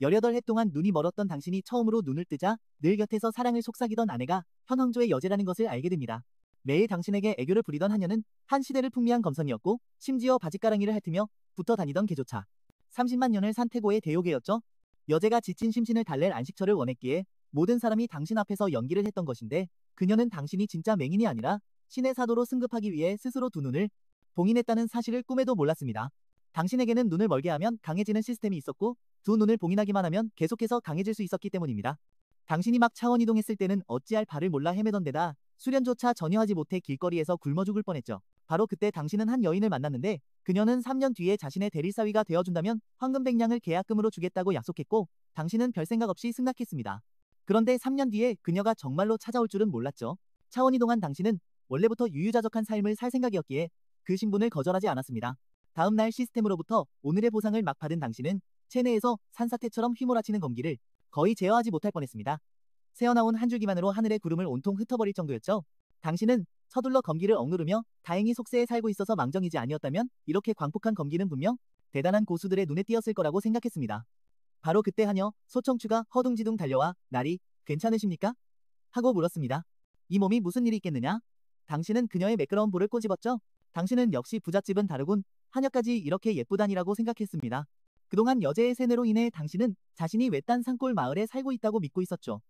18해 동안 눈이 멀었던 당신이 처음으로 눈을 뜨자 늘 곁에서 사랑을 속삭이던 아내가 현 황조의 여제라는 것을 알게 됩니다. 매일 당신에게 애교를 부리던 하녀는 한 시대를 풍미한 검선이었고 심지어 바짓가랑이를 핥으며 붙어 다니던 개조차. 30만 년을 산 태고의 대요괴였죠. 여제가 지친 심신을 달랠 안식처를 원했기에 모든 사람이 당신 앞에서 연기를 했던 것인데 그녀는 당신이 진짜 맹인이 아니라 신의 사도로 승급하기 위해 스스로 두 눈을 봉인했다는 사실을 꿈에도 몰랐습니다. 당신에게는 눈을 멀게 하면 강해지는 시스템이 있었고 두 눈을 봉인하기만 하면 계속해서 강해질 수 있었기 때문입니다. 당신이 막 차원이동했을 때는 어찌할 바를 몰라 헤매던 데다 수련조차 전혀 하지 못해 길거리에서 굶어 죽을 뻔했죠. 바로 그때 당신은 한 여인을 만났는데 그녀는 3년 뒤에 자신의 대릴사위가 되어준다면 황금 100냥을 계약금으로 주겠다고 약속했고 당신은 별 생각 없이 승낙했습니다. 그런데 3년 뒤에 그녀가 정말로 찾아올 줄은 몰랐죠. 차원이동한 당신은 원래부터 유유자적한 삶을 살 생각이었기에 그 신분을 거절하지 않았습니다. 다음날 시스템으로부터 오늘의 보상을 막 받은 당신은 체내에서 산사태처럼 휘몰아치는 검기를 거의 제어하지 못할 뻔했습니다. 새어나온 한 줄기만으로 하늘의 구름을 온통 흩어버릴 정도였죠. 당신은 서둘러 검기를 억누르며 다행히 속세에 살고 있어서 망정이지 아니었다면 이렇게 광폭한 검기는 분명 대단한 고수들의 눈에 띄었을 거라고 생각했습니다. 바로 그때 하녀 소청추가 허둥지둥 달려와 날이 괜찮으십니까? 하고 물었습니다. 이 몸이 무슨 일이 있겠느냐? 당신은 그녀의 매끄러운 볼을 꼬집었죠. 당신은 역시 부잣집은 다르군. 하녀까지 이렇게 예쁘다니라고 생각했습니다. 그동안 여제의 세뇌로 인해 당신은 자신이 외딴 산골 마을에 살고 있다고 믿고 있었죠.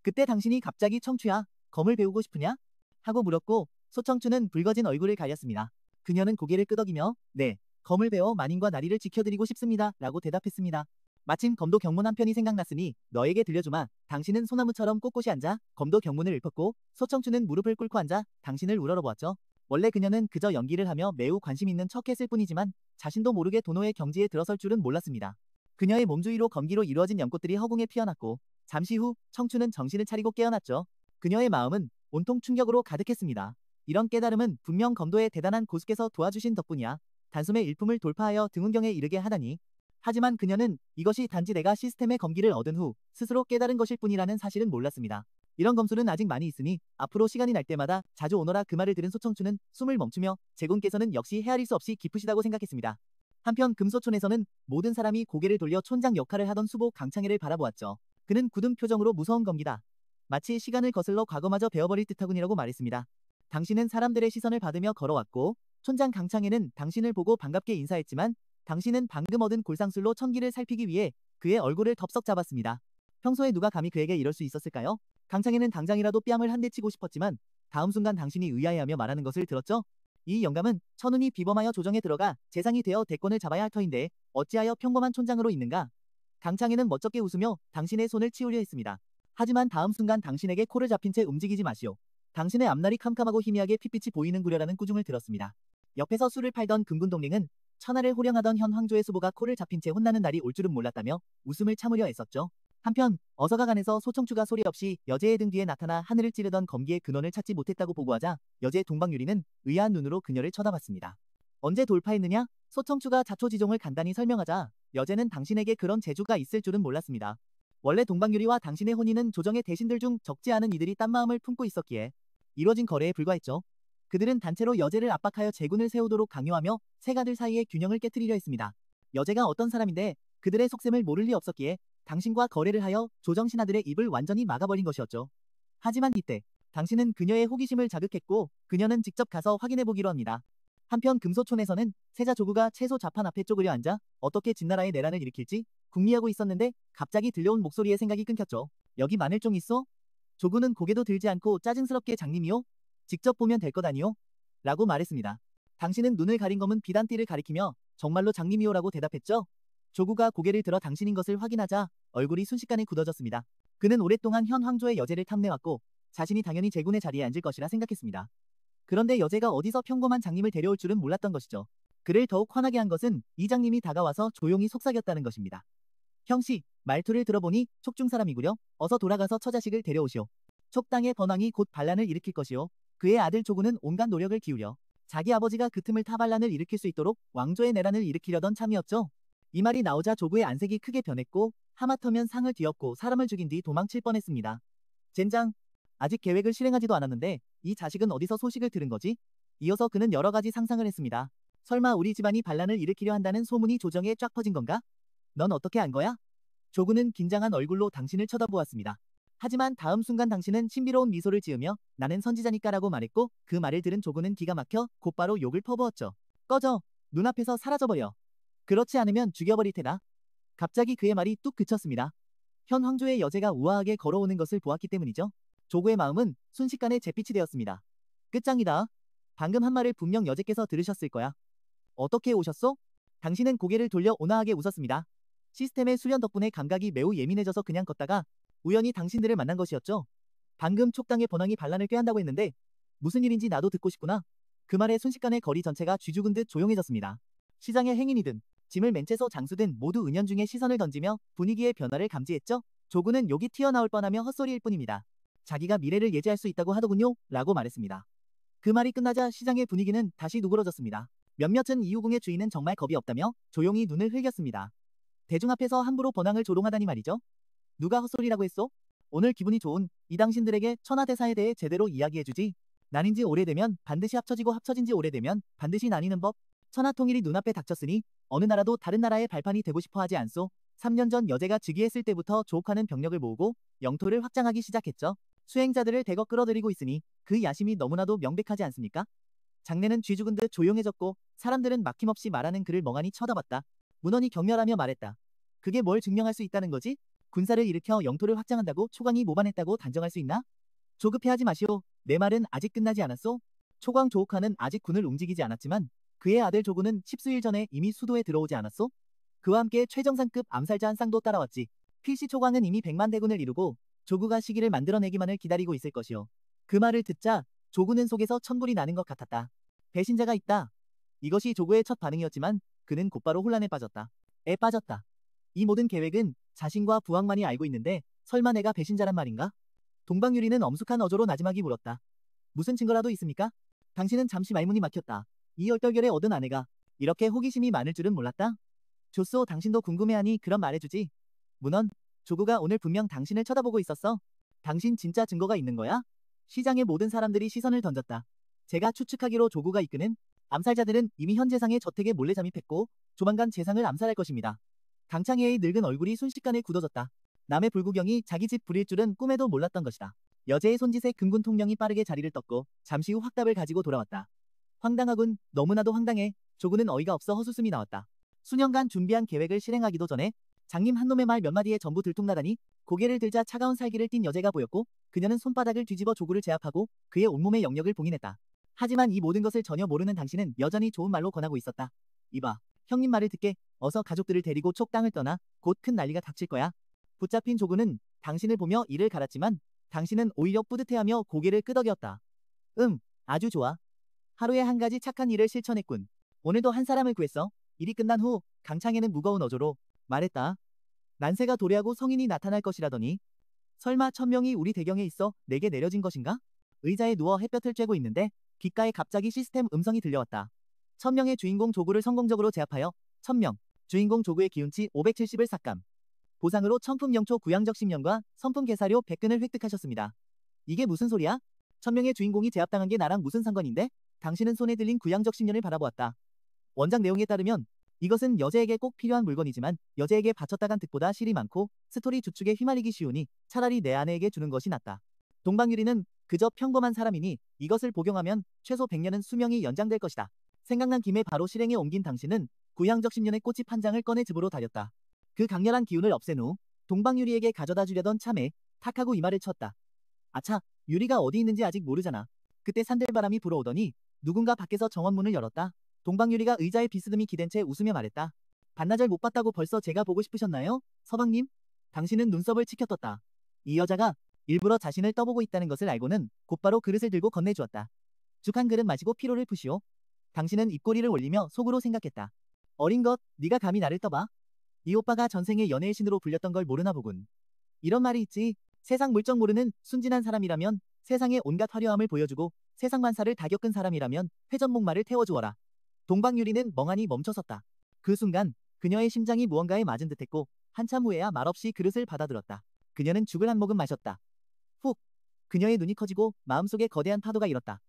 그때 당신이 갑자기 청추야, 검을 배우고 싶으냐? 하고 물었고 소청추는 붉어진 얼굴을 가렸습니다. 그녀는 고개를 끄덕이며 네, 검을 배워 만인과 나리를 지켜드리고 싶습니다. 라고 대답했습니다. 마침 검도 경문 한 편이 생각났으니 너에게 들려주마. 당신은 소나무처럼 꼿꼿이 앉아 검도 경문을 읊었고 소청추는 무릎을 꿇고 앉아 당신을 우러러보았죠. 원래 그녀는 그저 연기를 하며 매우 관심 있는 척했을 뿐이지만 자신도 모르게 도노의 경지에 들어설 줄은 몰랐습니다. 그녀의 몸주위로 검기로 이루어진 연꽃들이 허공에 피어났고 잠시 후 청추는 정신을 차리고 깨어났죠. 그녀의 마음은 온통 충격으로 가득했습니다. 이런 깨달음은 분명 검도의 대단한 고수께서 도와주신 덕분이야. 단숨에 일품을 돌파하여 등운경에 이르게 하다니. 하지만 그녀는 이것이 단지 내가 시스템의 검기를 얻은 후 스스로 깨달은 것일 뿐이라는 사실은 몰랐습니다. 이런 검술은 아직 많이 있으니 앞으로 시간이 날 때마다 자주 오너라. 그 말을 들은 소청추는 숨을 멈추며 제군께서는 역시 헤아릴 수 없이 깊으시다고 생각했습니다. 한편 금소촌에서는 모든 사람이 고개를 돌려 촌장 역할을 하던 수보 강창해를 바라보았죠. 그는 굳은 표정으로 무서운 검기다. 마치 시간을 거슬러 과거마저 베어버릴 듯하군이라고 말했습니다. 당신은 사람들의 시선을 받으며 걸어왔고 촌장 강창해는 당신을 보고 반갑게 인사했지만 당신은 방금 얻은 골상술로 청기를 살피기 위해 그의 얼굴을 덥석 잡았습니다. 평소에 누가 감히 그에게 이럴 수 있었을까요? 강창해는 당장이라도 뺨을 한 대 치고 싶었지만 다음 순간 당신이 의아해하며 말하는 것을 들었죠. 이 영감은 천운이 비범하여 조정에 들어가 재상이 되어 대권을 잡아야 할 터인데 어찌하여 평범한 촌장으로 있는가? 강창해는 멋쩍게 웃으며 당신의 손을 치우려 했습니다. 하지만 다음 순간 당신에게 코를 잡힌 채 움직이지 마시오. 당신의 앞날이 캄캄하고 희미하게 핏빛이 보이는구려라는 꾸중을 들었습니다. 옆에서 술을 팔던 금군동링은 천하를 호령하던 현 황조의 수보가 코를 잡힌 채 혼나는 날이 올 줄은 몰랐다며 웃음을 참으려 애썼죠. 한편 어서가간에서 소청추가 소리 없이 여제의 등 뒤에 나타나 하늘을 찌르던 검기의 근원을 찾지 못했다고 보고하자 여제 동방유리는 의아한 눈으로 그녀를 쳐다봤습니다. 언제 돌파했느냐? 소청추가 자초지종을 간단히 설명하자 여제는 당신에게 그런 재주가 있을 줄은 몰랐습니다. 원래 동방유리와 당신의 혼인은 조정의 대신들 중 적지 않은 이들이 딴 마음을 품고 있었기에 이뤄진 거래에 불과했죠. 그들은 단체로 여제를 압박하여 제군을 세우도록 강요하며 세가들 사이의 균형을 깨트리려 했습니다. 여제가 어떤 사람인데 그들의 속셈을 모를 리 없었기에 당신과 거래를 하여 조정 신하들의 입을 완전히 막아버린 것이었죠. 하지만 이때 당신은 그녀의 호기심을 자극했고 그녀는 직접 가서 확인해보기로 합니다. 한편 금소촌에서는 세자 조구가 채소 자판 앞에 쪼그려 앉아 어떻게 진나라의 내란을 일으킬지 궁리하고 있었는데 갑자기 들려온 목소리에 생각이 끊겼죠. 여기 마늘종 있어? 조구는 고개도 들지 않고 짜증스럽게 장님이요? 직접 보면 될 것 아니요? 라고 말했습니다. 당신은 눈을 가린 검은 비단띠를 가리키며 정말로 장님이요라고 대답했죠. 조구가 고개를 들어 당신인 것을 확인하자 얼굴이 순식간에 굳어졌습니다. 그는 오랫동안 현 황조의 여제를 탐내왔고 자신이 당연히 제군의 자리에 앉을 것이라 생각했습니다. 그런데 여제가 어디서 평범한 장님을 데려올 줄은 몰랐던 것이죠. 그를 더욱 화나게 한 것은 이 장님이 다가와서 조용히 속삭였다는 것입니다. 형씨, 말투를 들어보니 촉중 사람이구려. 어서 돌아가서 처자식을 데려오시오. 촉당의 번왕이 곧 반란을 일으킬 것이오. 그의 아들 조구는 온갖 노력을 기울여 자기 아버지가 그 틈을 타 반란을 일으킬 수 있도록 왕조의 내란을 일으키려던 참이었죠. 이 말이 나오자 조구의 안색이 크게 변했고 하마터면 상을 뒤엎고 사람을 죽인 뒤 도망칠 뻔했습니다. 젠장, 아직 계획을 실행하지도 않았는데 이 자식은 어디서 소식을 들은 거지? 이어서 그는 여러 가지 상상을 했습니다. 설마 우리 집안이 반란을 일으키려 한다는 소문이 조정에 쫙 퍼진 건가? 넌 어떻게 안 거야? 조구는 긴장한 얼굴로 당신을 쳐다보았습니다. 하지만 다음 순간 당신은 신비로운 미소를 지으며 나는 선지자니까라고 말했고 그 말을 들은 조구는 기가 막혀 곧바로 욕을 퍼부었죠. 꺼져. 눈앞에서 사라져버려. 그렇지 않으면 죽여버릴 테다. 갑자기 그의 말이 뚝 그쳤습니다. 현 황조의 여제가 우아하게 걸어오는 것을 보았기 때문이죠. 조구의 마음은 순식간에 잿빛이 되었습니다. 끝장이다. 방금 한 말을 분명 여제께서 들으셨을 거야. 어떻게 오셨소? 당신은 고개를 돌려 온화하게 웃었습니다. 시스템의 수련 덕분에 감각이 매우 예민해져서 그냥 걷다가 우연히 당신들을 만난 것이었죠. 방금 촉당의 번왕이 반란을 꾀한다고 했는데 무슨 일인지 나도 듣고 싶구나. 그 말에 순식간에 거리 전체가 쥐죽은 듯 조용해졌습니다. 시장의 행인이든 짐을 맨 채소 장수든 모두 은연중에 시선을 던지며 분위기의 변화를 감지했죠. 조구는 욕이 튀어나올 뻔하며 헛소리일 뿐입니다. 자기가 미래를 예지할 수 있다고 하더군요. 라고 말했습니다. 그 말이 끝나자 시장의 분위기는 다시 누그러졌습니다. 몇몇은 이후궁의 주인은 정말 겁이 없다며 조용히 눈을 흘겼습니다. 대중 앞에서 함부로 번왕을 조롱하다니 말이죠. 누가 헛소리라고 했소? 오늘 기분이 좋은 이 당신들에게 천하대사에 대해 제대로 이야기해주지. 나뉜지 오래되면 반드시 합쳐지고 합쳐진지 오래되면 반드시 나뉘는 법. 천하통일이 눈앞에 닥쳤으니 어느 나라도 다른 나라의 발판이 되고 싶어 하지 않소. 3년 전 여제가 즉위했을 때부터 조옥하는 병력을 모으고 영토를 확장하기 시작했죠. 수행자들을 대거 끌어들이고 있으니 그 야심이 너무나도 명백하지 않습니까? 장내는 쥐죽은 듯 조용해졌고 사람들은 막힘없이 말하는 그를 멍하니 쳐다봤다. 문헌이 경멸하며 말했다. 그게 뭘 증명할 수 있다는 거지? 군사를 일으켜 영토를 확장한다고 초광이 모반했다고 단정할 수 있나? 조급해하지 마시오. 내 말은 아직 끝나지 않았소. 초광 조옥하는 아직 군을 움직이지 않았지만 그의 아들 조구는 십수일 전에 이미 수도에 들어오지 않았소? 그와 함께 최정상급 암살자 한 쌍도 따라왔지. 필시 초광은 이미 100만 대군을 이루고 조구가 시기를 만들어내기만을 기다리고 있을 것이오. 그 말을 듣자 조구는 속에서 천불이 나는 것 같았다. 배신자가 있다. 이것이 조구의 첫 반응이었지만 그는 곧바로 혼란에 빠졌다. 빠졌다. 이 모든 계획은 자신과 부왕만이 알고 있는데 설마 내가 배신자란 말인가? 동방유리는 엄숙한 어조로 나지막이 물었다. 무슨 증거라도 있습니까? 당신은 잠시 말문이 막혔다. 이 얼떨결에 얻은 아내가 이렇게 호기심이 많을 줄은 몰랐다. 조쏘 당신도 궁금해하니 그럼 말해주지. 문헌, 조구가 오늘 분명 당신을 쳐다보고 있었어. 당신 진짜 증거가 있는 거야? 시장의 모든 사람들이 시선을 던졌다. 제가 추측하기로 조구가 이끄는 암살자들은 이미 현 재상의 저택에 몰래 잠입했고 조만간 재상을 암살할 것입니다. 강창혜의 늙은 얼굴이 순식간에 굳어졌다. 남의 불구경이 자기 집 불일 줄은 꿈에도 몰랐던 것이다. 여제의 손짓에 금군 통령이 빠르게 자리를 떴고 잠시 후 확답을 가지고 돌아왔다. 황당하군. 너무나도 황당해. 조구는 어이가 없어 헛웃음이 나왔다. 수년간 준비한 계획을 실행하기도 전에 장님 한 놈의 말 몇 마디에 전부 들통나다니. 고개를 들자 차가운 살기를 띤 여제가 보였고 그녀는 손바닥을 뒤집어 조구를 제압하고 그의 온몸의 영역을 봉인했다. 하지만 이 모든 것을 전혀 모르는 당신은 여전히 좋은 말로 권하고 있었다. 이봐, 형님 말을 듣게. 어서 가족들을 데리고 촉당을 떠나. 곧 큰 난리가 닥칠 거야. 붙잡힌 조구는 당신을 보며 이를 갈았지만 당신은 오히려 뿌듯해하며 고개를 끄덕였다. 아주 좋아. 하루에 한 가지 착한 일을 실천했군. 오늘도 한 사람을 구했어. 일이 끝난 후 강창에는 무거운 어조로 말했다. 난세가 도래하고 성인이 나타날 것이라더니 설마 1000명이 우리 대경에 있어 내게 내려진 것인가? 의자에 누워 햇볕을 쬐고 있는데 귓가에 갑자기 시스템 음성이 들려왔다. 1000명의 주인공 조구를 성공적으로 제압하여 1000명 주인공 조구의 기운치 570을 삭감. 보상으로 천품 영초 구양적 10년과 선품 개사료 100근을 획득하셨습니다. 이게 무슨 소리야? 1000명의 주인공이 제압당한 게 나랑 무슨 상관인데? 당신은 손에 들린 구양적 10년을 바라보았다. 원작 내용에 따르면 이것은 여제에게 꼭 필요한 물건이지만 여제에게 바쳤다간 득보다 실이 많고 스토리 주축에 휘말리기 쉬우니 차라리 내 아내에게 주는 것이 낫다. 동방유리는 그저 평범한 사람이니 이것을 복용하면 최소 100년은 수명이 연장될 것이다. 생각난 김에 바로 실행에 옮긴 당신은 구양적 10년의 꽃집 한 장을 꺼내 집으로 달렸다. 그 강렬한 기운을 없앤 후 동방유리에게 가져다 주려던 참에 탁하고 이 말을 쳤다. 아차, 유리가 어디 있는지 아직 모르잖아. 그때 산들바람이 불어오더니 누군가 밖에서 정원문을 열었다. 동방유리가 의자에 비스듬히 기댄 채 웃으며 말했다. 반나절 못 봤다고 벌써 제가 보고 싶으셨나요? 서방님? 당신은 눈썹을 치켜떴다. 이 여자가 일부러 자신을 떠보고 있다는 것을 알고는 곧바로 그릇을 들고 건네주었다. 죽 한 그릇 마시고 피로를 푸시오. 당신은 입꼬리를 올리며 속으로 생각했다. 어린 것, 네가 감히 나를 떠봐? 이 오빠가 전생에 연애의 신으로 불렸던 걸 모르나 보군. 이런 말이 있지. 세상 물정 모르는 순진한 사람이라면 세상의 온갖 화려함을 보여주고 세상 만사를 다 겪은 사람이라면 회전목마를 태워주어라. 동방유리는 멍하니 멈춰섰다. 그 순간 그녀의 심장이 무언가에 맞은 듯했고 한참 후에야 말없이 그릇을 받아들었다. 그녀는 죽을 한 모금 마셨다. 훅! 그녀의 눈이 커지고 마음속에 거대한 파도가 일었다.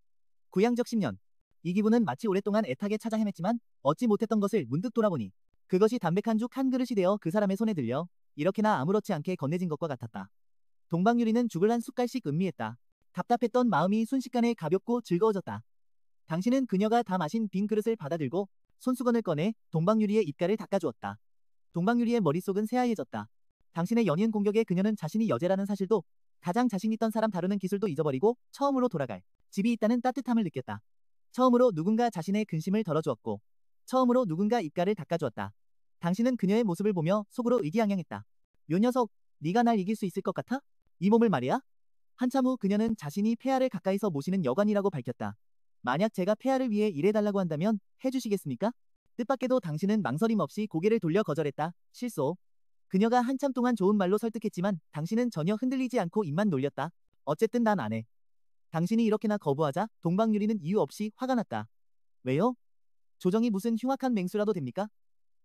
구양적 10년. 이 기분은 마치 오랫동안 애타게 찾아 헤맸지만 얻지 못했던 것을 문득 돌아보니 그것이 담백한 죽 한 그릇이 되어 그 사람의 손에 들려 이렇게나 아무렇지 않게 건네진 것과 같았다. 동방유리는 죽을 한 숟갈씩 음미했다. 답답했던 마음이 순식간에 가볍고 즐거워졌다. 당신은 그녀가 다 마신 빈 그릇을 받아들고 손수건을 꺼내 동방유리의 입가를 닦아주었다. 동방유리의 머릿속은 새하얘졌다. 당신의 연인 공격에 그녀는 자신이 여제라는 사실도 가장 자신 있던 사람 다루는 기술도 잊어버리고 처음으로 돌아갈 집이 있다는 따뜻함을 느꼈다. 처음으로 누군가 자신의 근심을 덜어주었고 처음으로 누군가 입가를 닦아주었다. 당신은 그녀의 모습을 보며 속으로 의기양양했다. 요 녀석, 네가 날 이길 수 있을 것 같아? 이 몸을 말이야? 한참 후 그녀는 자신이 폐하를 가까이서 모시는 여관이라고 밝혔다. 만약 제가 폐하를 위해 일해달라고 한다면 해주시겠습니까? 뜻밖에도 당신은 망설임 없이 고개를 돌려 거절했다. 실소. 그녀가 한참 동안 좋은 말로 설득했지만 당신은 전혀 흔들리지 않고 입만 놀렸다. 어쨌든 난 안 해. 당신이 이렇게나 거부하자 동방유리는 이유 없이 화가 났다. 왜요? 조정이 무슨 흉악한 맹수라도 됩니까?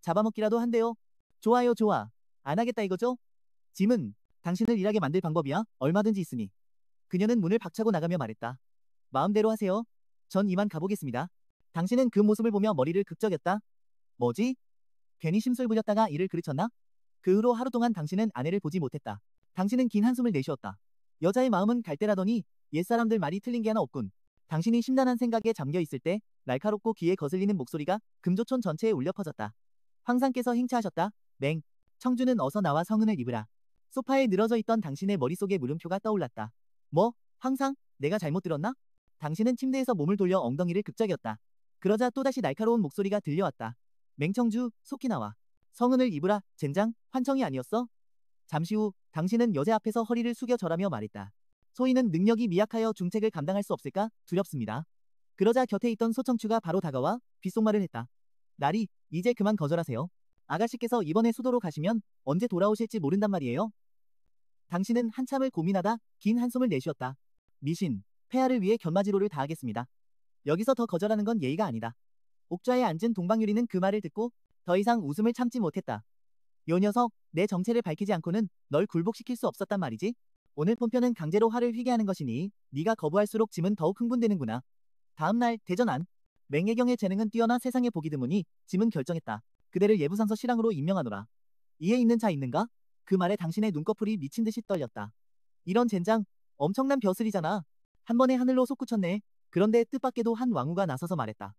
잡아먹기라도 한대요. 좋아요 좋아. 안 하겠다 이거죠? 짐은 당신을 일하게 만들 방법이야 얼마든지 있으니. 그녀는 문을 박차고 나가며 말했다. 마음대로 하세요. 전 이만 가보겠습니다. 당신은 그 모습을 보며 머리를 극적였다. 뭐지? 괜히 심술 부렸다가 이를 그르쳤나? 그 후로 하루 동안 당신은 아내를 보지 못했다. 당신은 긴 한숨을 내쉬었다. 여자의 마음은 갈대라더니 옛사람들 말이 틀린 게 하나 없군. 당신이 심란한 생각에 잠겨 있을 때 날카롭고 귀에 거슬리는 목소리가 금조촌 전체에 울려 퍼졌다. 황상께서 행차하셨다. 맹. 청주는 어서 나와 성은을 입으라. 소파에 늘어져 있던 당신의 머릿속에 물음표가 떠올랐다. 뭐? 황상? 내가 잘못 들었나? 당신은 침대에서 몸을 돌려 엉덩이를 극적였다. 그러자 또다시 날카로운 목소리가 들려왔다. 맹청주, 속히 나와. 성은을 입으라. 젠장, 환청이 아니었어? 잠시 후 당신은 여자 앞에서 허리를 숙여 절하며 말했다. 소인은 능력이 미약하여 중책을 감당할 수 없을까? 두렵습니다. 그러자 곁에 있던 소청추가 바로 다가와 귓속말을 했다. 나리, 이제 그만 거절하세요. 아가씨께서 이번에 수도로 가시면 언제 돌아오실지 모른단 말이에요. 당신은 한참을 고민하다 긴 한숨을 내쉬었다. 미신, 폐하를 위해 견마지로를 다하겠습니다. 여기서 더 거절하는 건 예의가 아니다. 옥좌에 앉은 동방유리는 그 말을 듣고 더 이상 웃음을 참지 못했다. 요 녀석, 내 정체를 밝히지 않고는 널 굴복시킬 수 없었단 말이지. 오늘 본편은 강제로 화를 휘게 하는 것이니 네가 거부할수록 짐은 더욱 흥분되는구나. 다음날 대전 안. 맹예경의 재능은 뛰어나 세상에 보기 드무니 짐은 결정했다. 그대를 예부상서 실랑으로 임명하노라. 이에 있는 자 있는가? 그 말에 당신의 눈꺼풀이 미친 듯이 떨렸다. 이런 젠장, 엄청난 벼슬이잖아. 한 번에 하늘로 솟구쳤네. 그런데 뜻밖에도 한 왕후가 나서서 말했다.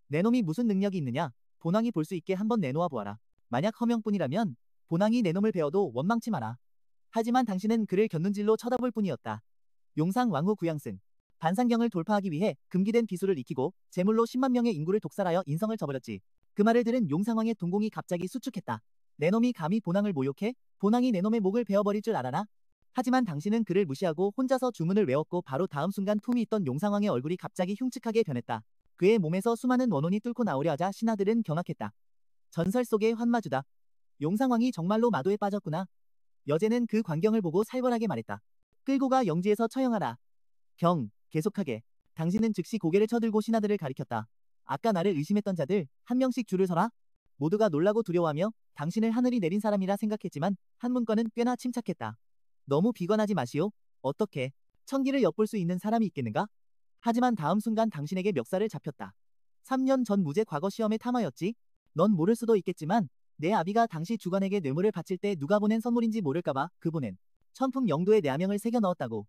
내 놈이 무슨 능력이 있느냐? 본왕이 볼 수 있게 한번 내놓아 보아라. 만약 허명뿐이라면 본왕이 내 놈을 베어도 원망치 마라. 하지만 당신은 그를 곁눈질로 쳐다볼 뿐이었다. 용상 왕후 구양승. 반상경을 돌파하기 위해 금기된 비수를 익히고 제물로 10만 명의 인구를 독살하여 인성을 저버렸지. 그 말을 들은 용상왕의 동공이 갑자기 수축했다. 내 놈이 감히 본왕을 모욕해? 본왕이 내 놈의 목을 베어버릴 줄 알아나? 하지만 당신은 그를 무시하고 혼자서 주문을 외웠고 바로 다음 순간 품이 있던 용상왕의 얼굴이 갑자기 흉측하게 변했다. 그의 몸에서 수많은 원혼이 뚫고 나오려 하자 신하들은 경악했다. 전설 속의 환마주다. 용상왕이 정말로 마도에 빠졌구나. 여제는 그 광경을 보고 살벌하게 말했다. 끌고 가 영지에서 처형하라. 경, 계속하게. 당신은 즉시 고개를 쳐들고 신하들을 가리켰다. 아까 나를 의심했던 자들 한 명씩 줄을 서라. 모두가 놀라고 두려워하며 당신을 하늘이 내린 사람이라 생각했지만 한문권은 꽤나 침착했다. 너무 비관하지 마시오. 어떻게 천기를 엿볼 수 있는 사람이 있겠는가? 하지만 다음 순간 당신에게 멱살을 잡혔다. 3년 전 무죄 과거 시험의 탐하였지. 넌 모를 수도 있겠지만 내 아비가 당시 주관에게 뇌물을 바칠 때 누가 보낸 선물인지 모를까봐 그 보낸 천품 영도에 내 아명을 새겨 넣었다고.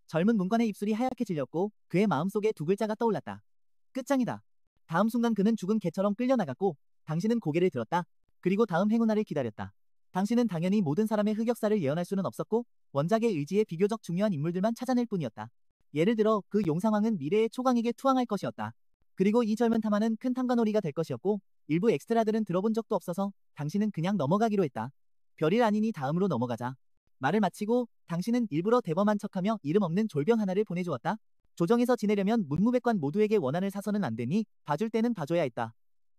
젊은 문관의 입술이 하얗게 질렸고 그의 마음속에 두 글자가 떠올랐다. 끝장이다. 다음 순간 그는 죽은 개처럼 끌려나갔고 당신은 고개를 들었다. 그리고 다음 행운날을 기다렸다. 당신은 당연히 모든 사람의 흑역사를 예언할 수는 없었고 원작의 의지에 비교적 중요한 인물들만 찾아낼 뿐이었다. 예를 들어 그 용상왕은 미래의 초강에게 투항할 것이었다. 그리고 이 젊은 탐하는 큰 탐관오리가 될 것이었고 일부 엑스트라들은 들어본 적도 없어서 당신은 그냥 넘어가기로 했다. 별일 아니니 다음으로 넘어가자. 말을 마치고 당신은 일부러 대범한 척하며 이름 없는 졸병 하나를 보내주었다. 조정에서 지내려면 문무백관 모두에게 원한을 사서는 안 되니 봐줄 때는 봐줘야 했다.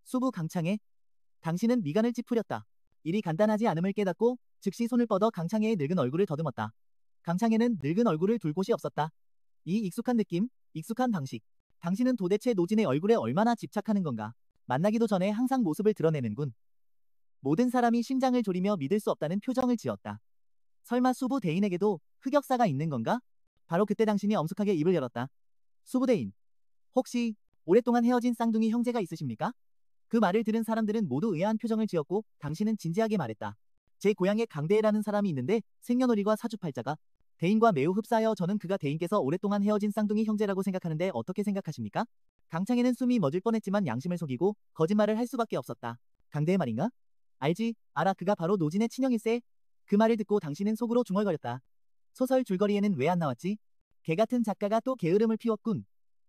수부 강창해. 당신은 미간을 찌푸렸다. 일이 간단하지 않음을 깨닫고 즉시 손을 뻗어 강창해의 늙은 얼굴을 더듬었다. 강창해는 늙은 얼굴을 둘 곳이 없었다. 이 익숙한 느낌, 익숙한 방식. 당신은 도대체 노진의 얼굴에 얼마나 집착하는 건가? 만나기도 전에 항상 모습을 드러내는군. 모든 사람이 심장을 졸이며 믿을 수 없다는 표정을 지었다. 설마 수부 대인에게도 흑역사가 있는 건가? 바로 그때 당신이 엄숙하게 입을 열었다. 수부 대인, 혹시 오랫동안 헤어진 쌍둥이 형제가 있으십니까? 그 말을 들은 사람들은 모두 의아한 표정을 지었고 당신은 진지하게 말했다. 제 고향에 강대해라는 사람이 있는데 생년월일과 사주팔자가 대인과 매우 흡사하여 저는 그가 대인께서 오랫동안 헤어진 쌍둥이 형제라고 생각하는데 어떻게 생각하십니까? 강창에는 숨이 멎을 뻔했지만 양심을 속이고 거짓말을 할 수밖에 없었다. 강대해 말인가? 알지, 알아. 그가 바로 노진의 친형일세. 그 말을 듣고 당신은 속으로 중얼거렸다. 소설 줄거리에는 왜 안 나왔지? 개 같은 작가가 또 게으름을 피웠군.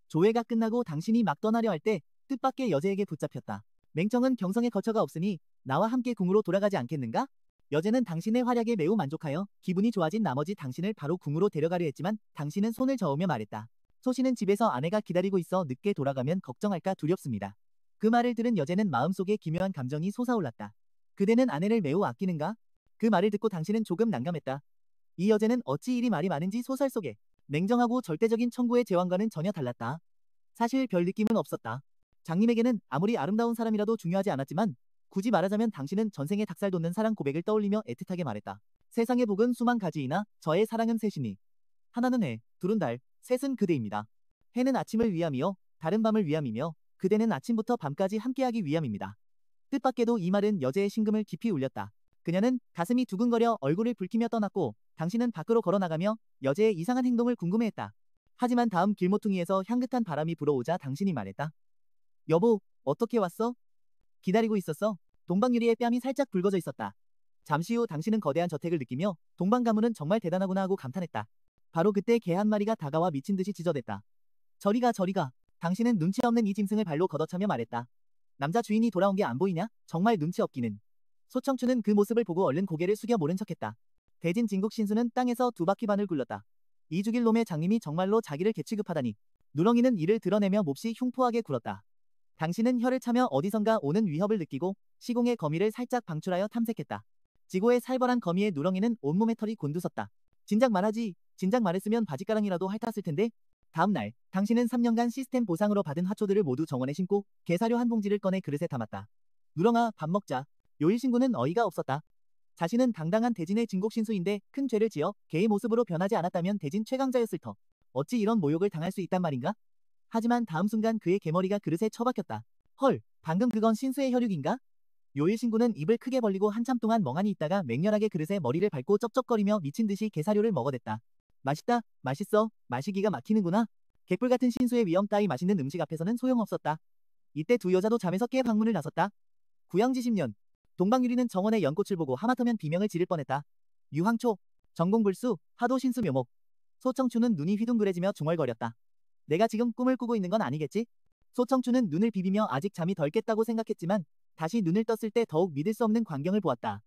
조회가 끝나고 당신이 막 떠나려 할 때 뜻밖의 여제에게 붙잡혔다. 맹청은 경성에 거처가 없으니 나와 함께 궁으로 돌아가지 않겠는가? 여제는 당신의 활약에 매우 만족하여 기분이 좋아진 나머지 당신을 바로 궁으로 데려가려 했지만 당신은 손을 저으며 말했다. 소씨는 집에서 아내가 기다리고 있어 늦게 돌아가면 걱정할까 두렵습니다. 그 말을 들은 여제는 마음속에 기묘한 감정이 솟아올랐다. 그대는 아내를 매우 아끼는가? 그 말을 듣고 당신은 조금 난감했다. 이 여제는 어찌 이리 말이 많은지 소설 속에 냉정하고 절대적인 청구의 제왕과는 전혀 달랐다. 사실 별 느낌은 없었다. 장님에게는 아무리 아름다운 사람이라도 중요하지 않았지만 굳이 말하자면 당신은 전생에 닭살 돋는 사랑 고백을 떠올리며 애틋하게 말했다. 세상의 복은 수만 가지이나 저의 사랑은 셋이니 하나는 해, 둘은 달, 셋은 그대입니다. 해는 아침을 위함이요, 달은 밤을 위함이며 그대는 아침부터 밤까지 함께하기 위함입니다. 뜻밖에도 이 말은 여제의 심금을 깊이 울렸다. 그녀는 가슴이 두근거려 얼굴을 붉히며 떠났고 당신은 밖으로 걸어나가며 여제의 이상한 행동을 궁금해했다. 하지만 다음 길모퉁이에서 향긋한 바람이 불어오자 당신이 말했다. 여보, 어떻게 왔어? 기다리고 있었어. 동방유리의 뺨이 살짝 붉어져 있었다. 잠시 후 당신은 거대한 저택을 느끼며 동방 가문은 정말 대단하구나 하고 감탄했다. 바로 그때 개 한 마리가 다가와 미친 듯이 짖어댔다. 저리가 저리가. 당신은 눈치 없는 이 짐승을 발로 걷어차며 말했다. 남자 주인이 돌아온 게 안 보이냐? 정말 눈치 없기는. 소청추는 그 모습을 보고 얼른 고개를 숙여 모른 척했다. 대진 진국 신수는 땅에서 두 바퀴 반을 굴렀다. 이 죽일 놈의 장님이 정말로 자기를 개취급하다니. 누렁이는 이를 드러내며 몹시 흉포하게 굴었다. 당신은 혀를 차며 어디선가 오는 위협을 느끼고 시공의 거미를 살짝 방출하여 탐색했다. 지고의 살벌한 거미의 누렁이는 온몸에 털이 곤두섰다. 진작 말하지. 진작 말했으면 바지가랑이라도 핥았을 텐데. 다음 날, 당신은 3년간 시스템 보상으로 받은 화초들을 모두 정원에 심고 게사료 한 봉지를 꺼내 그릇에 담았다. 누렁아, 밥 먹자. 요일신구는 어이가 없었다. 자신은 당당한 대진의 진국신수인데 큰 죄를 지어 개의 모습으로 변하지 않았다면 대진 최강자였을 터. 어찌 이런 모욕을 당할 수 있단 말인가? 하지만 다음 순간 그의 개머리가 그릇에 처박혔다. 헐, 방금 그건 신수의 혈육인가? 요일신구는 입을 크게 벌리고 한참 동안 멍하니 있다가 맹렬하게 그릇에 머리를 밟고 쩝쩝거리며 미친 듯이 게사료를 먹어댔다. 맛있다, 맛있어, 마시기가 막히는구나. 개뿔 같은 신수의 위험 따위 맛있는 음식 앞에서는 소용없었다. 이때 두 여자도 잠에서 깨 방문을 나섰다. 구양지 10년. 동방유리는 정원의 연꽃을 보고 하마터면 비명을 지를 뻔했다. 유황초, 전공불수, 하도 신수 묘목. 소청추는 눈이 휘둥그레지며 중얼거렸다. 내가 지금 꿈을 꾸고 있는 건 아니겠지? 소청추는 눈을 비비며 아직 잠이 덜 깼다고 생각했지만 다시 눈을 떴을 때 더욱 믿을 수 없는 광경을 보았다.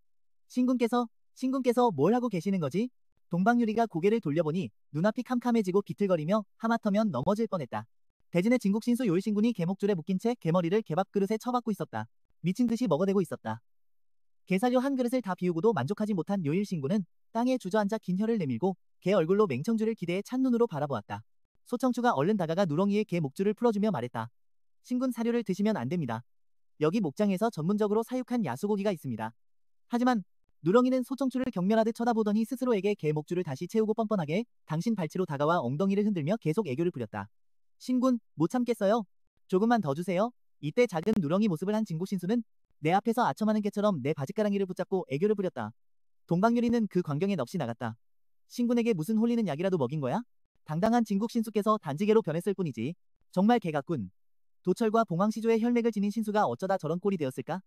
신군께서 뭘 하고 계시는 거지? 동방유리가 고개를 돌려보니 눈앞이 캄캄해지고 비틀거리며 하마터면 넘어질 뻔했다. 대진의 진국신수 요일신군이 개목줄에 묶인 채 개머리를 개밥그릇에 처박고 있었다. 미친 듯이 먹어대고 있었다. 게사료 한 그릇을 다 비우고도 만족하지 못한 요일신군은 땅에 주저앉아 긴 혀를 내밀고 개 얼굴로 맹청주를 기대해 찬눈으로 바라보았다. 소청추가 얼른 다가가 누렁이의 개 목줄을 풀어주며 말했다. 신군 사료를 드시면 안 됩니다. 여기 목장에서 전문적으로 사육한 야수고기가 있습니다. 하지만 누렁이는 소청추를 경멸하듯 쳐다보더니 스스로에게 개 목줄을 다시 채우고 뻔뻔하게 당신 발치로 다가와 엉덩이를 흔들며 계속 애교를 부렸다. 신군, 못 참겠어요. 조금만 더 주세요. 이때 작은 누렁이 모습을 한 진국신수는 내 앞에서 아첨하는 개처럼 내 바지가랑이를 붙잡고 애교를 부렸다. 동방유리는 그 광경에 넋이 나갔다. 신군에게 무슨 홀리는 약이라도 먹인 거야? 당당한 진국신수께서 단지개로 변했을 뿐이지. 정말 개 같군. 도철과 봉황시조의 혈맥을 지닌 신수가 어쩌다 저런 꼴이 되었을까?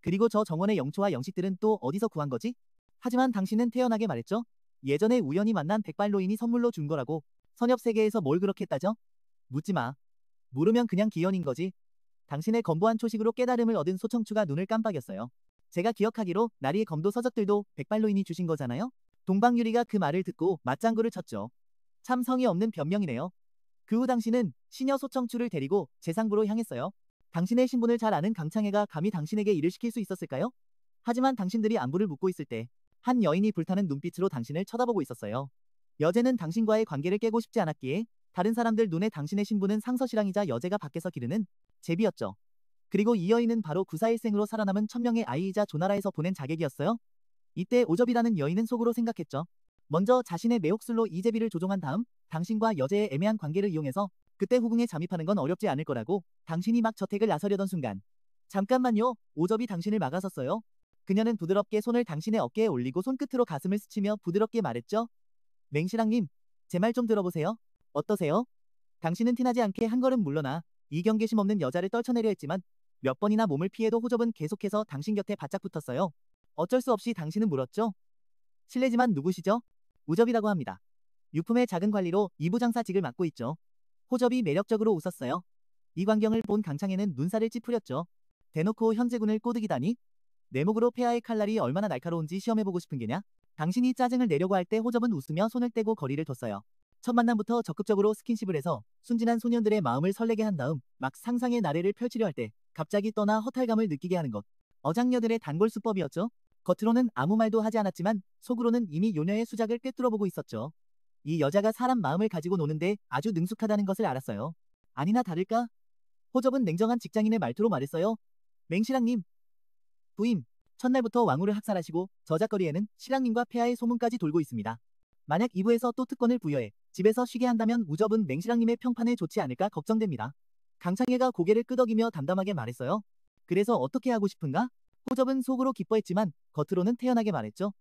그리고 저 정원의 영초와 영식들은 또 어디서 구한 거지? 하지만 당신은 태연하게 말했죠. 예전에 우연히 만난 백발노인이 선물로 준 거라고. 선엽세계에서 뭘 그렇게 따져? 묻지 마. 모르면 그냥 기연인 거지. 당신의 검부한 초식으로 깨달음을 얻은 소청추가 눈을 깜빡였어요. 제가 기억하기로 나리의 검도 서적들도 백발노인이 주신 거잖아요? 동방유리가 그 말을 듣고 맞장구를 쳤죠. 참 성의 없는 변명이네요. 그 후 당신은 시녀 소청추를 데리고 재상부로 향했어요. 당신의 신분을 잘 아는 강창해가 감히 당신에게 일을 시킬 수 있었을까요? 하지만 당신들이 안부를 묻고 있을 때 한 여인이 불타는 눈빛으로 당신을 쳐다보고 있었어요. 여제는 당신과의 관계를 깨고 싶지 않았기에 다른 사람들 눈에 당신의 신분은 상서시랑이자 여제가 밖에서 기르는 제비였죠. 그리고 이 여인은 바로 구사일생으로 살아남은 천명의 아이이자 조나라에서 보낸 자객이었어요. 이때 오접이라는 여인은 속으로 생각했죠. 먼저 자신의 매혹술로 이제비를 조종한 다음 당신과 여제의 애매한 관계를 이용해서 그때 후궁에 잠입하는 건 어렵지 않을 거라고 당신이 막 저택을 나서려던 순간 잠깐만요. 오접이 당신을 막아섰어요. 그녀는 부드럽게 손을 당신의 어깨에 올리고 손끝으로 가슴을 스치며 부드럽게 말했죠. 맹시랑님, 제 말 좀 들어보세요. 어떠세요? 당신은 티나지 않게 한 걸음 물러나 이 경계심 없는 여자를 떨쳐내려 했지만 몇 번이나 몸을 피해도 호접은 계속해서 당신 곁에 바짝 붙었어요. 어쩔 수 없이 당신은 물었죠. 실례지만 누구시죠? 우접이라고 합니다. 유품의 작은 관리로 이부장사직을 맡고 있죠. 호접이 매력적으로 웃었어요. 이 광경을 본 강창에는 눈살을 찌푸렸죠. 대놓고 현재군을 꼬드기다니? 내 목으로 폐하의 칼날이 얼마나 날카로운지 시험해보고 싶은 게냐? 당신이 짜증을 내려고 할 때 호접은 웃으며 손을 떼고 거리를 뒀어요. 첫 만남부터 적극적으로 스킨십을 해서 순진한 소년들의 마음을 설레게 한 다음 막 상상의 나래를 펼치려 할 때 갑자기 떠나 허탈감을 느끼게 하는 것. 어장녀들의 단골 수법이었죠. 겉으로는 아무 말도 하지 않았지만 속으로는 이미 요녀의 수작을 꿰뚫어보고 있었죠. 이 여자가 사람 마음을 가지고 노는데 아주 능숙하다는 것을 알았어요. 아니나 다를까? 호접은 냉정한 직장인의 말투로 말했어요. 맹시랑님, 부임, 첫날부터 왕후를 학살하시고 저작거리에는 신랑님과 폐하의 소문까지 돌고 있습니다. 만약 2부에서 또 특권을 부여해 집에서 쉬게 한다면 우접은 맹시랑님의 평판에 좋지 않을까 걱정됩니다. 강창혜가 고개를 끄덕이며 담담하게 말했어요. 그래서 어떻게 하고 싶은가? 호접은 속으로 기뻐했지만 겉으로는 태연하게 말했죠.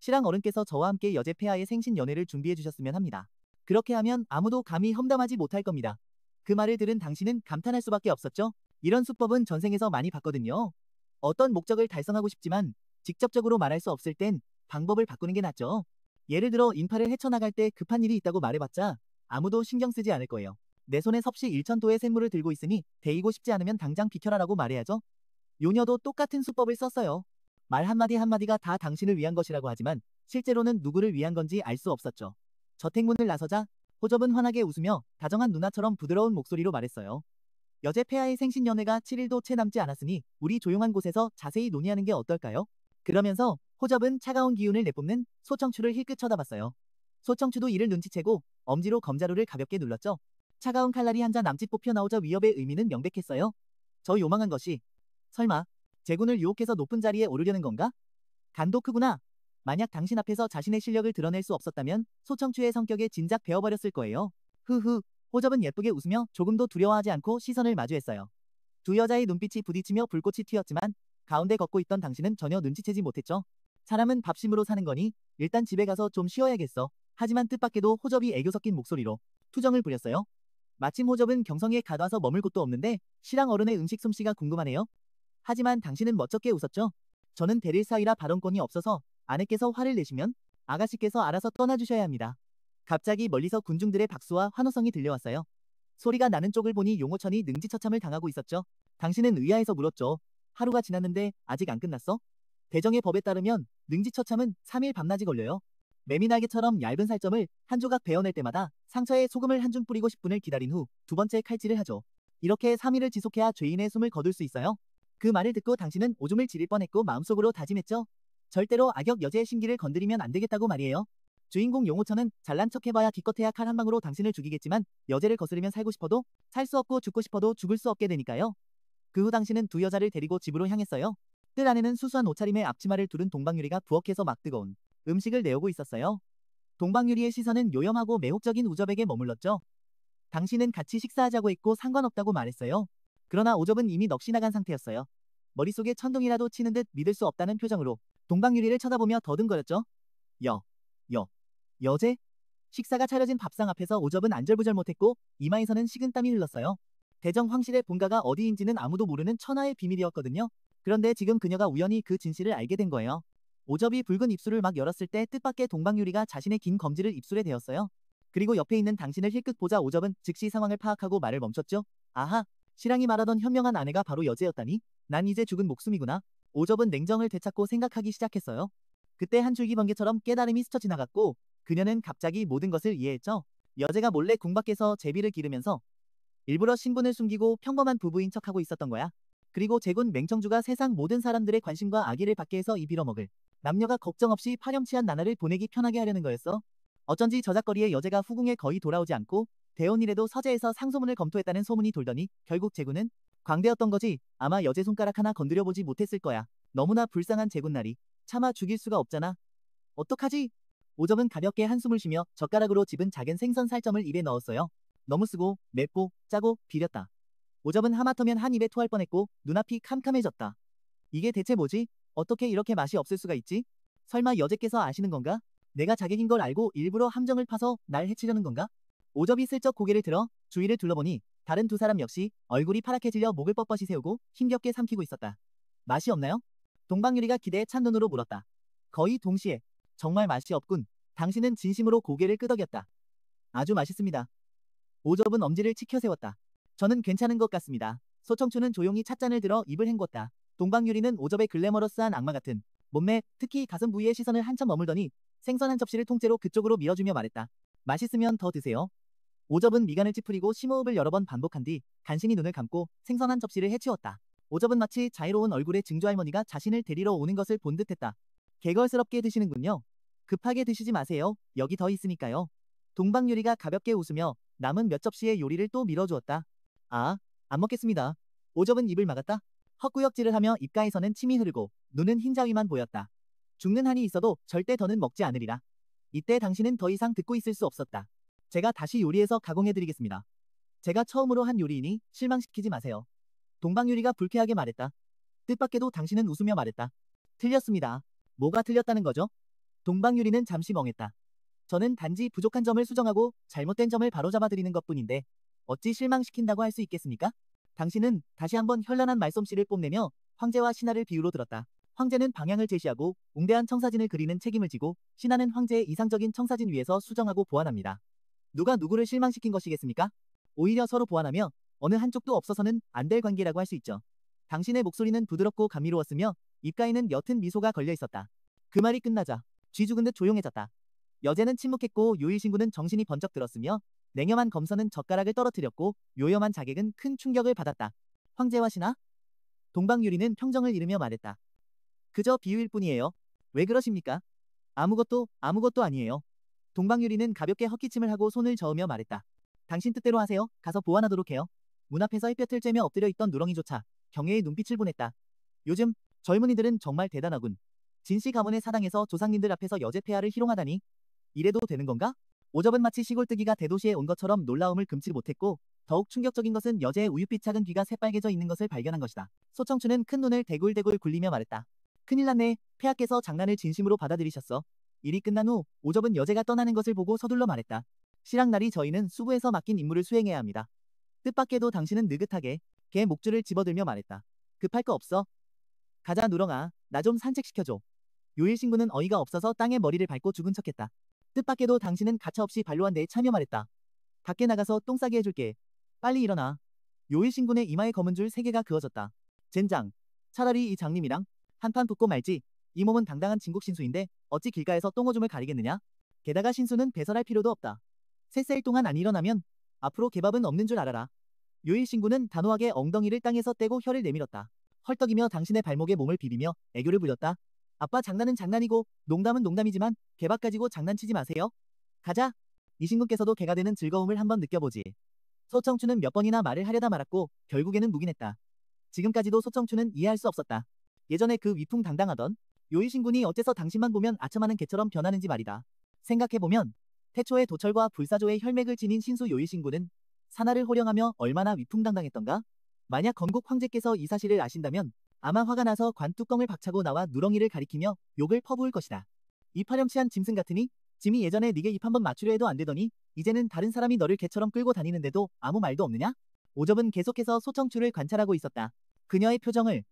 신랑 어른께서 저와 함께 여제 폐하의 생신 연회를 준비해 주셨으면 합니다. 그렇게 하면 아무도 감히 험담하지 못할 겁니다. 그 말을 들은 당신은 감탄할 수밖에 없었죠. 이런 수법은 전생에서 많이 봤거든요. 어떤 목적을 달성하고 싶지만 직접적으로 말할 수 없을 땐 방법을 바꾸는 게 낫죠. 예를 들어 인파를 헤쳐나갈 때 급한 일이 있다고 말해봤자 아무도 신경 쓰지 않을 거예요. 내 손에 섭씨 1,000도의 샘물을 들고 있으니 데이고 싶지 않으면 당장 비켜라라고 말해야죠. 요녀도 똑같은 수법을 썼어요. 말 한마디 한마디가 다 당신을 위한 것이라고 하지만 실제로는 누구를 위한 건지 알 수 없었죠. 저택문을 나서자 호접은 환하게 웃으며 다정한 누나처럼 부드러운 목소리로 말했어요. 여제 폐하의 생신연회가 7일도 채 남지 않았으니 우리 조용한 곳에서 자세히 논의하는 게 어떨까요? 그러면서 호접은 차가운 기운을 내뿜는 소청추를 힐끗 쳐다봤어요. 소청추도 이를 눈치채고 엄지로 검자루를 가볍게 눌렀죠. 차가운 칼날이 한 자 남짓 뽑혀 나오자 위협의 의미는 명백했어요. 저 요망한 것이 설마 제군을 유혹해서 높은 자리에 오르려는 건가? 간도 크구나. 만약 당신 앞에서 자신의 실력을 드러낼 수 없었다면 소청추의 성격에 진작 배워버렸을 거예요. 흐흐. 호접은 예쁘게 웃으며 조금도 두려워하지 않고 시선을 마주했어요. 두 여자의 눈빛이 부딪히며 불꽃이 튀었지만 가운데 걷고 있던 당신은 전혀 눈치채지 못했죠. 사람은 밥심으로 사는 거니 일단 집에 가서 좀 쉬어야겠어. 하지만 뜻밖에도 호접이 애교 섞인 목소리로 투정을 부렸어요. 마침 호접은 경성에 가둬서 머물 곳도 없는데 신랑 어른의 음식 솜씨가 궁금하네요. 하지만 당신은 멋쩍게 웃었죠. 저는 대릴 사위라 발언권이 없어서 아내께서 화를 내시면 아가씨께서 알아서 떠나주셔야 합니다. 갑자기 멀리서 군중들의 박수와 환호성이 들려왔어요. 소리가 나는 쪽을 보니 용호천이 능지처참을 당하고 있었죠. 당신은 의아해서 물었죠. 하루가 지났는데 아직 안 끝났어? 대정의 법에 따르면 능지처참은 3일 밤낮이 걸려요. 매미날개처럼 얇은 살점을 한 조각 베어낼 때마다 상처에 소금을 한 줌 뿌리고 10분을 기다린 후 두 번째 칼질을 하죠. 이렇게 3일을 지속해야 죄인의 숨을 거둘 수 있어요. 그 말을 듣고 당신은 오줌을 지릴 뻔했고 마음속으로 다짐했죠. 절대로 악역 여제의 심기를 건드리면 안 되겠다고 말이에요. 주인공 용호천은 잘난 척 해봐야 기껏해야 칼 한 방으로 당신을 죽이겠지만 여제를 거스르면 살고 싶어도 살 수 없고 죽고 싶어도 죽을 수 없게 되니까요. 그 후 당신은 두 여자를 데리고 집으로 향했어요. 뜰 안에는 수수한 옷차림에 앞치마를 두른 동방유리가 부엌에서 막 뜨거운 음식을 내오고 있었어요. 동방유리의 시선은 요염하고 매혹적인 우접에게 머물렀죠. 당신은 같이 식사하자고 했고 상관없다고 말했어요. 그러나 우접은 이미 넋이 나간 상태였어요. 머릿속에 천둥이라도 치는 듯 믿을 수 없다는 표정으로 동방유리를 쳐다보며 더듬거렸죠. 여제? 식사가 차려진 밥상 앞에서 오접은 안절부절 못했고 이마에서는 식은땀이 흘렀어요. 대정 황실의 본가가 어디인지는 아무도 모르는 천하의 비밀이었거든요. 그런데 지금 그녀가 우연히 그 진실을 알게 된 거예요. 오접이 붉은 입술을 막 열었을 때 뜻밖의 동방유리가 자신의 긴 검지를 입술에 대었어요. 그리고 옆에 있는 당신을 힐끗 보자 오접은 즉시 상황을 파악하고 말을 멈췄죠. 아하, 신랑이 말하던 현명한 아내가 바로 여제였다니? 난 이제 죽은 목숨이구나. 오접은 냉정을 되찾고 생각하기 시작했어요. 그때 한 줄기 번개처럼 깨달음이 스쳐 지나갔고 그녀는 갑자기 모든 것을 이해했죠. 여제가 몰래 궁 밖에서 제비를 기르면서 일부러 신분을 숨기고 평범한 부부인 척하고 있었던 거야. 그리고 제군 맹청주가 세상 모든 사람들의 관심과 악의를 받게 해서 이 빌어먹을 남녀가 걱정 없이 파렴치한 나날을 보내기 편하게 하려는 거였어. 어쩐지 저작거리에 여제가 후궁에 거의 돌아오지 않고 대혼이래도 서재에서 상소문을 검토했다는 소문이 돌더니 결국 제군은 광대였던 거지. 아마 여제 손가락 하나 건드려보지 못했을 거야. 너무나 불쌍한 제군날이. 차마 죽일 수가 없잖아. 어떡하지? 오접은 가볍게 한숨을 쉬며 젓가락으로 집은 작은 생선 살점을 입에 넣었어요. 너무 쓰고 맵고 짜고 비렸다. 오접은 하마터면 한 입에 토할 뻔했고 눈앞이 캄캄해졌다. 이게 대체 뭐지? 어떻게 이렇게 맛이 없을 수가 있지? 설마 여제께서 아시는 건가? 내가 자객인 걸 알고 일부러 함정을 파서 날 해치려는 건가? 오접이 슬쩍 고개를 들어 주위를 둘러보니 다른 두 사람 역시 얼굴이 파랗게 질려 목을 뻣뻣이 세우고 힘겹게 삼키고 있었다. 맛이 없나요? 동방유리가 기대에 찬 눈으로 물었다. 거의 동시에. 정말 맛이 없군. 당신은 진심으로 고개를 끄덕였다. 아주 맛있습니다. 오접은 엄지를 치켜 세웠다. 저는 괜찮은 것 같습니다. 소청춘은 조용히 찻잔을 들어 입을 헹궜다. 동방유리는 오접의 글래머러스한 악마 같은 몸매, 특히 가슴 부위에 시선을 한참 머물더니 생선 한 접시를 통째로 그쪽으로 밀어주며 말했다. 맛있으면 더 드세요. 오접은 미간을 찌푸리고 심호흡을 여러 번 반복한 뒤 간신히 눈을 감고 생선 한 접시를 해치웠다. 오접은 마치 자애로운 얼굴의 증조할머니가 자신을 데리러 오는 것을 본 듯했다. 개걸스럽게 드시는군요. 급하게 드시지 마세요. 여기 더 있으니까요. 동방유리가 가볍게 웃으며 남은 몇 접시의 요리를 또 밀어주었다. 아, 안 먹겠습니다. 오접은 입을 막았다. 헛구역질을 하며 입가에서는 침이 흐르고 눈은 흰자위만 보였다. 죽는 한이 있어도 절대 더는 먹지 않으리라. 이때 당신은 더 이상 듣고 있을 수 없었다. 제가 다시 요리해서 가공해드리겠습니다. 제가 처음으로 한 요리이니 실망시키지 마세요. 동방유리가 불쾌하게 말했다. 뜻밖에도 당신은 웃으며 말했다. 틀렸습니다. 뭐가 틀렸다는 거죠? 동방유리는 잠시 멍했다. 저는 단지 부족한 점을 수정하고 잘못된 점을 바로잡아드리는 것뿐인데 어찌 실망시킨다고 할 수 있겠습니까? 당신은 다시 한번 현란한 말솜씨를 뽐내며 황제와 신하를 비유로 들었다. 황제는 방향을 제시하고 웅대한 청사진을 그리는 책임을 지고 신하는 황제의 이상적인 청사진 위에서 수정하고 보완합니다. 누가 누구를 실망시킨 것이겠습니까? 오히려 서로 보완하며 어느 한쪽도 없어서는 안 될 관계라고 할 수 있죠. 당신의 목소리는 부드럽고 감미로웠으며 입가에는 옅은 미소가 걸려 있었다. 그 말이 끝나자 쥐 죽은 듯 조용해졌다. 여제는 침묵했고 요일신구는 정신이 번쩍 들었으며 냉염한 검선은 젓가락을 떨어뜨렸고 요염한 자객은 큰 충격을 받았다. 황제와 신하? 동방유리는 평정을 잃으며 말했다. 그저 비유일 뿐이에요. 왜 그러십니까? 아무것도 아니에요. 동방유리는 가볍게 헛기침을 하고 손을 저으며 말했다. 당신 뜻대로 하세요. 가서 보완하도록 해요. 문 앞에서 햇볕을 쬐며 엎드려 있던 누렁이조차 경외의 눈빛을 보냈다. 요즘 젊은이들은 정말 대단하군. 진씨 가문의 사당에서 조상님들 앞에서 여제 폐하를 희롱하다니. 이래도 되는 건가? 오접은 마치 시골뜨기가 대도시에 온 것처럼 놀라움을 금치 못했고 더욱 충격적인 것은 여제의 우윳빛 작은 귀가 새빨개져 있는 것을 발견한 것이다. 소청춘은 큰 눈을 대굴대굴 굴리며 말했다. 큰일 났네. 폐하께서 장난을 진심으로 받아들이셨어. 일이 끝난 후 오접은 여제가 떠나는 것을 보고 서둘러 말했다. 실학날이 저희는 수부에서 맡긴 임무를 수행해야 합니다. 뜻밖에도 당신은 느긋하게 개 목줄을 집어들며 말했다. 급할 거 없어. 가자 누렁아. 나 좀 산책시켜줘. 요일신구는 어이가 없어서 땅에 머리를 밟고 죽은 척했다. 뜻밖에도 당신은 가차없이 반로한 데에 차며 말했다. 밖에 나가서 똥 싸게 해줄게. 빨리 일어나. 요일신군의 이마에 검은 줄 3개가 그어졌다. 젠장. 차라리 이 장님이랑 한판 붙고 말지. 이 몸은 당당한 진국 신수인데 어찌 길가에서 똥오줌을 가리겠느냐? 게다가 신수는 배설할 필요도 없다. 셋세일 동안 안 일어나면 앞으로 개밥은 없는 줄 알아라. 요일신구는 단호하게 엉덩이를 땅에서 떼고 혀를 내밀었다. 헐떡이며 당신의 발목에 몸을 비비며 애교를 부렸다. 아빠 장난은 장난이고 농담은 농담이지만 개밥 가지고 장난치지 마세요. 가자. 이신군께서도 개가 되는 즐거움을 한번 느껴보지. 소청춘은 몇 번이나 말을 하려다 말았고 결국에는 묵인했다. 지금까지도 소청춘은 이해할 수 없었다. 예전에 그 위풍당당하던 요일신군이 어째서 당신만 보면 아첨하는 개처럼 변하는지 말이다. 생각해보면 태초에 도철과 불사조의 혈맥을 지닌 신수 요일신군은 산하를 호령하며 얼마나 위풍당당했던가? 만약 건국 황제께서 이 사실을 아신다면 아마 화가 나서 관 뚜껑을 박차고 나와 누렁이를 가리키며 욕을 퍼부을 것이다. 이 파렴치한 짐승 같으니 짐이 예전에 네게 입 한번 맞추려 해도 안 되더니 이제는 다른 사람이 너를 개처럼 끌고 다니는데도 아무 말도 없느냐? 오접은 계속해서 소청추를 관찰하고 있었다. 그녀의 표정을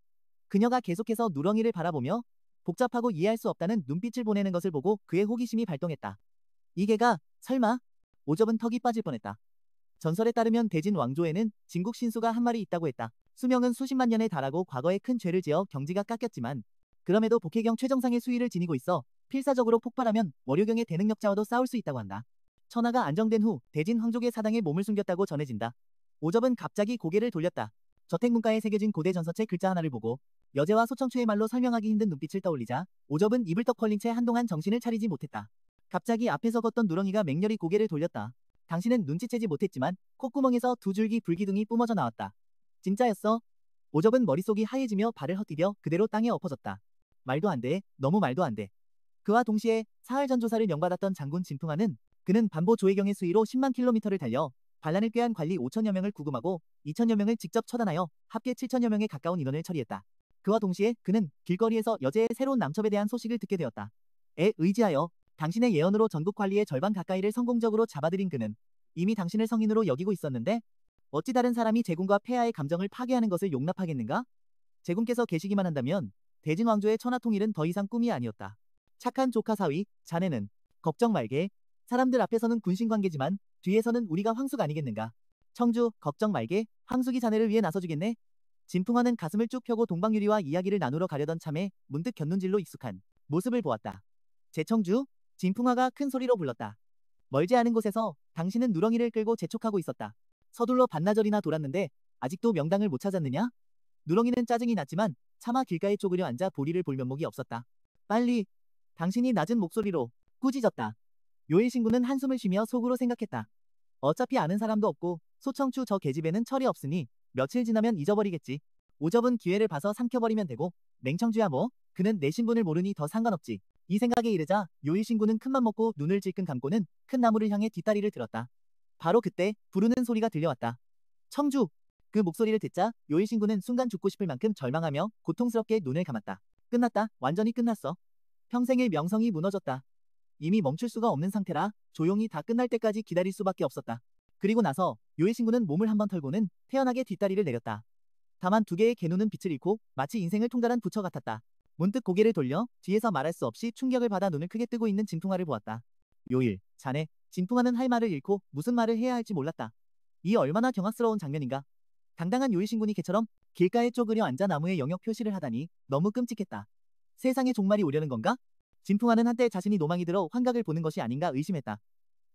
그녀가 계속해서 누렁이를 바라보며 복잡하고 이해할 수 없다는 눈빛을 보내는 것을 보고 그의 호기심이 발동했다. 이 개가 설마? 오접은 턱이 빠질 뻔했다. 전설에 따르면 대진 왕조에는 진국 신수가 한 마리 있다고 했다. 수명은 수십만 년에 달하고 과거에 큰 죄를 지어 경지가 깎였지만 그럼에도 복혜경 최정상의 수위를 지니고 있어 필사적으로 폭발하면 월요경의 대능력자와도 싸울 수 있다고 한다. 천하가 안정된 후 대진 황족의 사당에 몸을 숨겼다고 전해진다. 오접은 갑자기 고개를 돌렸다. 저택문가에 새겨진 고대 전서책 글자 하나를 보고 여제와 소청추의 말로 설명하기 힘든 눈빛을 떠올리자 오접은 입을 떡 벌린 채 한동안 정신을 차리지 못했다. 갑자기 앞에서 걷던 누렁이가 맹렬히 고개를 돌렸다. 당신은 눈치채지 못했지만 콧구멍에서 두 줄기 불기둥이 뿜어져 나왔다. 진짜였어? 오접은 머릿속이 하얘지며 발을 헛디뎌 그대로 땅에 엎어졌다. 말도 안 돼. 너무 말도 안 돼. 그와 동시에 사흘 전조사를 명받았던 장군 진풍하는 그는 반보 조혜경의 수위로 10만 킬로미터를 달려 반란을 꾀한 관리 5천여 명을 구금하고 2천여 명을 직접 처단하여 합계 7천여 명에 가까운 인원을 처리했다. 그와 동시에 그는 길거리에서 여제의 새로운 남첩에 대한 소식을 듣게 되었다. 에 의지하여 당신의 예언으로 전국 관리의 절반 가까이를 성공적으로 잡아들인 그는 이미 당신을 성인으로 여기고 있었는데 어찌 다른 사람이 제군과 폐하의 감정을 파괴하는 것을 용납하겠는가? 제군께서 계시기만 한다면 대진 왕조의 천하통일은 더 이상 꿈이 아니었다. 착한 조카 사위, 자네는 걱정 말게. 사람들 앞에서는 군신관계지만 뒤에서는 우리가 황숙 아니겠는가? 청주, 걱정 말게. 황숙이 자네를 위해 나서주겠네. 진풍화는 가슴을 쭉 펴고 동방유리와 이야기를 나누러 가려던 참에 문득 곁눈질로 익숙한 모습을 보았다. 제청주, 진풍화가 큰 소리로 불렀다. 멀지 않은 곳에서 당신은 누렁이를 끌고 재촉하고 있었다. 서둘러 반나절이나 돌았는데 아직도 명당을 못 찾았느냐? 누렁이는 짜증이 났지만 차마 길가에 쪼그려 앉아 보리를 볼 면목이 없었다. 빨리! 당신이 낮은 목소리로 꾸짖었다. 요일신구는 한숨을 쉬며 속으로 생각했다. 어차피 아는 사람도 없고 소청추 저 계집애는 철이 없으니 며칠 지나면 잊어버리겠지. 오접은 기회를 봐서 삼켜버리면 되고 맹청주야 뭐 그는 내 신분을 모르니 더 상관없지. 이 생각에 이르자 요일신구는 큰맘 먹고 눈을 질끈 감고는 큰 나무를 향해 뒷다리를 들었다. 바로 그때 부르는 소리가 들려왔다. 청주! 그 목소리를 듣자 요일신구는 순간 죽고 싶을 만큼 절망하며 고통스럽게 눈을 감았다. 끝났다. 완전히 끝났어. 평생의 명성이 무너졌다. 이미 멈출 수가 없는 상태라 조용히 다 끝날 때까지 기다릴 수밖에 없었다. 그리고 나서 요일신구는 몸을 한번 털고는 태연하게 뒷다리를 내렸다. 다만 두 개의 개눈은 빛을 잃고 마치 인생을 통달한 부처 같았다. 문득 고개를 돌려 뒤에서 말할 수 없이 충격을 받아 눈을 크게 뜨고 있는 진풍화를 보았다. 요일, 자네. 진풍화는 할 말을 잃고 무슨 말을 해야 할지 몰랐다. 이 얼마나 경악스러운 장면인가. 당당한 요일신군이 개처럼 길가에 쪼그려 앉아 나무에 영역 표시를 하다니 너무 끔찍했다. 세상에 종말이 오려는 건가? 진풍화는 한때 자신이 노망이 들어 환각을 보는 것이 아닌가 의심했다.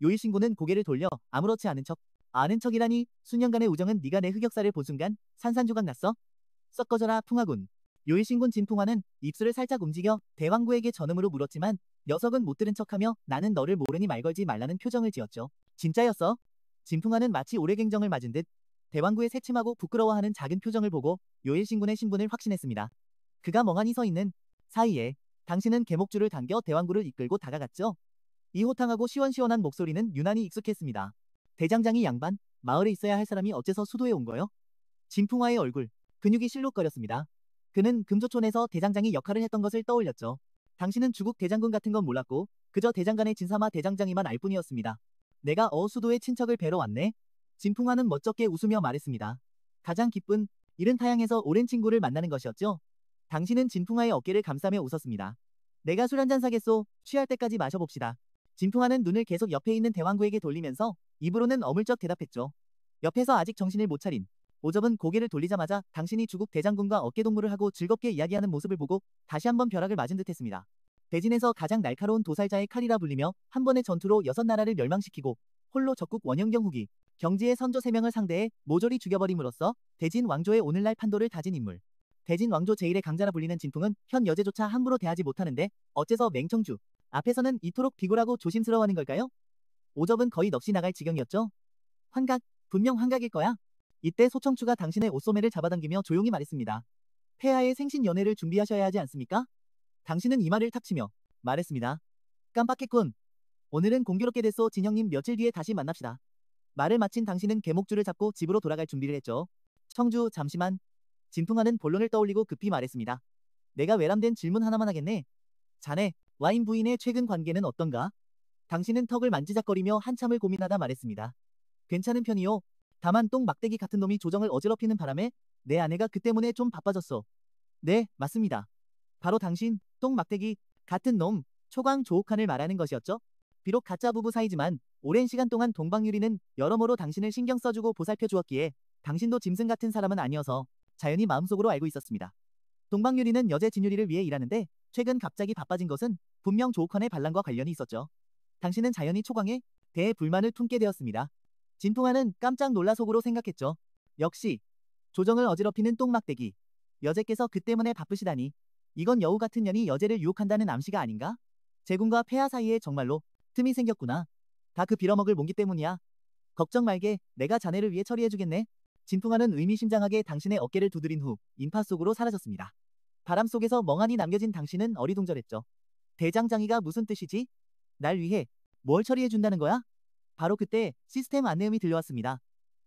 요일신군은 고개를 돌려 아무렇지 않은 척. 아는 척이라니 수년간의 우정은 네가 내 흑역사를 본 순간 산산조각 났어? 썩 꺼져라 풍화군. 요일신군 진풍화는 입술을 살짝 움직여 대왕구에게 전음으로 물었지만 녀석은 못 들은 척하며 나는 너를 모르니 말 걸지 말라는 표정을 지었죠. 진짜였어? 진풍화는 마치 오래갱정을 맞은 듯 대왕구의 새침하고 부끄러워하는 작은 표정을 보고 요일신군의 신분을 확신했습니다. 그가 멍하니 서 있는 사이에 당신은 개목줄을 당겨 대왕구를 이끌고 다가갔죠. 이 호탕하고 시원시원한 목소리는 유난히 익숙했습니다. 대장장이 양반, 마을에 있어야 할 사람이 어째서 수도에 온 거요? 진풍화의 얼굴, 근육이 실룩거렸습니다. 그는 금조촌에서 대장장이 역할을 했던 것을 떠올렸죠. 당신은 주국 대장군 같은 건 몰랐고 그저 대장간의 진사마 대장장이만 알 뿐이었습니다. 내가 수도의 친척을 뵈러 왔네. 진풍화는 멋쩍게 웃으며 말했습니다. 가장 기쁜 이른 타향에서 오랜 친구를 만나는 것이었죠. 당신은 진풍화의 어깨를 감싸며 웃었습니다. 내가 술 한잔 사겠소. 취할 때까지 마셔봅시다. 진풍화는 눈을 계속 옆에 있는 대왕구에게 돌리면서 입으로는 어물쩍 대답했죠. 옆에서 아직 정신을 못 차린 오접은 고개를 돌리자마자 당신이 주국 대장군과 어깨동무를 하고 즐겁게 이야기하는 모습을 보고 다시 한번 벼락을 맞은 듯 했습니다. 대진에서 가장 날카로운 도살자의 칼이라 불리며 한 번의 전투로 6나라를 멸망시키고 홀로 적국 원영경 후기 경지의 선조 3명을 상대해 모조리 죽여버림으로써 대진 왕조의 오늘날 판도를 다진 인물. 대진 왕조 제1의 강자라 불리는 진풍은 현 여제조차 함부로 대하지 못하는데 어째서 맹청주 앞에서는 이토록 비굴하고 조심스러워하는 걸까요? 오접은 거의 넋이 나갈 지경이었죠. 환각, 분명 환각일 거야. 이때 소청추가 당신의 옷소매를 잡아당기며 조용히 말했습니다. 폐하의 생신 연회를 준비하셔야 하지 않습니까? 당신은 이마를 탁 치며 말했습니다. 깜빡했군. 오늘은 공교롭게 됐소. 진형님 며칠 뒤에 다시 만납시다. 말을 마친 당신은 개목줄을 잡고 집으로 돌아갈 준비를 했죠. 청주 잠시만. 진풍화는 본론을 떠올리고 급히 말했습니다. 내가 외람된 질문 하나만 하겠네. 자네, 와인 부인의 최근 관계는 어떤가? 당신은 턱을 만지작거리며 한참을 고민하다 말했습니다. 괜찮은 편이요. 다만 똥 막대기 같은 놈이 조정을 어지럽히는 바람에 내 아내가 그 때문에 좀 바빠졌어. 네, 맞습니다. 바로 당신, 똥 막대기 같은 놈, 초광 조옥한을 말하는 것이었죠. 비록 가짜 부부 사이지만 오랜 시간 동안 동방유리는 여러모로 당신을 신경 써주고 보살펴 주었기에 당신도 짐승 같은 사람은 아니어서 자연히 마음속으로 알고 있었습니다. 동방유리는 여제 진유리를 위해 일하는데 최근 갑자기 바빠진 것은 분명 조옥한의 반란과 관련이 있었죠. 당신은 자연히 초광에 대해 불만을 품게 되었습니다. 진풍화는 깜짝 놀라 속으로 생각했죠. 역시 조정을 어지럽히는 똥막대기. 여제께서 그 때문에 바쁘시다니. 이건 여우 같은 년이 여제를 유혹한다는 암시가 아닌가? 제군과 폐하 사이에 정말로 틈이 생겼구나. 다 그 빌어먹을 몽기 때문이야. 걱정 말게. 내가 자네를 위해 처리해주겠네. 진풍화는 의미심장하게 당신의 어깨를 두드린 후 인파 속으로 사라졌습니다. 바람 속에서 멍하니 남겨진 당신은 어리둥절했죠. 대장장이가 무슨 뜻이지? 날 위해 뭘 처리해준다는 거야? 바로 그때 시스템 안내음이 들려왔습니다.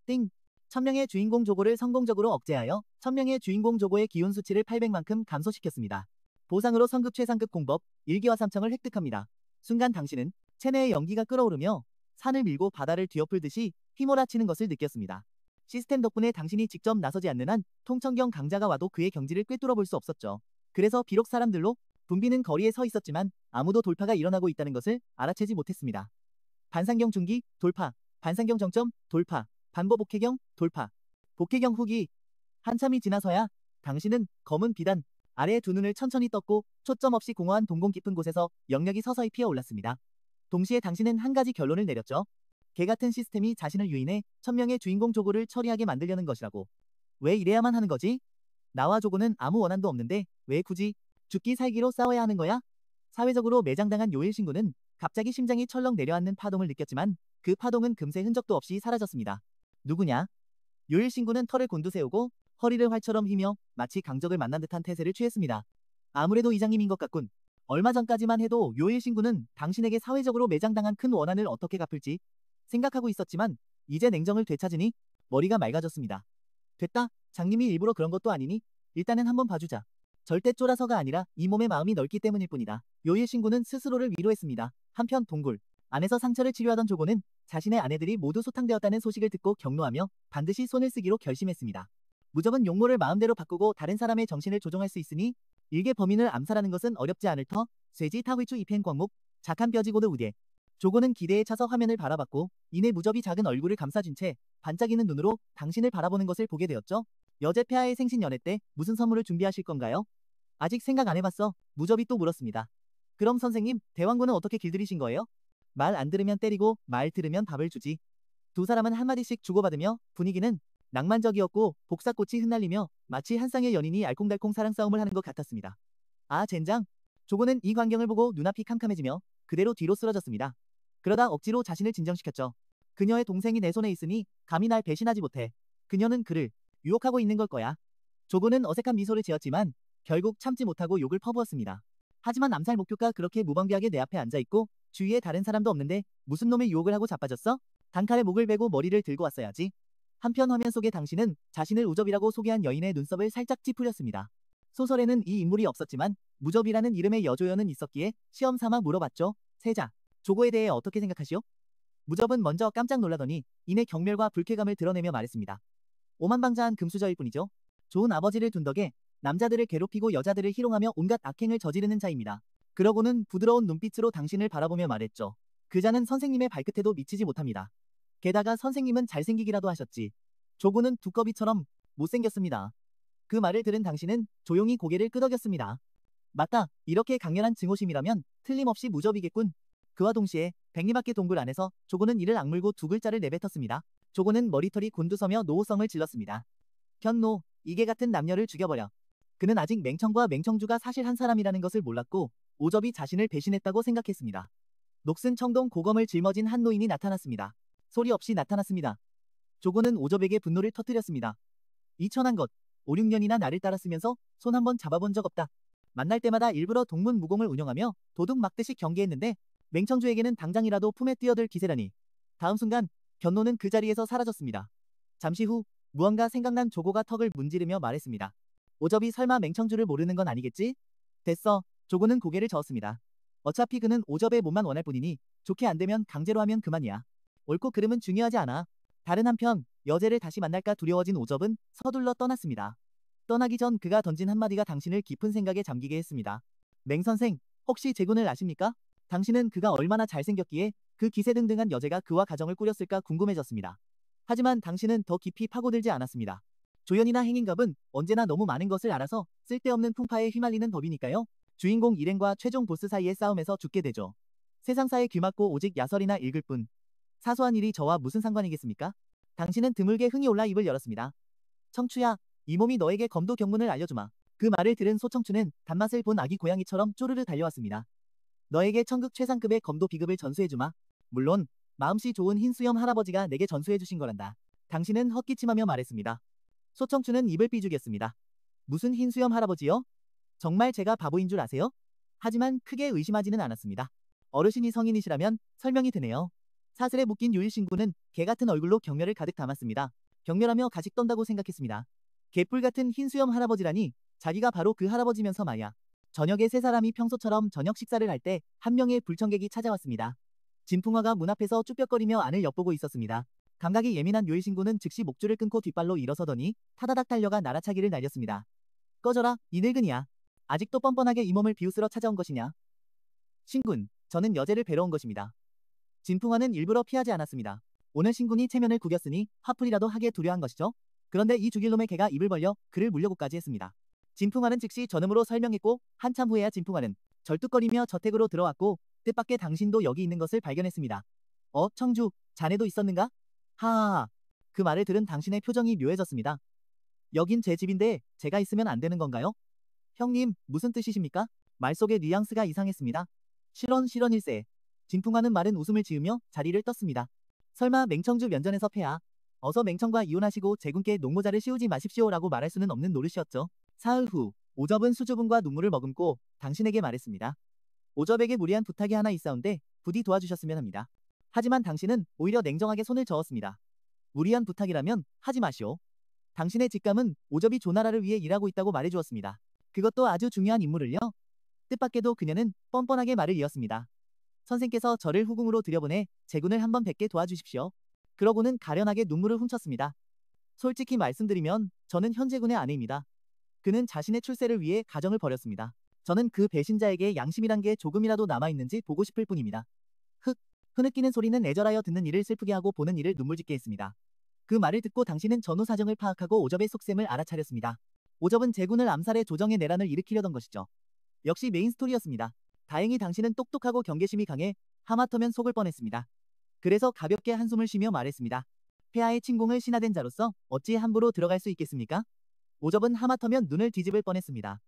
띵! 천명의 주인공 조고를 성공적으로 억제하여 천명의 주인공 조고의 기운 수치를 800만큼 감소시켰습니다. 보상으로 성급 최상급 공법 1기와 3청을 획득합니다. 순간 당신은 체내의 연기가 끓어오르며 산을 밀고 바다를 뒤엎을듯이 휘몰아치는 것을 느꼈습니다. 시스템 덕분에 당신이 직접 나서지 않는 한 통천경 강자가 와도 그의 경지를 꿰뚫어 볼 수 없었죠. 그래서 비록 사람들로 붐비는 거리에 서 있었지만 아무도 돌파가 일어나고 있다는 것을 알아채지 못했습니다. 반상경 중기 돌파, 반상경 정점 돌파, 반보 복혜경 돌파, 복혜경 후기. 한참이 지나서야 당신은 검은 비단 아래에 두 눈을 천천히 떴고 초점 없이 공허한 동공 깊은 곳에서 영역이 서서히 피어올랐습니다. 동시에 당신은 한 가지 결론을 내렸죠. 개같은 시스템이 자신을 유인해 천명의 주인공 조고를 처리하게 만들려는 것이라고. 왜 이래야만 하는 거지? 나와 조고는 아무 원한도 없는데 왜 굳이 죽기 살기로 싸워야 하는 거야? 사회적으로 매장당한 요일 신구는 갑자기 심장이 철렁 내려앉는 파동을 느꼈지만 그 파동은 금세 흔적도 없이 사라졌습니다. 누구냐? 요일 신구는 털을 곤두세우고 허리를 활처럼 휘며 마치 강적을 만난 듯한 태세를 취했습니다. 아무래도 이장님인 것 같군. 얼마 전까지만 해도 요일 신구는 당신에게 사회적으로 매장당한 큰 원한을 어떻게 갚을지 생각하고 있었지만 이제 냉정을 되찾으니 머리가 맑아졌습니다. 됐다. 장님이 일부러 그런 것도 아니니 일단은 한번 봐주자. 절대 쫄아서가 아니라 이 몸의 마음이 넓기 때문일 뿐이다. 요일 신구는 스스로를 위로했습니다. 한편 동굴 안에서 상처를 치료하던 조고는 자신의 아내들이 모두 소탕되었다는 소식을 듣고 격노하며 반드시 손을 쓰기로 결심했습니다. 무적은 용모를 마음대로 바꾸고 다른 사람의 정신을 조종할 수 있으니 일개 범인을 암살하는 것은 어렵지 않을 터. 쇠지 타휘추 이펜 광목 작한 뼈지고드 우대. 조고는 기대에 차서 화면을 바라봤고 이내 무접이 작은 얼굴을 감싸준 채 반짝이는 눈으로 당신을 바라보는 것을 보게 되었죠. 여제 폐하의 생신 연회 때 무슨 선물을 준비하실 건가요? 아직 생각 안 해봤어. 무접이 또 물었습니다. 그럼 선생님, 대왕군은 어떻게 길들이신 거예요? 말 안 들으면 때리고 말 들으면 밥을 주지. 두 사람은 한마디씩 주고받으며 분위기는 낭만적이었고 복사꽃이 흩날리며 마치 한 쌍의 연인이 알콩달콩 사랑 싸움을 하는 것 같았습니다. 아 젠장. 조고는 이 광경을 보고 눈앞이 캄캄해지며 그대로 뒤로 쓰러졌습니다. 그러다 억지로 자신을 진정시켰죠. 그녀의 동생이 내 손에 있으니 감히 날 배신하지 못해. 그녀는 그를 유혹하고 있는 걸 거야. 조고는 어색한 미소를 지었지만 결국 참지 못하고 욕을 퍼부었습니다. 하지만 암살 목표가 그렇게 무방비하게 내 앞에 앉아있고 주위에 다른 사람도 없는데 무슨 놈의 유혹을 하고 자빠졌어? 단칼에 목을 베고 머리를 들고 왔어야지. 한편 화면 속의 당신은 자신을 우접이라고 소개한 여인의 눈썹을 살짝 찌푸렸습니다. 소설에는 이 인물이 없었지만 무접이라는 이름의 여조연은 있었기에 시험 삼아 물어봤죠. 세자, 조고에 대해 어떻게 생각하시오? 무접은 먼저 깜짝 놀라더니 이내 경멸과 불쾌감을 드러내며 말했습니다. 오만방자한 금수저일 뿐이죠. 좋은 아버지를 둔 덕에 남자들을 괴롭히고 여자들을 희롱하며 온갖 악행을 저지르는 자입니다. 그러고는 부드러운 눈빛으로 당신을 바라보며 말했죠. 그 자는 선생님의 발끝에도 미치지 못합니다. 게다가 선생님은 잘생기기라도 하셨지. 조고는 두꺼비처럼 못생겼습니다. 그 말을 들은 당신은 조용히 고개를 끄덕였습니다. 맞다. 이렇게 강렬한 증오심이라면 틀림없이 무접이겠군. 그와 동시에 백리밖의 동굴 안에서 조고는 이를 악물고 두 글자를 내뱉었습니다. 조고는 머리털이 곤두서며 노호성을 질렀습니다. 현노, 이게 같은 남녀를 죽여버려. 그는 아직 맹청과 맹청주가 사실 한 사람이라는 것을 몰랐고 오접이 자신을 배신했다고 생각했습니다. 녹슨 청동 고검을 짊어진 한 노인이 나타났습니다. 소리 없이 나타났습니다. 조고는 오접에게 분노를 터뜨렸습니다. 이 천한 것, 5, 6년이나 나를 따랐으면서 손 한번 잡아본 적 없다. 만날 때마다 일부러 동문무공을 운영하며 도둑 막듯이 경계했는데 맹청주에게는 당장이라도 품에 뛰어들 기세라니. 다음 순간 견노는 그 자리에서 사라졌습니다. 잠시 후 무언가 생각난 조고가 턱을 문지르며 말했습니다. 오접이 설마 맹청주를 모르는 건 아니겠지? 됐어. 조고는 고개를 저었습니다. 어차피 그는 오접의 몸만 원할 뿐이니 좋게 안 되면 강제로 하면 그만이야. 옳고 그름은 중요하지 않아. 다른 한편 여제를 다시 만날까 두려워진 오접은 서둘러 떠났습니다. 떠나기 전 그가 던진 한마디가 당신을 깊은 생각에 잠기게 했습니다. 맹선생, 혹시 제군을 아십니까? 당신은 그가 얼마나 잘생겼기에 그 기세등등한 여제가 그와 가정을 꾸렸을까 궁금해졌습니다. 하지만 당신은 더 깊이 파고들지 않았습니다. 조연이나 행인갑은 언제나 너무 많은 것을 알아서 쓸데없는 풍파에 휘말리는 법이니까요. 주인공 일행과 최종 보스 사이의 싸움에서 죽게 되죠. 세상사에 귀맞고 오직 야설이나 읽을 뿐. 사소한 일이 저와 무슨 상관이겠습니까? 당신은 드물게 흥이 올라 입을 열었습니다. 청추야, 이 몸이 너에게 검도 경문을 알려주마. 그 말을 들은 소청추는 단맛을 본 아기 고양이처럼 쪼르르 달려왔습니다. 너에게 천극 최상급의 검도 비급을 전수해주마. 물론 마음씨 좋은 흰수염 할아버지가 내게 전수해주신 거란다. 당신은 헛기침하며 말했습니다. 소청추는 입을 삐죽였습니다. 무슨 흰수염 할아버지요? 정말 제가 바보인 줄 아세요? 하지만 크게 의심하지는 않았습니다. 어르신이 성인이시라면 설명이 되네요. 사슬에 묶인 유일신구는 개같은 얼굴로 경멸을 가득 담았습니다. 경멸하며 가식 떤다고 생각했습니다. 개뿔 같은 흰수염 할아버지라니 자기가 바로 그 할아버지면서 말이야. 저녁에 세 사람이 평소처럼 저녁 식사를 할 때 한 명의 불청객이 찾아왔습니다. 진풍화가 문 앞에서 쭈뼛거리며 안을 엿보고 있었습니다. 감각이 예민한 묘일 신구는 즉시 목줄을 끊고 뒷발로 일어서더니 타다닥 달려가 날아차기를 날렸습니다. 꺼져라, 이 늙은이야. 아직도 뻔뻔하게 이 몸을 비웃으러 찾아온 것이냐. 신군, 저는 여제를 뵈러 온 것입니다. 진풍화는 일부러 피하지 않았습니다. 오늘 신군이 체면을 구겼으니 화풀이라도 하게 두려한 것이죠. 그런데 이 죽일 놈의 개가 입을 벌려 그를 물려고까지 했습니다. 진풍화는 즉시 전음으로 설명했고 한참 후에야 진풍화는 절뚝거리며 저택으로 들어왔고 뜻밖의 당신도 여기 있는 것을 발견했습니다. 청주, 자네도 있었는가? 하하하. 그 말을 들은 당신의 표정이 묘해졌습니다. 여긴 제 집인데 제가 있으면 안 되는 건가요? 형님, 무슨 뜻이십니까? 말 속의 뉘앙스가 이상했습니다. 실언일세. 진풍화는 마른 웃음을 지으며 자리를 떴습니다. 설마 맹청주 면전에서 패야. 어서 맹청과 이혼하시고 제군께 농모자를 씌우지 마십시오라고 말할 수는 없는 노릇이었죠. 사흘 후 오접은 수줍음과 눈물을 머금고 당신에게 말했습니다. 오접에게 무리한 부탁이 하나 있사온데 부디 도와주셨으면 합니다. 하지만 당신은 오히려 냉정하게 손을 저었습니다. 무리한 부탁이라면 하지 마시오. 당신의 직감은 오접이 조나라를 위해 일하고 있다고 말해주었습니다. 그것도 아주 중요한 임무를요. 뜻밖에도 그녀는 뻔뻔하게 말을 이었습니다. 선생께서 저를 후궁으로 들여보내 제군을 한번 뵙게 도와주십시오. 그러고는 가련하게 눈물을 훔쳤습니다. 솔직히 말씀드리면 저는 현재군의 아내입니다. 그는 자신의 출세를 위해 가정을 버렸습니다. 저는 그 배신자에게 양심이란 게 조금이라도 남아있는지 보고 싶을 뿐입니다. 흐느끼는 소리는 애절하여 듣는 이를 슬프게 하고 보는 이를 눈물짓게 했습니다. 그 말을 듣고 당신은 전후 사정을 파악하고 오접의 속셈을 알아차렸습니다. 오접은 제군을 암살해 조정의 내란을 일으키려던 것이죠. 역시 메인 스토리였습니다. 다행히 당신은 똑똑하고 경계심이 강해 하마터면 속을 뻔했습니다. 그래서 가볍게 한숨을 쉬며 말했습니다. 폐하의 침공을 신하된 자로서 어찌 함부로 들어갈 수 있겠습니까? 오접은 하마터면 눈을 뒤집을 뻔했습니다.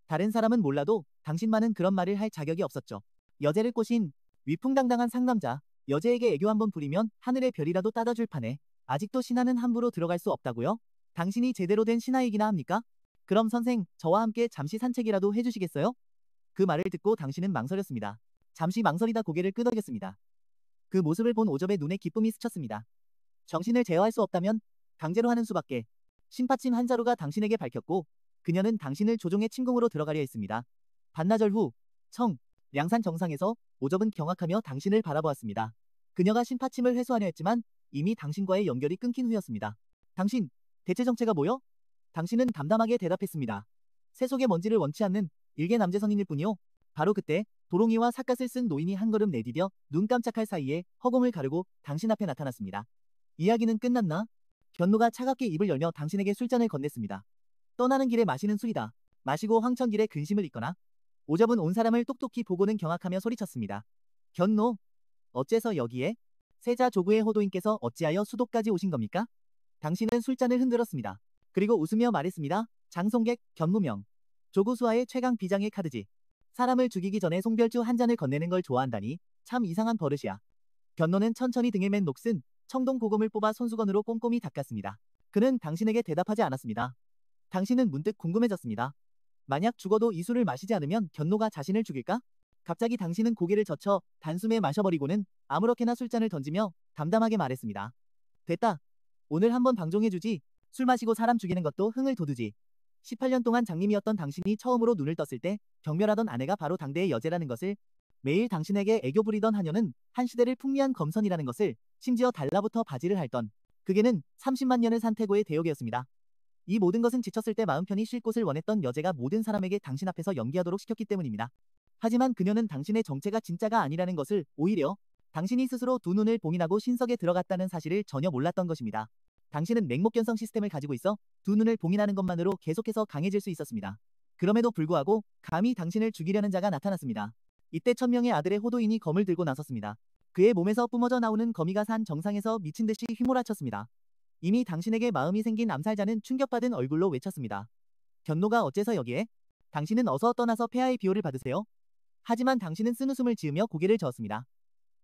다른 사람은 몰라도 당신만은 그런 말을 할 자격이 없었죠. 여제를 꼬신 위풍당당한 상남자, 여제에게 애교 한번 부리면 하늘의 별이라도 따다줄 판에 아직도 신하는 함부로 들어갈 수 없다고요? 당신이 제대로 된 신하이기나 합니까? 그럼 선생, 저와 함께 잠시 산책이라도 해주시겠어요? 그 말을 듣고 당신은 망설였습니다. 잠시 망설이다 고개를 끄덕였습니다. 그 모습을 본 오접의 눈에 기쁨이 스쳤습니다. 정신을 제어할 수 없다면 강제로 하는 수밖에. 신파침 한 자루가 당신에게 밝혔고 그녀는 당신을 조종의 침공으로 들어가려 했습니다. 반나절 후 량산 정상에서 오접은 경악하며 당신을 바라보았습니다. 그녀가 신파침을 회수하려 했지만 이미 당신과의 연결이 끊긴 후였습니다. 당신, 대체 정체가 뭐요? 당신은 담담하게 대답했습니다. 세속의 먼지를 원치 않는 일개 남재선인일 뿐이요. 바로 그때 도롱이와 삿갓을 쓴 노인이 한 걸음 내디뎌 눈 깜짝할 사이에 허공을 가르고 당신 앞에 나타났습니다. 이야기는 끝났나? 견노가 차갑게 입을 열며 당신에게 술잔을 건넸습니다. 떠나는 길에 마시는 술이다. 마시고 황천길에 근심을 잊거나. 오접은 온 사람을 똑똑히 보고는 경악하며 소리쳤습니다. 견노, 어째서 여기에? 세자 조구의 호도인께서 어찌하여 수도까지 오신 겁니까? 당신은 술잔을 흔들었습니다. 그리고 웃으며 말했습니다. 장송객, 견무명. 조구수하의 최강 비장의 카드지. 사람을 죽이기 전에 송별주 한 잔을 건네는 걸 좋아한다니 참 이상한 버릇이야. 견노는 천천히 등에 맨 녹슨 청동 고금을 뽑아 손수건으로 꼼꼼히 닦았습니다. 그는 당신에게 대답하지 않았습니다. 당신은 문득 궁금해졌습니다. 만약 죽어도 이 술을 마시지 않으면 견노가 자신을 죽일까? 갑자기 당신은 고개를 젖혀 단숨에 마셔버리고는 아무렇게나 술잔을 던지며 담담하게 말했습니다. 됐다. 오늘 한번 방종해주지. 술 마시고 사람 죽이는 것도 흥을 돋우지. 18년 동안 장님이었던 당신이 처음으로 눈을 떴을 때 경멸하던 아내가 바로 당대의 여제라는 것을, 매일 당신에게 애교 부리던 하녀는 한 시대를 풍미한 검선이라는 것을, 심지어 달라붙어 바지를 핥던 그게는 30만 년을 산 태고의 대역이었습니다. 이 모든 것은 지쳤을 때 마음 편히 쉴 곳을 원했던 여제가 모든 사람에게 당신 앞에서 연기하도록 시켰기 때문입니다. 하지만 그녀는 당신의 정체가 진짜가 아니라는 것을, 오히려 당신이 스스로 두 눈을 봉인하고 신석에 들어갔다는 사실을 전혀 몰랐던 것입니다. 당신은 맹목견성 시스템을 가지고 있어 두 눈을 봉인하는 것만으로 계속해서 강해질 수 있었습니다. 그럼에도 불구하고 감히 당신을 죽이려는 자가 나타났습니다. 이때 1000명의 아들의 호도인이 검을 들고 나섰습니다. 그의 몸에서 뿜어져 나오는 거미가 산 정상에서 미친 듯이 휘몰아쳤습니다. 이미 당신에게 마음이 생긴 암살자는 충격받은 얼굴로 외쳤습니다. 견노가 어째서 여기에? 당신은 어서 떠나서 폐하의 비호를 받으세요. 하지만 당신은 쓴웃음을 지으며 고개를 저었습니다.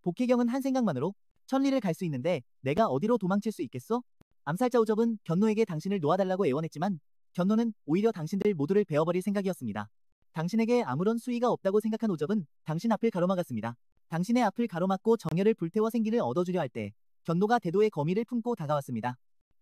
복혜경은 한 생각만으로 천리를 갈 수 있는데 내가 어디로 도망칠 수 있겠소? 암살자 오접은 견노에게 당신을 놓아달라고 애원했지만 견노는 오히려 당신들 모두를 베어버릴 생각이었습니다. 당신에게 아무런 수위가 없다고 생각한 오접은 당신 앞을 가로막았습니다. 당신의 앞을 가로막고 정열을 불태워 생기를 얻어주려 할 때 견노가 대도의 거미를 품고 다가왔습니다.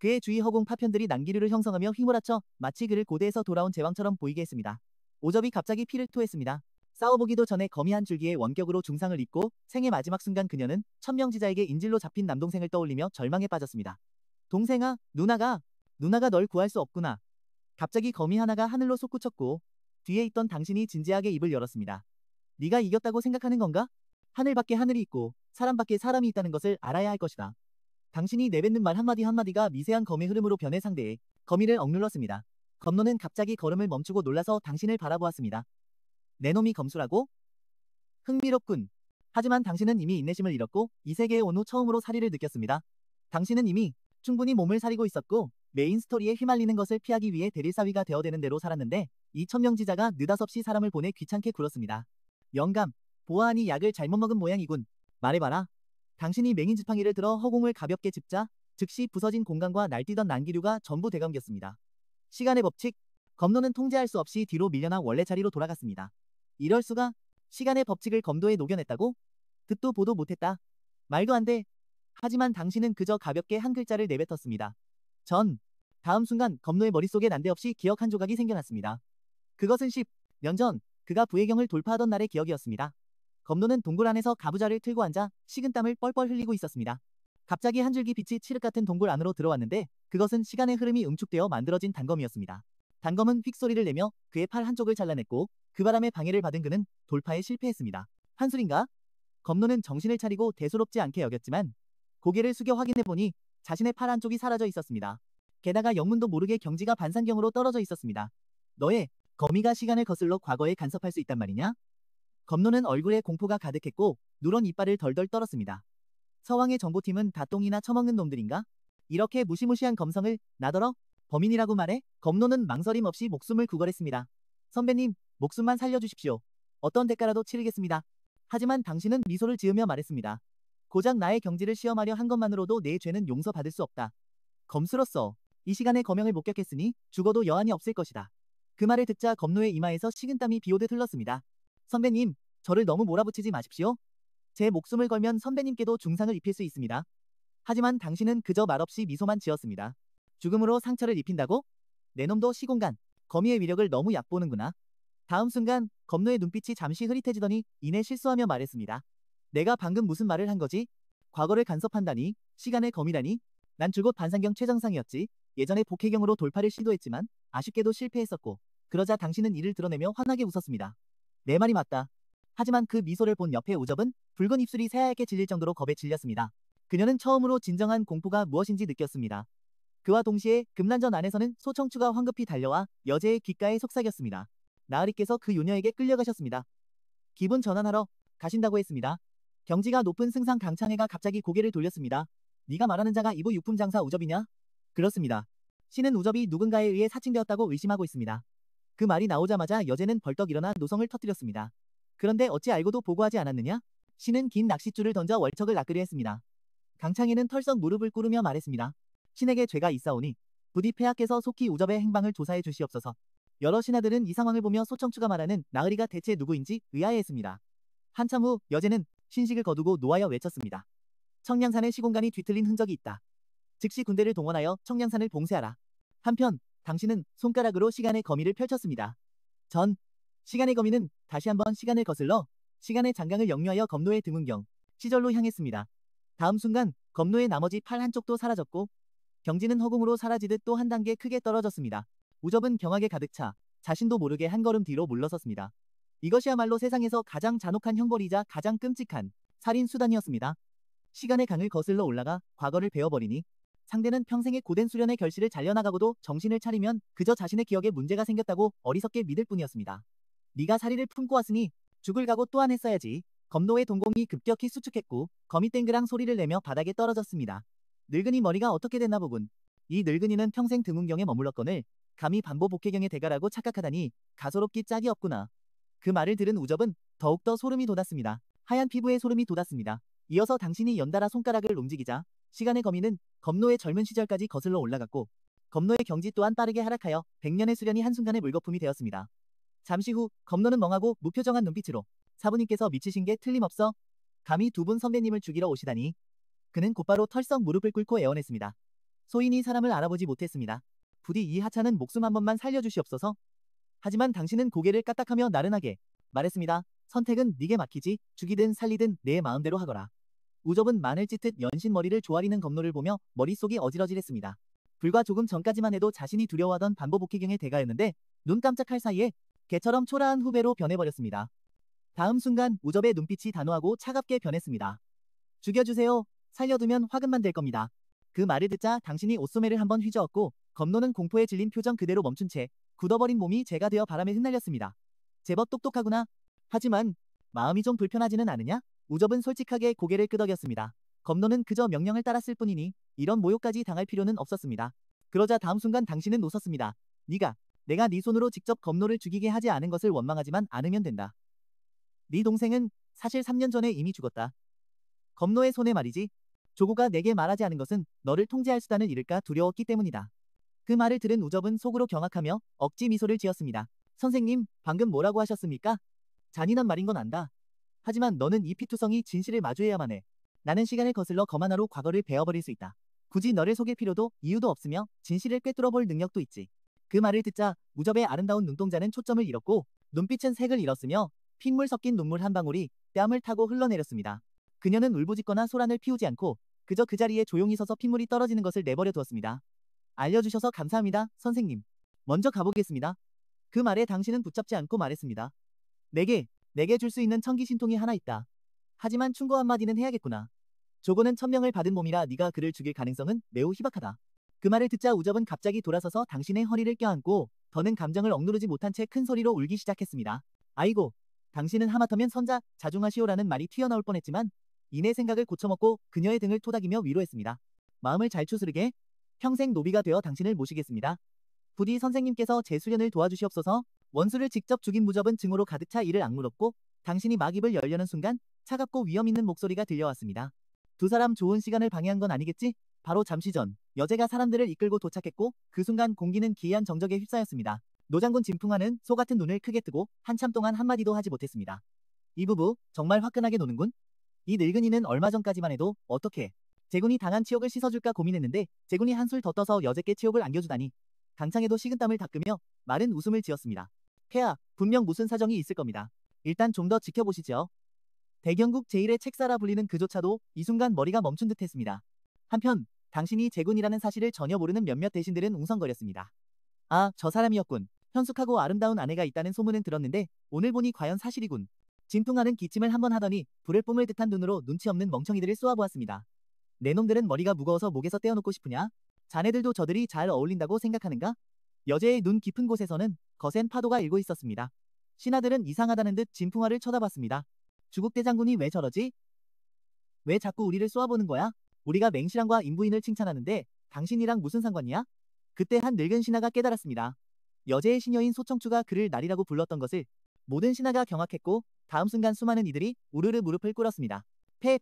그의 주위 허공 파편들이 난기류를 형성하며 휘몰아쳐 마치 그를 고대에서 돌아온 제왕처럼 보이게 했습니다. 오접이 갑자기 피를 토했습니다. 싸워보기도 전에 거미 한 줄기에 원격으로 중상을 입고 생의 마지막 순간 그녀는 천명지자에게 인질로 잡힌 남동생을 떠올리며 절망에 빠졌습니다. 동생아, 누나가 널 구할 수 없구나. 갑자기 거미 하나가 하늘로 솟구쳤고 뒤에 있던 당신이 진지하게 입을 열었습니다. 네가 이겼다고 생각하는 건가? 하늘 밖에 하늘이 있고 사람 밖에 사람이 있다는 것을 알아야 할 것이다. 당신이 내뱉는 말 한마디 한마디가 미세한 검의 흐름으로 변해 상대해 거미를 억눌렀습니다. 검노는 갑자기 걸음을 멈추고 놀라서 당신을 바라보았습니다. 내 놈이 검수라고? 흥미롭군. 하지만 당신은 이미 인내심을 잃었고 이 세계에 온 후 처음으로 사리를 느꼈습니다. 당신은 이미 충분히 몸을 사리고 있었고 메인 스토리에 휘말리는 것을 피하기 위해 대릴사위가 되어대는 대로 살았는데 이 천명지자가 느닷없이 사람을 보내 귀찮게 굴었습니다. 영감, 보아하니 약을 잘못 먹은 모양이군. 말해봐라. 당신이 맹인 지팡이를 들어 허공을 가볍게 짚자 즉시 부서진 공간과 날뛰던 난기류가 전부 되감겼습니다. 시간의 법칙, 검노는 통제할 수 없이 뒤로 밀려나 원래 자리로 돌아갔습니다. 이럴 수가, 시간의 법칙을 검도에 녹여냈다고? 듣도 보도 못했다. 말도 안 돼. 하지만 당신은 그저 가볍게 한 글자를 내뱉었습니다. 다음 순간 검노의 머릿속에 난데없이 기억 한 조각이 생겨났습니다. 그것은 10년 전 그가 부해경을 돌파하던 날의 기억이었습니다. 검노는 동굴 안에서 가부좌를 틀고 앉아 식은땀을 뻘뻘 흘리고 있었습니다. 갑자기 한 줄기 빛이 칠흑 같은 동굴 안으로 들어왔는데 그것은 시간의 흐름이 응축되어 만들어진 단검이었습니다. 단검은 휙 소리를 내며 그의 팔 한쪽을 잘라냈고 그 바람에 방해를 받은 그는 돌파에 실패했습니다. 한술인가? 검노는 정신을 차리고 대수롭지 않게 여겼지만 고개를 숙여 확인해보니 자신의 팔 한쪽이 사라져 있었습니다. 게다가 영문도 모르게 경지가 반산경으로 떨어져 있었습니다. 너의 거미가 시간을 거슬러 과거에 간섭할 수 있단 말이냐? 검노는 얼굴에 공포가 가득했고 누런 이빨을 덜덜 떨었습니다. 서왕의 정보팀은 다 똥이나 처먹는 놈들인가? 이렇게 무시무시한 검성을 나더러 범인이라고 말해? 검노는 망설임 없이 목숨을 구걸했습니다. 선배님, 목숨만 살려주십시오. 어떤 대가라도 치르겠습니다. 하지만 당신은 미소를 지으며 말했습니다. 고작 나의 경지를 시험하려 한 것만으로도 내 죄는 용서받을 수 없다. 검수로서 이 시간에 거명을 목격했으니 죽어도 여한이 없을 것이다. 그 말을 듣자 검노의 이마에서 식은땀이 비오듯 흘렀습니다. 선배님, 저를 너무 몰아붙이지 마십시오. 제 목숨을 걸면 선배님께도 중상을 입힐 수 있습니다. 하지만 당신은 그저 말없이 미소만 지었습니다. 죽음으로 상처를 입힌다고? 내 놈도 시공간, 거미의 위력을 너무 얕보는구나. 다음 순간 검노의 눈빛이 잠시 흐릿해지더니 이내 실수하며 말했습니다. 내가 방금 무슨 말을 한 거지? 과거를 간섭한다니, 시간의 거미라니? 난 줄곧 반상경 최정상이었지. 예전에 복해경으로 돌파를 시도했지만 아쉽게도 실패했었고 그러자 당신은 이를 드러내며 환하게 웃었습니다. 내 말이 맞다. 하지만 그 미소를 본 옆의 오접은 붉은 입술이 새하얗게 질릴 정도로 겁에 질렸습니다. 그녀는 처음으로 진정한 공포가 무엇인지 느꼈습니다. 그와 동시에 금난전 안에서는 소청추가 황급히 달려와 여제의 귓가에 속삭였습니다. 나으리께서 그 요녀에게 끌려가셨습니다. 기분 전환하러 가신다고 했습니다. 경지가 높은 승상 강창해가 갑자기 고개를 돌렸습니다. 네가 말하는 자가 이부 육품 장사 우접이냐? 그렇습니다. 신은 우접이 누군가에 의해 사칭되었다고 의심하고 있습니다. 그 말이 나오자마자 여제는 벌떡 일어나 노성을 터뜨렸습니다. 그런데 어찌 알고도 보고하지 않았느냐? 신은 긴 낚싯줄을 던져 월척을 낚으려 했습니다. 강창해는 털썩 무릎을 꿇으며 말했습니다. 신에게 죄가 있사오니 부디 폐하께서 속히 우접의 행방을 조사해 주시옵소서. 여러 신하들은 이 상황을 보며 소청추가 말하는 나으리가 대체 누구인지 의아해했습니다. 한참 후 여제는 신식을 거두고 노하여 외쳤습니다. 청량산의 시공간이 뒤틀린 흔적이 있다. 즉시 군대를 동원하여 청량산을 봉쇄하라. 한편 당신은 손가락으로 시간의 거미를 펼쳤습니다. 시간의 거미는 다시 한번 시간을 거슬러 시간의 장강을 역류하여 검노의 등운경 시절로 향했습니다. 다음 순간 검노의 나머지 팔 한쪽도 사라졌고 경지는 허공으로 사라지듯 또 한 단계 크게 떨어졌습니다. 우접은 경악에 가득 차 자신도 모르게 한 걸음 뒤로 물러섰습니다. 이것이야말로 세상에서 가장 잔혹한 형벌이자 가장 끔찍한 살인 수단이었습니다. 시간의 강을 거슬러 올라가 과거를 베어버리니 상대는 평생의 고된 수련의 결실을 잘려나가고도 정신을 차리면 그저 자신의 기억에 문제가 생겼다고 어리석게 믿을 뿐이었습니다. 네가 사리를 품고 왔으니 죽을 각오 또한 했어야지. 검노의 동공이 급격히 수축했고 거미 땡그랑 소리를 내며 바닥에 떨어졌습니다. 늙은이 머리가 어떻게 됐나 보군. 이 늙은이는 평생 등운경에 머물렀거늘 감히 반보 복해경의 대가라고 착각하다니 가소롭기 짝이 없구나. 그 말을 들은 우접은 더욱더 소름이 돋았습니다. 하얀 피부에 소름이 돋았습니다. 이어서 당신이 연달아 손가락을 움직이자 시간의 거미는 검노의 젊은 시절까지 거슬러 올라갔고 검노의 경지 또한 빠르게 하락하여 100년의 수련이 한순간에 물거품이 되었습니다. 잠시 후 검노는 멍하고 무표정한 눈빛으로 사부님께서 미치신 게 틀림없어 감히 두 분 선배님을 죽이러 오시다니. 그는 곧바로 털썩 무릎을 꿇고 애원했습니다. 소인이 사람을 알아보지 못했습니다. 부디 이 하찮은 목숨 한 번만 살려주시옵소서. 하지만 당신은 고개를 까딱하며 나른하게 말했습니다. 선택은 네게 맡기지. 죽이든 살리든 내 마음대로 하거라. 우접은 마늘 찢듯 연신 머리를 조아리는 검노를 보며 머릿속이 어지러질했습니다. 불과 조금 전까지만 해도 자신이 두려워하던 반보복희경의 대가였는데 눈 깜짝할 사이에 개처럼 초라한 후배로 변해버렸습니다. 다음 순간 우접의 눈빛이 단호하고 차갑게 변했습니다. 죽여주세요. 살려두면 화근만 될 겁니다. 그 말을 듣자 당신이 옷소매를 한번 휘저었고 검노는 공포에 질린 표정 그대로 멈춘 채 굳어버린 몸이 재가 되어 바람에 흩날렸습니다. 제법 똑똑하구나. 하지만 마음이 좀 불편하지는 않으냐? 우접은 솔직하게 고개를 끄덕였습니다. 검노는 그저 명령을 따랐을 뿐이니 이런 모욕까지 당할 필요는 없었습니다. 그러자 다음 순간 당신은 웃었습니다. 내가 네 손으로 직접 검노를 죽이게 하지 않은 것을 원망하지만 않으면 된다. 네 동생은 사실 3년 전에 이미 죽었다. 검노의 손에 말이지. 조고가 내게 말하지 않은 것은 너를 통제할 수단을 잃을까 두려웠기 때문이다. 그 말을 들은 우접은 속으로 경악하며 억지 미소를 지었습니다. 선생님, 방금 뭐라고 하셨습니까? 잔인한 말인 건 안다. 하지만 너는 이 피투성이 진실을 마주해야만 해. 나는 시간을 거슬러 검 하나로 과거를 베어버릴 수 있다. 굳이 너를 속일 필요도 이유도 없으며 진실을 꿰뚫어 볼 능력도 있지. 그 말을 듣자 우접의 아름다운 눈동자는 초점을 잃었고 눈빛은 색을 잃었으며 핏물 섞인 눈물 한 방울이 뺨을 타고 흘러내렸습니다. 그녀는 울부짖거나 소란을 피우지 않고 그저 그 자리에 조용히 서서 핏물이 떨어지는 것을 내버려 두었습니다. 알려주셔서 감사합니다, 선생님. 먼저 가보겠습니다. 그 말에 당신은 붙잡지 않고 말했습니다. 내게 줄 수 있는 청기신통이 하나 있다. 하지만 충고 한마디는 해야겠구나. 조고는 천명을 받은 몸이라 네가 그를 죽일 가능성은 매우 희박하다. 그 말을 듣자 우접은 갑자기 돌아서서 당신의 허리를 껴안고 더는 감정을 억누르지 못한 채 큰 소리로 울기 시작했습니다. 아이고, 당신은 하마터면 선자 자중하시오라는 말이 튀어나올 뻔했지만 이내 생각을 고쳐먹고 그녀의 등을 토닥이며 위로했습니다. 마음을 잘 추스르게 평생 노비가 되어 당신을 모시겠습니다. 부디 선생님께서 제 수련을 도와주시옵소서. 원수를 직접 죽인 무접은 증오로 가득 차 이를 악물었고 당신이 막 입을 열려는 순간 차갑고 위험 있는 목소리가 들려왔습니다. 두 사람 좋은 시간을 방해한 건 아니겠지? 바로 잠시 전 여제가 사람들을 이끌고 도착했고 그 순간 공기는 기이한 정적에 휩싸였습니다. 노장군 진풍하는 소 같은 눈을 크게 뜨고 한참 동안 한마디도 하지 못했습니다. 이 부부 정말 화끈하게 노는군. 이 늙은이는 얼마 전까지만 해도 어떻게 제군이 당한 치욕을 씻어줄까 고민했는데 제군이 한술 더 떠서 여제께 치욕을 안겨주다니. 강창에도 식은땀을 닦으며 마른 웃음을 지었습니다. 폐하, 분명 무슨 사정이 있을 겁니다. 일단 좀 더 지켜보시죠. 대경국 제1의 책사라 불리는 그조차도 이 순간 머리가 멈춘 듯 했습니다. 한편 당신이 제군이라는 사실을 전혀 모르는 몇몇 대신들은 웅성거렸습니다. 아, 저 사람이었군. 현숙하고 아름다운 아내가 있다는 소문은 들었는데 오늘 보니 과연 사실이군. 진퉁하는 기침을 한번 하더니 불을 뿜을 듯한 눈으로 눈치 없는 멍청이들을 쏘아보았습니다. 내 놈들은 머리가 무거워서 목에서 떼어놓고 싶으냐? 자네들도 저들이 잘 어울린다고 생각하는가? 여제의 눈 깊은 곳에서는 거센 파도가 일고 있었습니다. 신하들은 이상하다는 듯 진풍화를 쳐다봤습니다. 주국대장군이 왜 저러지? 왜 자꾸 우리를 쏘아보는 거야? 우리가 맹신랑과 인부인을 칭찬하는데 당신이랑 무슨 상관이야? 그때 한 늙은 신하가 깨달았습니다. 여제의 시녀인 소청추가 그를 날이라고 불렀던 것을. 모든 신하가 경악했고 다음 순간 수많은 이들이 우르르 무릎을 꿇었습니다.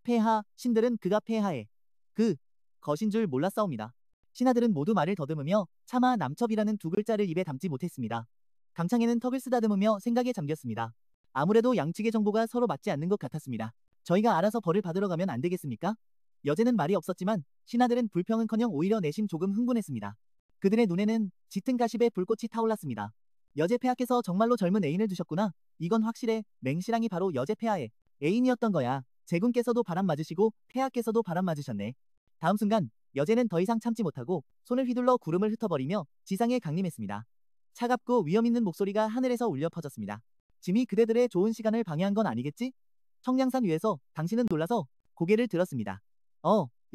폐하, 신들은 그가 폐하의 그 것인 줄 몰랐사옵니다. 신하들은 모두 말을 더듬으며 차마 남첩이라는 두 글자를 입에 담지 못했습니다. 강창에는 턱을 쓰다듬으며 생각에 잠겼습니다. 아무래도 양측의 정보가 서로 맞지 않는 것 같았습니다. 저희가 알아서 벌을 받으러 가면 안 되겠습니까? 여제는 말이 없었지만 신하들은 불평은커녕 오히려 내심 조금 흥분했습니다. 그들의 눈에는 짙은 가십에 불꽃이 타올랐습니다. 여제 폐하께서 정말로 젊은 애인을 두셨구나. 이건 확실해. 맹시랑이 바로 여제 폐하의 애인이었던 거야. 제군께서도 바람 맞으시고 폐하께서도 바람 맞으셨네. 다음 순간 여제는 더 이상 참지 못하고 손을 휘둘러 구름을 흩어버리며 지상에 강림했습니다. 차갑고 위험 있는 목소리가 하늘에서 울려 퍼졌습니다. 짐이 그대들의 좋은 시간을 방해한 건 아니겠지? 청량산 위에서 당신은 놀라서 고개를 들었습니다.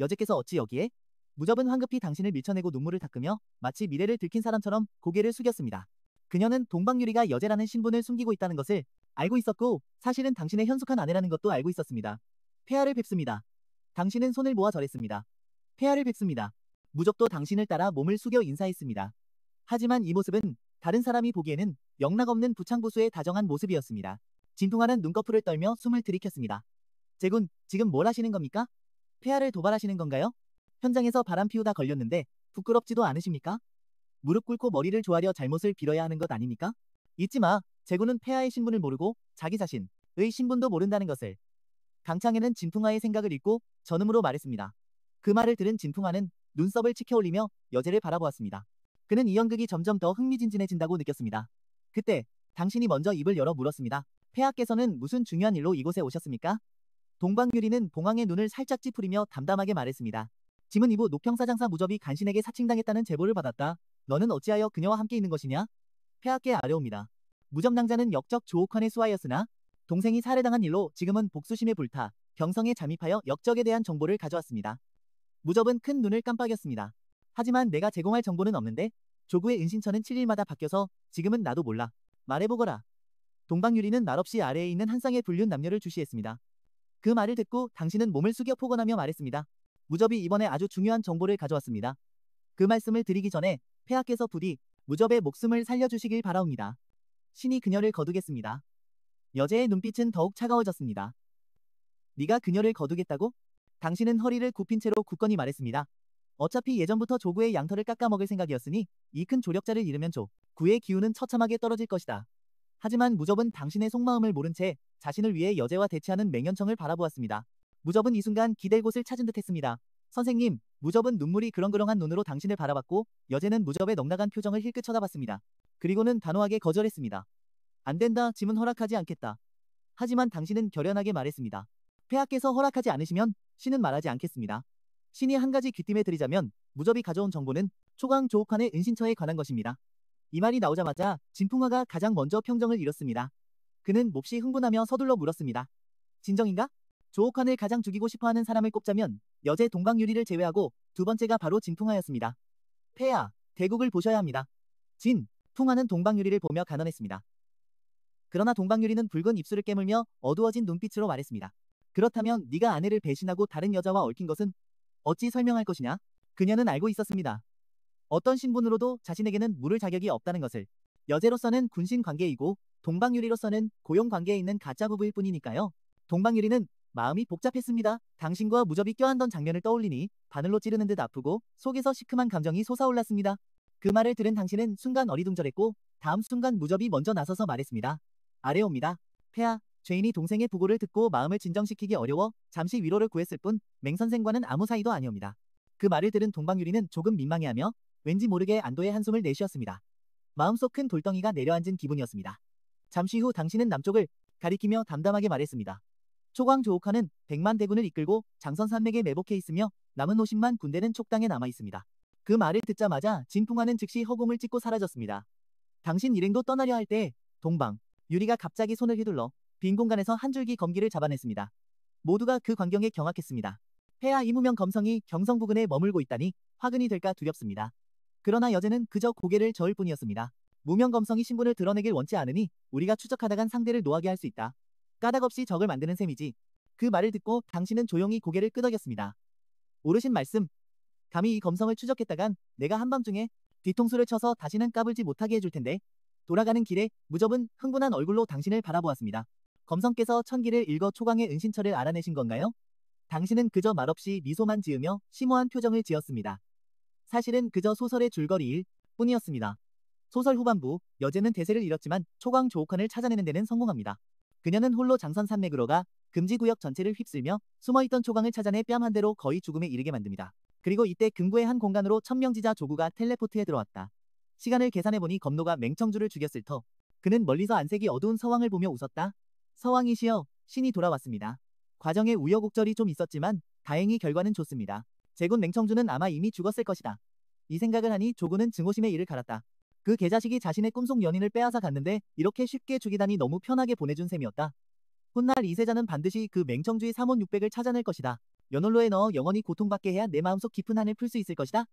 여제께서 어찌 여기에? 무접은 황급히 당신을 밀쳐내고 눈물을 닦으며 마치 미래를 들킨 사람처럼 고개를 숙였습니다. 그녀는 동방유리가 여제라는 신분을 숨기고 있다는 것을 알고 있었고 사실은 당신의 현숙한 아내라는 것도 알고 있었습니다. 폐하를 뵙습니다. 당신은 손을 모아 절했습니다. 폐하를 뵙습니다. 무접도 당신을 따라 몸을 숙여 인사했습니다. 하지만 이 모습은 다른 사람이 보기에는 영락없는 부창부수의 다정한 모습이었습니다. 진통하는 눈꺼풀을 떨며 숨을 들이켰습니다. 제군, 지금 뭘 하시는 겁니까? 폐하를 도발하시는 건가요? 현장에서 바람 피우다 걸렸는데 부끄럽지도 않으십니까? 무릎 꿇고 머리를 조아려 잘못을 빌어야 하는 것 아닙니까? 잊지 마. 제군은 폐하의 신분을 모르고 자기 자신의 신분도 모른다는 것을. 강창에는 진풍화의 생각을 읽고 전음으로 말했습니다. 그 말을 들은 진풍화는 눈썹을 치켜올리며 여제를 바라보았습니다. 그는 이 연극이 점점 더 흥미진진해진다고 느꼈습니다. 그때 당신이 먼저 입을 열어 물었습니다. 폐하께서는 무슨 중요한 일로 이곳에 오셨습니까? 동방유리는 봉황의 눈을 살짝 찌푸리며 담담하게 말했습니다. 짐은 이부 녹평사장사 무접이 간신에게 사칭당했다는 제보를 받았다. 너는 어찌하여 그녀와 함께 있는 것이냐? 폐하께 아뢰옵니다. 무접낭자는 역적 조옥환의 수하였으나 동생이 살해당한 일로 지금은 복수심에 불타 경성에 잠입하여 역적에 대한 정보를 가져왔습니다. 무접은 큰 눈을 깜빡였습니다. 하지만 내가 제공할 정보는 없는데 조구의 은신처는 7일마다 바뀌어서 지금은 나도 몰라. 말해보거라. 동방유리는 말없이 아래에 있는 한 쌍의 불륜 남녀를 주시했습니다. 그 말을 듣고 당신은 몸을 숙여 포건하며 말했습니다. 무접이 이번에 아주 중요한 정보를 가져왔습니다. 그 말씀을 드리기 전에 폐하께서 부디 무접의 목숨을 살려주시길 바라옵니다. 신이 그녀를 거두겠습니다. 여제의 눈빛은 더욱 차가워졌습니다. 네가 그녀를 거두겠다고? 당신은 허리를 굽힌 채로 굳건히 말했습니다. 어차피 예전부터 조구의 양털을 깎아먹을 생각이었으니 이 큰 조력자를 잃으면 조구의 기운은 처참하게 떨어질 것이다. 하지만 무접은 당신의 속마음을 모른 채 자신을 위해 여제와 대치하는 맹연청을 바라보았습니다. 무접은 이 순간 기댈 곳을 찾은 듯 했습니다. 선생님, 무접은 눈물이 그렁그렁한 눈으로 당신을 바라봤고 여제는 무접의 넉나간 표정을 힐끗 쳐다봤습니다. 그리고는 단호하게 거절했습니다. 안 된다, 짐은 허락하지 않겠다. 하지만 당신은 결연하게 말했습니다. 폐하께서 허락하지 않으시면 신은 말하지 않겠습니다. 신이 한 가지 귀띔해 드리자면 무접이 가져온 정보는 초강 조옥환의 은신처에 관한 것입니다. 이 말이 나오자마자 진풍화가 가장 먼저 평정을 잃었습니다. 그는 몹시 흥분하며 서둘러 물었습니다. 진정인가? 조옥환을 가장 죽이고 싶어하는 사람을 꼽자면 여제 동방유리를 제외하고 두 번째가 바로 진풍화였습니다. 폐하, 대국을 보셔야 합니다. 진풍화는 동방유리를 보며 간언했습니다. 그러나 동방유리는 붉은 입술을 깨물며 어두워진 눈빛으로 말했습니다. 그렇다면 네가 아내를 배신하고 다른 여자와 얽힌 것은 어찌 설명할 것이냐? 그녀는 알고 있었습니다. 어떤 신분으로도 자신에게는 물을 자격이 없다는 것을. 여제로서는 군신 관계이고 동방유리로서는 고용 관계에 있는 가짜 부부일 뿐이니까요. 동방유리는 마음이 복잡했습니다. 당신과 무접이 껴안던 장면을 떠올리니 바늘로 찌르는 듯 아프고 속에서 시큼한 감정이 솟아올랐습니다. 그 말을 들은 당신은 순간 어리둥절했고 다음 순간 무접이 먼저 나서서 말했습니다. 아래옵니다. 폐하, 죄인이 동생의 부고를 듣고 마음을 진정시키기 어려워 잠시 위로를 구했을 뿐 맹선생과는 아무 사이도 아니옵니다. 그 말을 들은 동방유리는 조금 민망해하며 왠지 모르게 안도의 한숨을 내쉬었습니다. 마음속 큰 돌덩이가 내려앉은 기분이었습니다. 잠시 후 당신은 남쪽을 가리키며 담담하게 말했습니다. 초광 조옥환은 100만 대군을 이끌고 장선산맥에 매복해 있으며 남은 50만 군대는 촉당에 남아 있습니다. 그 말을 듣자마자 진풍화는 즉시 허공을 찍고 사라졌습니다. 당신 일행도 떠나려 할 때 동방 유리가 갑자기 손을 휘둘러 빈 공간에서 한 줄기 검기를 잡아냈습니다. 모두가 그 광경에 경악했습니다. 폐하 이무명 검성이 경성 부근에 머물고 있다니 화근이 될까 두렵습니다. 그러나 여제는 그저 고개를 저을 뿐이었습니다. 무명 검성이 신분을 드러내길 원치 않으니 우리가 추적하다간 상대를 노하게 할 수 있다. 까닭없이 적을 만드는 셈이지. 그 말을 듣고 당신은 조용히 고개를 끄덕였습니다. 오르신 말씀. 감히 이 검성을 추적했다간 내가 한밤중에 뒤통수를 쳐서 다시는 까불지 못하게 해줄 텐데. 돌아가는 길에 무접은 흥분한 얼굴로 당신을 바라보았습니다. 검성께서 천기를 읽어 초강의 은신처를 알아내신 건가요? 당신은 그저 말없이 미소만 지으며 심오한 표정을 지었습니다. 사실은 그저 소설의 줄거리일 뿐이었습니다. 소설 후반부, 여제는 대세를 잃었지만 초광 조옥환을 찾아내는 데는 성공합니다. 그녀는 홀로 장선산맥으로 가 금지구역 전체를 휩쓸며 숨어있던 초광을 찾아내 뺨 한 대로 거의 죽음에 이르게 만듭니다. 그리고 이때 금구의 한 공간으로 천명지자 조구가 텔레포트해 들어왔다. 시간을 계산해보니 검노가 맹청주를 죽였을 터. 그는 멀리서 안색이 어두운 서왕을 보며 웃었다. 서왕이시여, 신이 돌아왔습니다. 과정에 우여곡절이 좀 있었지만 다행히 결과는 좋습니다. 제군 맹청주는 아마 이미 죽었을 것이다. 이 생각을 하니 조구는 증오심에 이를 갈았다. 그 개자식이 자신의 꿈속 연인을 빼앗아 갔는데 이렇게 쉽게 죽이다니 너무 편하게 보내준 셈이었다. 훗날 이세자는 반드시 그 맹청주의 삼원육백을 찾아낼 것이다. 연홀로에 넣어 영원히 고통받게 해야 내 마음속 깊은 한을 풀 수 있을 것이다.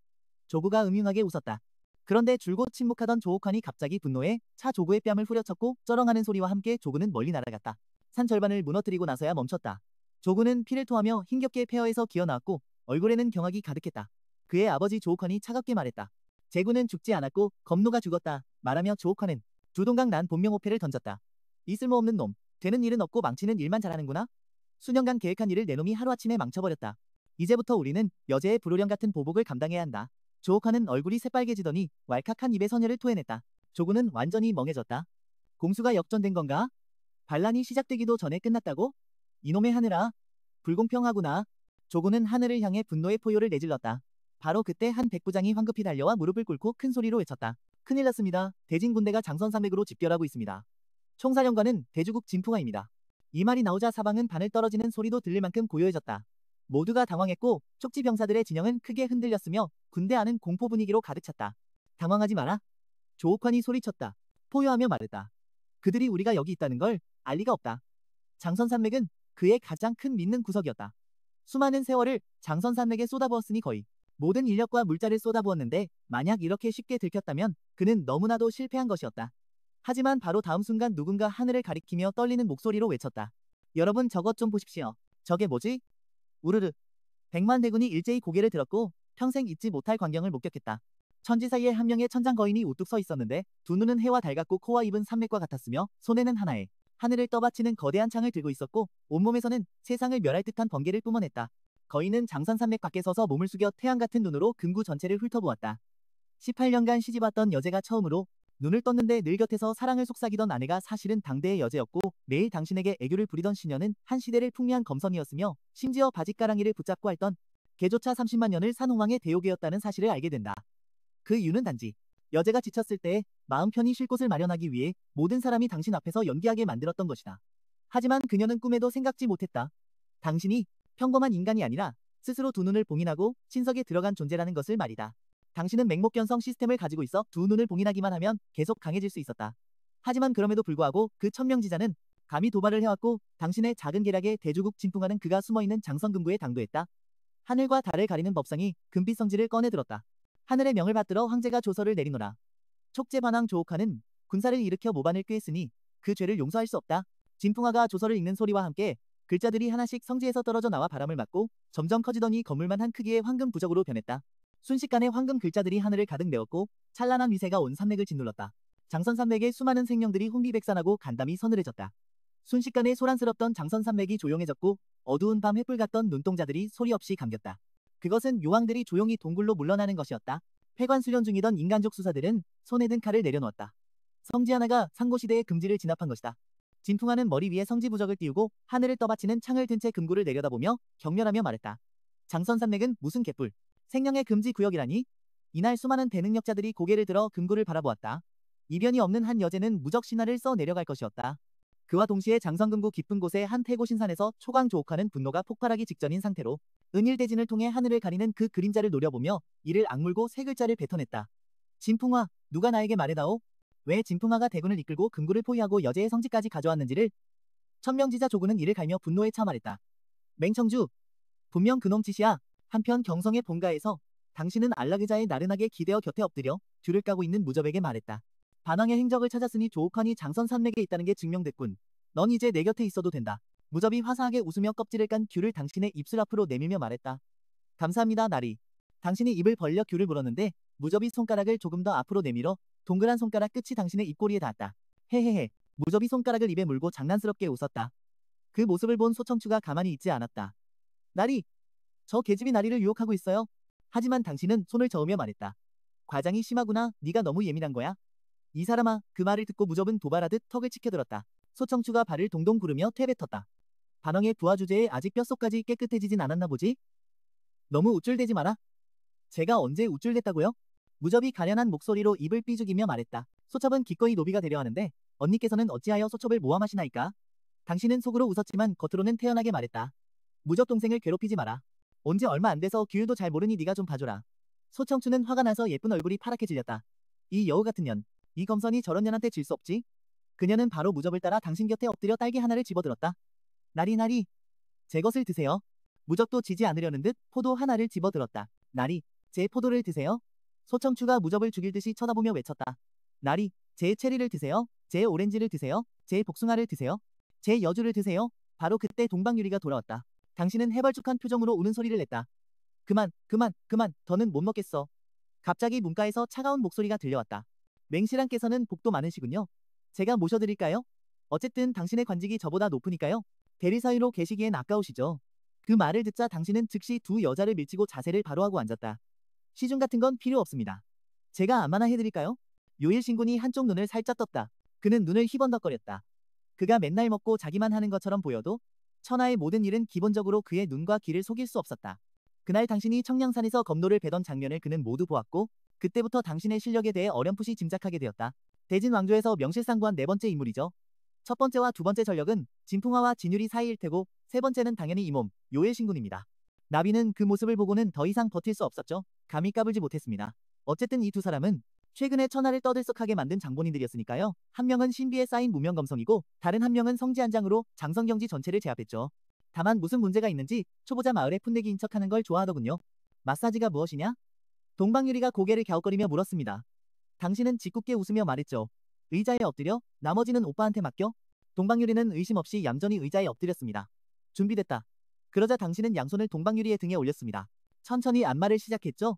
조구가 음흉하게 웃었다. 그런데 줄곧 침묵하던 조옥환이 갑자기 분노해 차 조구의 뺨을 후려쳤고 쩌렁하는 소리와 함께 조구는 멀리 날아갔다. 산 절반을 무너뜨리고 나서야 멈췄다. 조구는 피를 토하며 힘겹게 폐허에서 기어나왔고 얼굴에는 경악이 가득했다. 그의 아버지 조옥환이 차갑게 말했다. 제군은 죽지 않았고 검노가 죽었다. 말하며 조옥환은 두동강 난 본명호패를 던졌다. 이 쓸모없는 놈. 되는 일은 없고 망치는 일만 잘하는구나. 수년간 계획한 일을 내놈이 하루아침에 망쳐버렸다. 이제부터 우리는 여제의 불호령 같은 보복을 감당해야 한다. 조옥환은 얼굴이 새빨개지더니 왈칵한 입에 선혈을 토해냈다. 조구는 완전히 멍해졌다. 공수가 역전된 건가? 반란이 시작되기도 전에 끝났다고? 이놈의 하늘아. 불공평하구나. 조구는 하늘을 향해 분노의 포효를 내질렀다. 바로 그때 한 백부장이 황급히 달려와 무릎을 꿇고 큰 소리로 외쳤다. 큰일 났습니다. 대진 군대가 장선산맥으로 집결하고 있습니다. 총사령관은 대주국 진풍아입니다. 이 말이 나오자 사방은 바늘 떨어지는 소리도 들릴 만큼 고요해졌다. 모두가 당황했고 촉지 병사들의 진영은 크게 흔들렸으며 군대 안은 공포 분위기로 가득 찼다. 당황하지 마라. 조옥환이 소리쳤다. 포효하며 말했다. 그들이 우리가 여기 있다는 걸 알 리가 없다. 장선산맥은 그의 가장 큰 믿는 구석이었다. 수많은 세월을 장선산맥에 쏟아부었으니 거의 모든 인력과 물자를 쏟아부었는데 만약 이렇게 쉽게 들켰다면 그는 너무나도 실패한 것이었다. 하지만 바로 다음 순간 누군가 하늘을 가리키며 떨리는 목소리로 외쳤다. 여러분 저것 좀 보십시오. 저게 뭐지? 우르르. 100만 대군이 일제히 고개를 들었고 평생 잊지 못할 광경을 목격했다. 천지 사이에 한 명의 천장 거인이 우뚝 서 있었는데 두 눈은 해와 달 같고 코와 입은 산맥과 같았으며 손에는 하나의 하늘을 떠받치는 거대한 창을 들고 있었고 온몸에서는 세상을 멸할 듯한 번개를 뿜어냈다. 거인은 장선산맥 밖에 서서 몸을 숙여 태양 같은 눈으로 금구 전체를 훑어보았다. 18년간 시집왔던 여제가 처음으로 눈을 떴는데 늘 곁에서 사랑을 속삭이던 아내가 사실은 당대의 여제였고 매일 당신에게 애교를 부리던 시녀는 한 시대를 풍미한 검성이었으며 심지어 바짓가랑이를 붙잡고 핥던 개조차 30만 년을 산 홍왕의 대욕이었다는 사실을 알게 된다. 그 이유는 단지 여제가 지쳤을 때 마음 편히 쉴 곳을 마련하기 위해 모든 사람이 당신 앞에서 연기하게 만들었던 것이다. 하지만 그녀는 꿈에도 생각지 못했다. 당신이 평범한 인간이 아니라 스스로 두 눈을 봉인하고 신석에 들어간 존재라는 것을 말이다. 당신은 맹목견성 시스템을 가지고 있어 두 눈을 봉인하기만 하면 계속 강해질 수 있었다. 하지만 그럼에도 불구하고 그 천명지자는 감히 도발을 해왔고 당신의 작은 계략에 대주국 진풍하는 그가 숨어있는 장성금구에 당도했다. 하늘과 달을 가리는 법상이 금빛 성지를 꺼내들었다. 하늘의 명을 받들어 황제가 조서를 내리노라. 촉제반왕 조옥하는 군사를 일으켜 모반을 꾀했으니 그 죄를 용서할 수 없다. 진풍아가 조서를 읽는 소리와 함께 글자들이 하나씩 성지에서 떨어져 나와 바람을 맞고 점점 커지더니 건물만 한 크기의 황금 부적으로 변했다. 순식간에 황금 글자들이 하늘을 가득 메웠고 찬란한 위세가 온 산맥을 짓눌렀다. 장선산맥의 수많은 생명들이 혼비백산하고 간담이 서늘해졌다. 순식간에 소란스럽던 장선산맥이 조용해졌고 어두운 밤 횃불 같던 눈동자들이 소리 없이 감겼다. 그것은 요왕들이 조용히 동굴로 물러나는 것이었다. 폐관 수련 중이던 인간족 수사들은 손에 든 칼을 내려놓았다. 성지 하나가 상고시대의 금지를 진압한 것이다. 진풍아는 머리 위에 성지 부적을 띄우고 하늘을 떠받치는 창을 든 채 금구를 내려다보며 경멸하며 말했다. 장선산맥은 무슨 개뿔. 생명의 금지 구역이라니? 이날 수많은 대능력자들이 고개를 들어 금구를 바라보았다. 이변이 없는 한 여제는 무적 신화를 써 내려갈 것이었다. 그와 동시에 장성금구 깊은 곳의 한 태고신산에서 초강조옥하는 분노가 폭발하기 직전인 상태로 은일대진을 통해 하늘을 가리는 그 그림자를 노려보며 이를 악물고 세 글자를 뱉어냈다. 진풍아, 누가 나에게 말해다오. 왜 진풍아가 대군을 이끌고 금구를 포위하고 여제의 성지까지 가져왔는지를. 천명지자 조군은 이를 갈며 분노에 차 말했다. 맹청주, 분명 그놈 짓이야. 한편 경성의 본가에서 당신은 안락의자의 나른하게 기대어 곁에 엎드려 귤을 까고 있는 무접에게 말했다. 반왕의 행적을 찾았으니 조옥환이 장선산맥에 있다는 게 증명됐군. 넌 이제 내 곁에 있어도 된다. 무접이 화사하게 웃으며 껍질을 깐 귤을 당신의 입술 앞으로 내밀며 말했다. 감사합니다, 나리. 당신이 입을 벌려 귤을 물었는데 무접이 손가락을 조금 더 앞으로 내밀어 동그란 손가락 끝이 당신의 입꼬리에 닿았다. 헤헤헤. 무접이 손가락을 입에 물고 장난스럽게 웃었다. 그 모습을 본 소청추가 가만히 있지 않았다. 나리, 저 계집이 나리를 유혹하고 있어요. 하지만 당신은 손을 저으며 말했다. 과장이 심하구나. 네가 너무 예민한 거야. 이 사람아. 그 말을 듣고 무접은 도발하듯 턱을 치켜들었다. 소청추가 발을 동동 구르며 퇴뱉었다. 반왕의 부하 주제에 아직 뼛속까지 깨끗해지진 않았나 보지? 너무 우쭐대지 마라. 제가 언제 우쭐댔다고요? 무접이 가련한 목소리로 입을 삐죽이며 말했다. 소첩은 기꺼이 노비가 되려 하는데 언니께서는 어찌하여 소첩을 모함하시나이까? 당신은 속으로 웃었지만 겉으로는 태연하게 말했다. 무접 동생을 괴롭히지 마라. 온지 얼마 안 돼서 규율도 잘 모르니 네가 좀 봐줘라. 소청추는 화가 나서 예쁜 얼굴이 파랗게 질렸다. 이 여우 같은 년. 이 검선이 저런 년한테 질 수 없지? 그녀는 바로 무접을 따라 당신 곁에 엎드려 딸기 하나를 집어들었다. 나리, 제 것을 드세요. 무접도 지지 않으려는 듯 포도 하나를 집어들었다. 나리, 제 포도를 드세요. 소청추가 무접을 죽일 듯이 쳐다보며 외쳤다. 나리, 제 체리를 드세요. 제 오렌지를 드세요. 제 복숭아를 드세요. 제 여주를 드세요. 바로 그때 동방유리가 돌아왔다. 당신은 해벌쭉한 표정으로 우는 소리를 냈다. 그만, 더는 못 먹겠어. 갑자기 문가에서 차가운 목소리가 들려왔다. 맹실한께서는 복도 많으시군요. 제가 모셔드릴까요? 어쨌든 당신의 관직이 저보다 높으니까요. 대리 사위로 계시기엔 아까우시죠. 그 말을 듣자 당신은 즉시 두 여자를 밀치고 자세를 바로 하고 앉았다. 시중 같은 건 필요 없습니다. 제가 안마나 해드릴까요? 요일신군이 한쪽 눈을 살짝 떴다. 그는 눈을 희번덕거렸다. 그가 맨날 먹고 자기만 하는 것처럼 보여도 천하의 모든 일은 기본적으로 그의 눈과 귀를 속일 수 없었다. 그날 당신이 청량산에서 검노를 베던 장면을 그는 모두 보았고 그때부터 당신의 실력에 대해 어렴풋이 짐작하게 되었다. 대진 왕조에서 명실상부한 네 번째 인물이죠. 첫 번째와 두 번째 전력은 진풍화와 진율이 사이일 테고 세 번째는 당연히 이 몸, 요일신군입니다. 나비는 그 모습을 보고는 더 이상 버틸 수 없었죠. 감히 까불지 못했습니다. 어쨌든 이 두 사람은 최근에 천하를 떠들썩하게 만든 장본인들이었으니까요. 한 명은 신비에 쌓인 무명검성이고 다른 한 명은 성지한장으로 장성경지 전체를 제압했죠. 다만 무슨 문제가 있는지 초보자 마을에 풋내기인 척하는 걸 좋아하더군요. 마사지가 무엇이냐? 동방유리가 고개를 갸웃거리며 물었습니다. 당신은 짓궂게 웃으며 말했죠. 의자에 엎드려 나머지는 오빠한테 맡겨. 동방유리는 의심 없이 얌전히 의자에 엎드렸습니다. 준비됐다. 그러자 당신은 양손을 동방유리의 등에 올렸습니다. 천천히 안마를 시작했죠.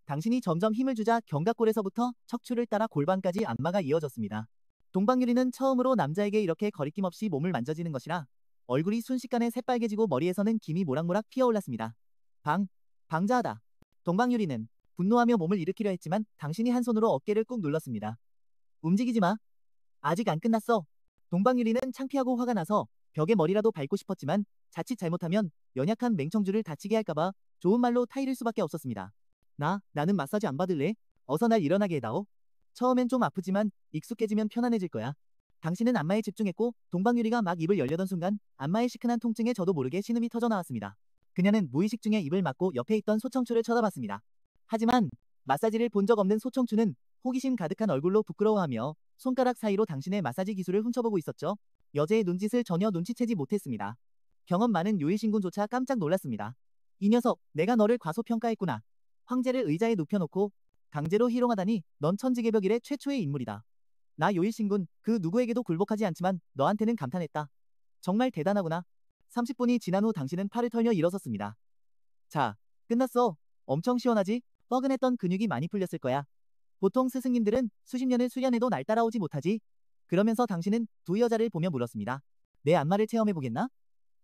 당신이 점점 힘을 주자 견갑골에서부터 척추를 따라 골반까지 안마가 이어졌습니다. 동방유리는 처음으로 남자에게 이렇게 거리낌 없이 몸을 만져지는 것이라 얼굴이 순식간에 새빨개지고 머리에서는 김이 모락모락 피어올랐습니다. 방자하다. 동방유리는 분노하며 몸을 일으키려 했지만 당신이 한 손으로 어깨를 꾹 눌렀습니다. 움직이지 마. 아직 안 끝났어. 동방유리는 창피하고 화가 나서 벽에 머리라도 밟고 싶었지만 자칫 잘못하면 연약한 맹청주를 다치게 할까봐 좋은 말로 타이를 수밖에 없었습니다. 나는 마사지 안 받을래. 어서 날 일어나게 해다오. 처음엔 좀 아프지만 익숙해지면 편안해질 거야. 당신은 안마에 집중했고 동방유리가 막 입을 열려던 순간 안마의 시큰한 통증에 저도 모르게 신음이 터져나왔습니다. 그녀는 무의식 중에 입을 막고 옆에 있던 소청추를 쳐다봤습니다. 하지만 마사지를 본 적 없는 소청추는 호기심 가득한 얼굴로 부끄러워하며 손가락 사이로 당신의 마사지 기술을 훔쳐보고 있었죠. 여자의 눈짓을 전혀 눈치채지 못했습니다. 경험 많은 요일신군조차 깜짝 놀랐습니다. 이 녀석, 내가 너를 과소평가했구나. 황제를 의자에 눕혀놓고 강제로 희롱하다니 넌 천지개벽 이래 최초의 인물이다. 나 요일신군 그 누구에게도 굴복하지 않지만 너한테는 감탄했다. 정말 대단하구나. 30분이 지난 후 당신은 팔을 털며 일어섰습니다. 자, 끝났어. 엄청 시원하지? 뻐근했던 근육이 많이 풀렸을 거야. 보통 스승님들은 수십 년을 수련해도 날 따라오지 못하지. 그러면서 당신은 두 여자를 보며 물었습니다. 내 안마를 체험해보겠나?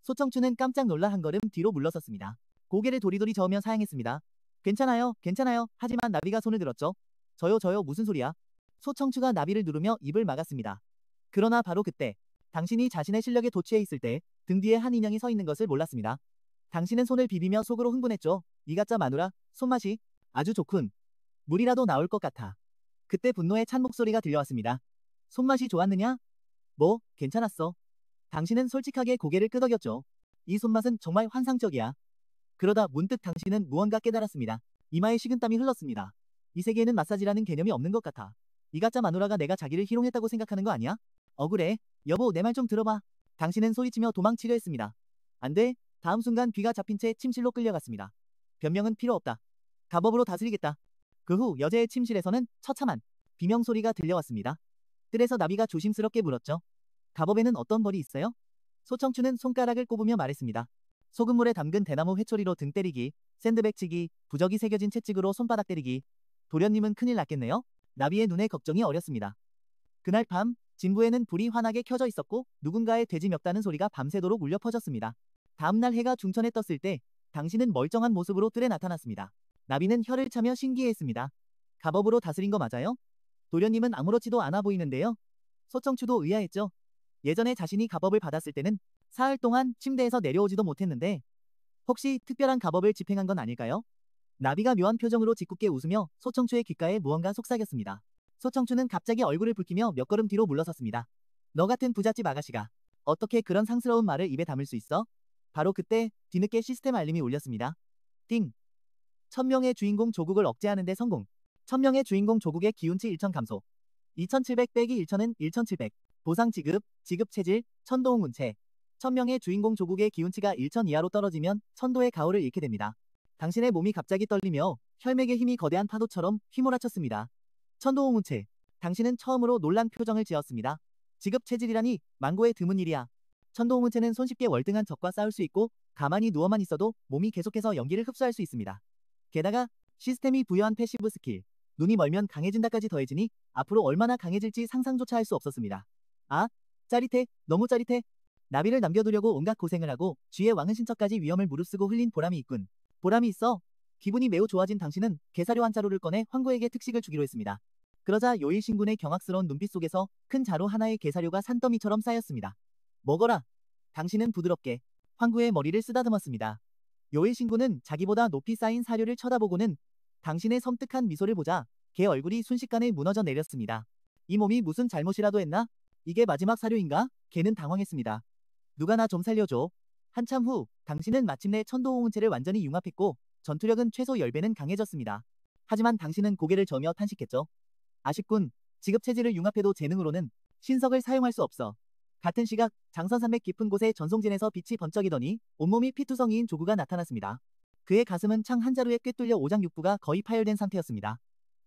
소청추는 깜짝 놀라 한 걸음 뒤로 물러섰습니다. 고개를 도리도리 저으며 사양했습니다. 괜찮아요. 하지만 나비가 손을 들었죠. 저요 무슨 소리야? 소청추가 나비를 누르며 입을 막았습니다. 그러나 바로 그때 당신이 자신의 실력에 도취해 있을 때 등 뒤에 한 인형이 서 있는 것을 몰랐습니다. 당신은 손을 비비며 속으로 흥분했죠. 이가짜 마누라, 손맛이 아주 좋군. 물이라도 나올 것 같아. 그때 분노의 찬 목소리가 들려왔습니다. 손맛이 좋았느냐? 뭐, 괜찮았어. 당신은 솔직하게 고개를 끄덕였죠. 이 손맛은 정말 환상적이야. 그러다 문득 당신은 무언가 깨달았습니다. 이마에 식은땀이 흘렀습니다. 이 세계에는 마사지라는 개념이 없는 것 같아. 이가짜 마누라가 내가 자기를 희롱했다고 생각하는 거 아니야? 억울해. 여보, 내 말 좀 들어봐. 당신은 소리치며 도망치려 했습니다. 안 돼. 다음 순간 귀가 잡힌 채 침실로 끌려갔습니다. 변명은 필요 없다. 가법으로 다스리겠다. 그 후 여자의 침실에서는 처참한 비명소리가 들려왔습니다. 뜰에서 나비가 조심스럽게 물었죠. 가법에는 어떤 벌이 있어요? 소청추는 손가락을 꼽으며 말했습니다. 소금물에 담근 대나무 회초리로 등 때리기, 샌드백 치기, 부적이 새겨진 채찍으로 손바닥 때리기. 도련님은 큰일 났겠네요? 나비의 눈에 걱정이 어렸습니다. 그날 밤 진부에는 불이 환하게 켜져 있었고 누군가의 돼지 멱다는 소리가 밤새도록 울려 퍼졌습니다. 다음날 해가 중천에 떴을 때 당신은 멀쩡한 모습으로 뜰에 나타났습니다. 나비는 혀를 차며 신기해했습니다. 가법으로 다스린 거 맞아요? 도련님은 아무렇지도 않아 보이는데요. 소청추도 의아했죠. 예전에 자신이 가법을 받았을 때는 사흘 동안 침대에서 내려오지도 못했는데 혹시 특별한 가법을 집행한 건 아닐까요? 나비가 묘한 표정으로 짓궂게 웃으며 소청추의 귓가에 무언가 속삭였습니다. 소청추는 갑자기 얼굴을 붉히며 몇 걸음 뒤로 물러섰습니다. 너 같은 부잣집 아가씨가 어떻게 그런 상스러운 말을 입에 담을 수 있어? 바로 그때 뒤늦게 시스템 알림이 울렸습니다. 띵! 1000명의 주인공 조국을 억제하는 데 성공. 1000명의 주인공 조국의 기운치 1000 감소. 2700 빼기 1000은 1700. 보상 지급 체질, 천도홍 운체. 1000명의 주인공 조국의 기운치가 1000 이하로 떨어지면 천도의 가호를 잃게 됩니다. 당신의 몸이 갑자기 떨리며 혈맥의 힘이 거대한 파도처럼 휘몰아쳤습니다. 천도홍 운체. 당신은 처음으로 놀란 표정을 지었습니다. 지급 체질이라니 망고의 드문 일이야. 천도홍 운체는 손쉽게 월등한 적과 싸울 수 있고 가만히 누워만 있어도 몸이 계속해서 연기를 흡수할 수 있습니다. 게다가 시스템이 부여한 패시브 스킬, 눈이 멀면 강해진다까지 더해지니 앞으로 얼마나 강해질지 상상조차 할 수 없었습니다. 아, 짜릿해. 너무 짜릿해. 나비를 남겨두려고 온갖 고생을 하고 쥐의 왕은 신처까지 위험을 무릅쓰고 흘린 보람이 있군. 보람이 있어. 기분이 매우 좋아진 당신은 게사료 한 자루를 꺼내 황구에게 특식을 주기로 했습니다. 그러자 요일신군의 경악스러운 눈빛 속에서 큰 자루 하나의 게사료가 산더미처럼 쌓였습니다. 먹어라. 당신은 부드럽게 황구의 머리를 쓰다듬었습니다. 요일 신구는 자기보다 높이 쌓인 사료를 쳐다보고는 당신의 섬뜩한 미소를 보자 걔 얼굴이 순식간에 무너져 내렸습니다. 이 몸이 무슨 잘못이라도 했나? 이게 마지막 사료인가? 걔는 당황했습니다. 누가 나 좀 살려줘. 한참 후 당신은 마침내 천도홍은체를 완전히 융합했고 전투력은 최소 10배는 강해졌습니다. 하지만 당신은 고개를 저으며 탄식했죠. 아쉽군. 지급체질을 융합해도 재능으로는 신석을 사용할 수 없어. 같은 시각 장선산맥 깊은 곳에 전송진에서 빛이 번쩍이더니 온몸이 피투성이인 조구가 나타났습니다. 그의 가슴은 창 한 자루에 꿰뚫려 오장육부가 거의 파열된 상태였습니다.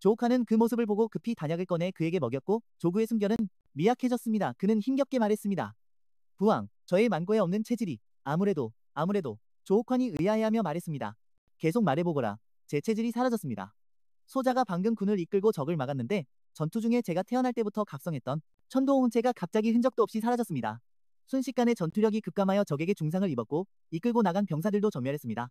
조우카는 그 모습을 보고 급히 단약을 꺼내 그에게 먹였고 조구의 숨결은 미약해졌습니다. 그는 힘겹게 말했습니다. 부왕, 저의 만고에 없는 체질이 아무래도 조우칸이 의아해하며 말했습니다. 계속 말해보거라. 제 체질이 사라졌습니다. 소자가 방금 군을 이끌고 적을 막았는데 전투 중에 제가 태어날 때부터 각성했던 천도홍은체가 갑자기 흔적도 없이 사라졌습니다. 순식간에 전투력이 급감하여 적에게 중상을 입었고 이끌고 나간 병사들도 전멸했습니다.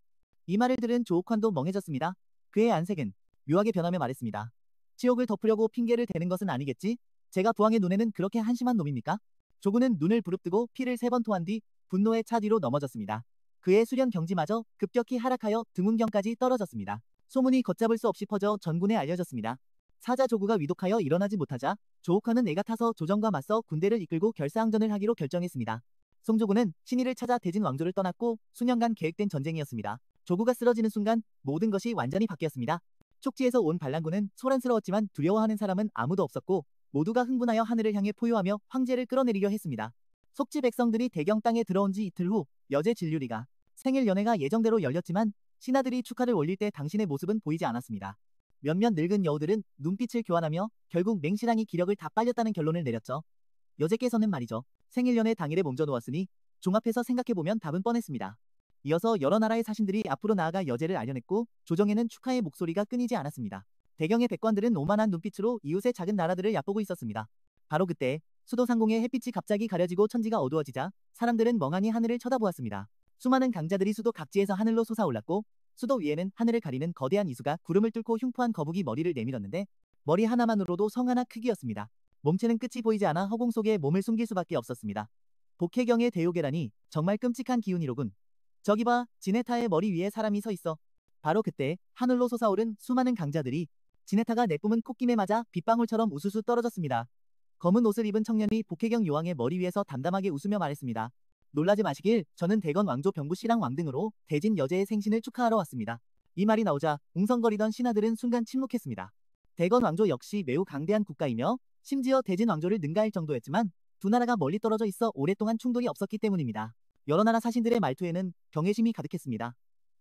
이 말을 들은 조우칸도 멍해졌습니다. 그의 안색은 묘하게 변하며 말했습니다. 치욕을 덮으려고 핑계를 대는 것은 아니겠지? 제가 부왕의 눈에는 그렇게 한심한 놈입니까? 조구는 눈을 부릅뜨고 피를 3번 토한 뒤 분노에 차 뒤로 넘어졌습니다. 그의 수련 경지마저 급격히 하락하여 등운경까지 떨어졌습니다. 소문이 걷잡을 수 없이 퍼져 전군에 알려졌습니다. 사자 조구가 위독하여 일어나지 못하자 조우칸은 애가 타서 조정과 맞서 군대를 이끌고 결사항전을 하기로 결정했습니다. 송조구는 신의를 찾아 대진 왕조를 떠났고 수년간 계획된 전쟁이었습니다. 조구가 쓰러지는 순간 모든 것이 완전히 바뀌었습니다. 촉지에서 온 반란군은 소란스러웠지만 두려워하는 사람은 아무도 없었고 모두가 흥분하여 하늘을 향해 포효하며 황제를 끌어내리려 했습니다. 속지 백성들이 대경 땅에 들어온 지 이틀 후 여제 진류리가 생일 연회가 예정대로 열렸지만 신하들이 축하를 올릴 때 당신의 모습은 보이지 않았습니다. 몇몇 늙은 여우들은 눈빛을 교환하며 결국 맹신앙이 기력을 다 빨렸다는 결론을 내렸죠. 여제께서는 말이죠. 생일연회 당일에 몸져 놓았으니 종합해서 생각해보면 답은 뻔했습니다. 이어서 여러 나라의 사신들이 앞으로 나아가 여제를 알려냈고 조정에는 축하의 목소리가 끊이지 않았습니다. 대경의 백관들은 오만한 눈빛으로 이웃의 작은 나라들을 얕보고 있었습니다. 바로 그때 수도 상공의 햇빛이 갑자기 가려지고 천지가 어두워지자 사람들은 멍하니 하늘을 쳐다보았습니다. 수많은 강자들이 수도 각지에서 하늘로 솟아올랐고 수도 위에는 하늘을 가리는 거대한 이수가 구름을 뚫고 흉포한 거북이 머리를 내밀었는데 머리 하나만으로도 성 하나 크기였습니다. 몸체는 끝이 보이지 않아 허공 속에 몸을 숨길 수밖에 없었습니다. 복혜경의 대요괴라니 정말 끔찍한 기운이로군. 저기 봐, 지네타의 머리 위에 사람이 서 있어. 바로 그때 하늘로 솟아오른 수많은 강자들이 지네타가 내뿜은 콧김에 맞아 빗방울처럼 우수수 떨어졌습니다. 검은 옷을 입은 청년이 복혜경 요왕의 머리 위에서 담담하게 웃으며 말했습니다. 놀라지 마시길, 저는 대건 왕조 병부 씨랑 왕등으로 대진 여제의 생신을 축하하러 왔습니다. 이 말이 나오자 웅성거리던 신하들은 순간 침묵했습니다. 대건 왕조 역시 매우 강대한 국가이며 심지어 대진 왕조를 능가할 정도였지만 두 나라가 멀리 떨어져 있어 오랫동안 충돌이 없었기 때문입니다. 여러 나라 사신들의 말투에는 경외심이 가득했습니다.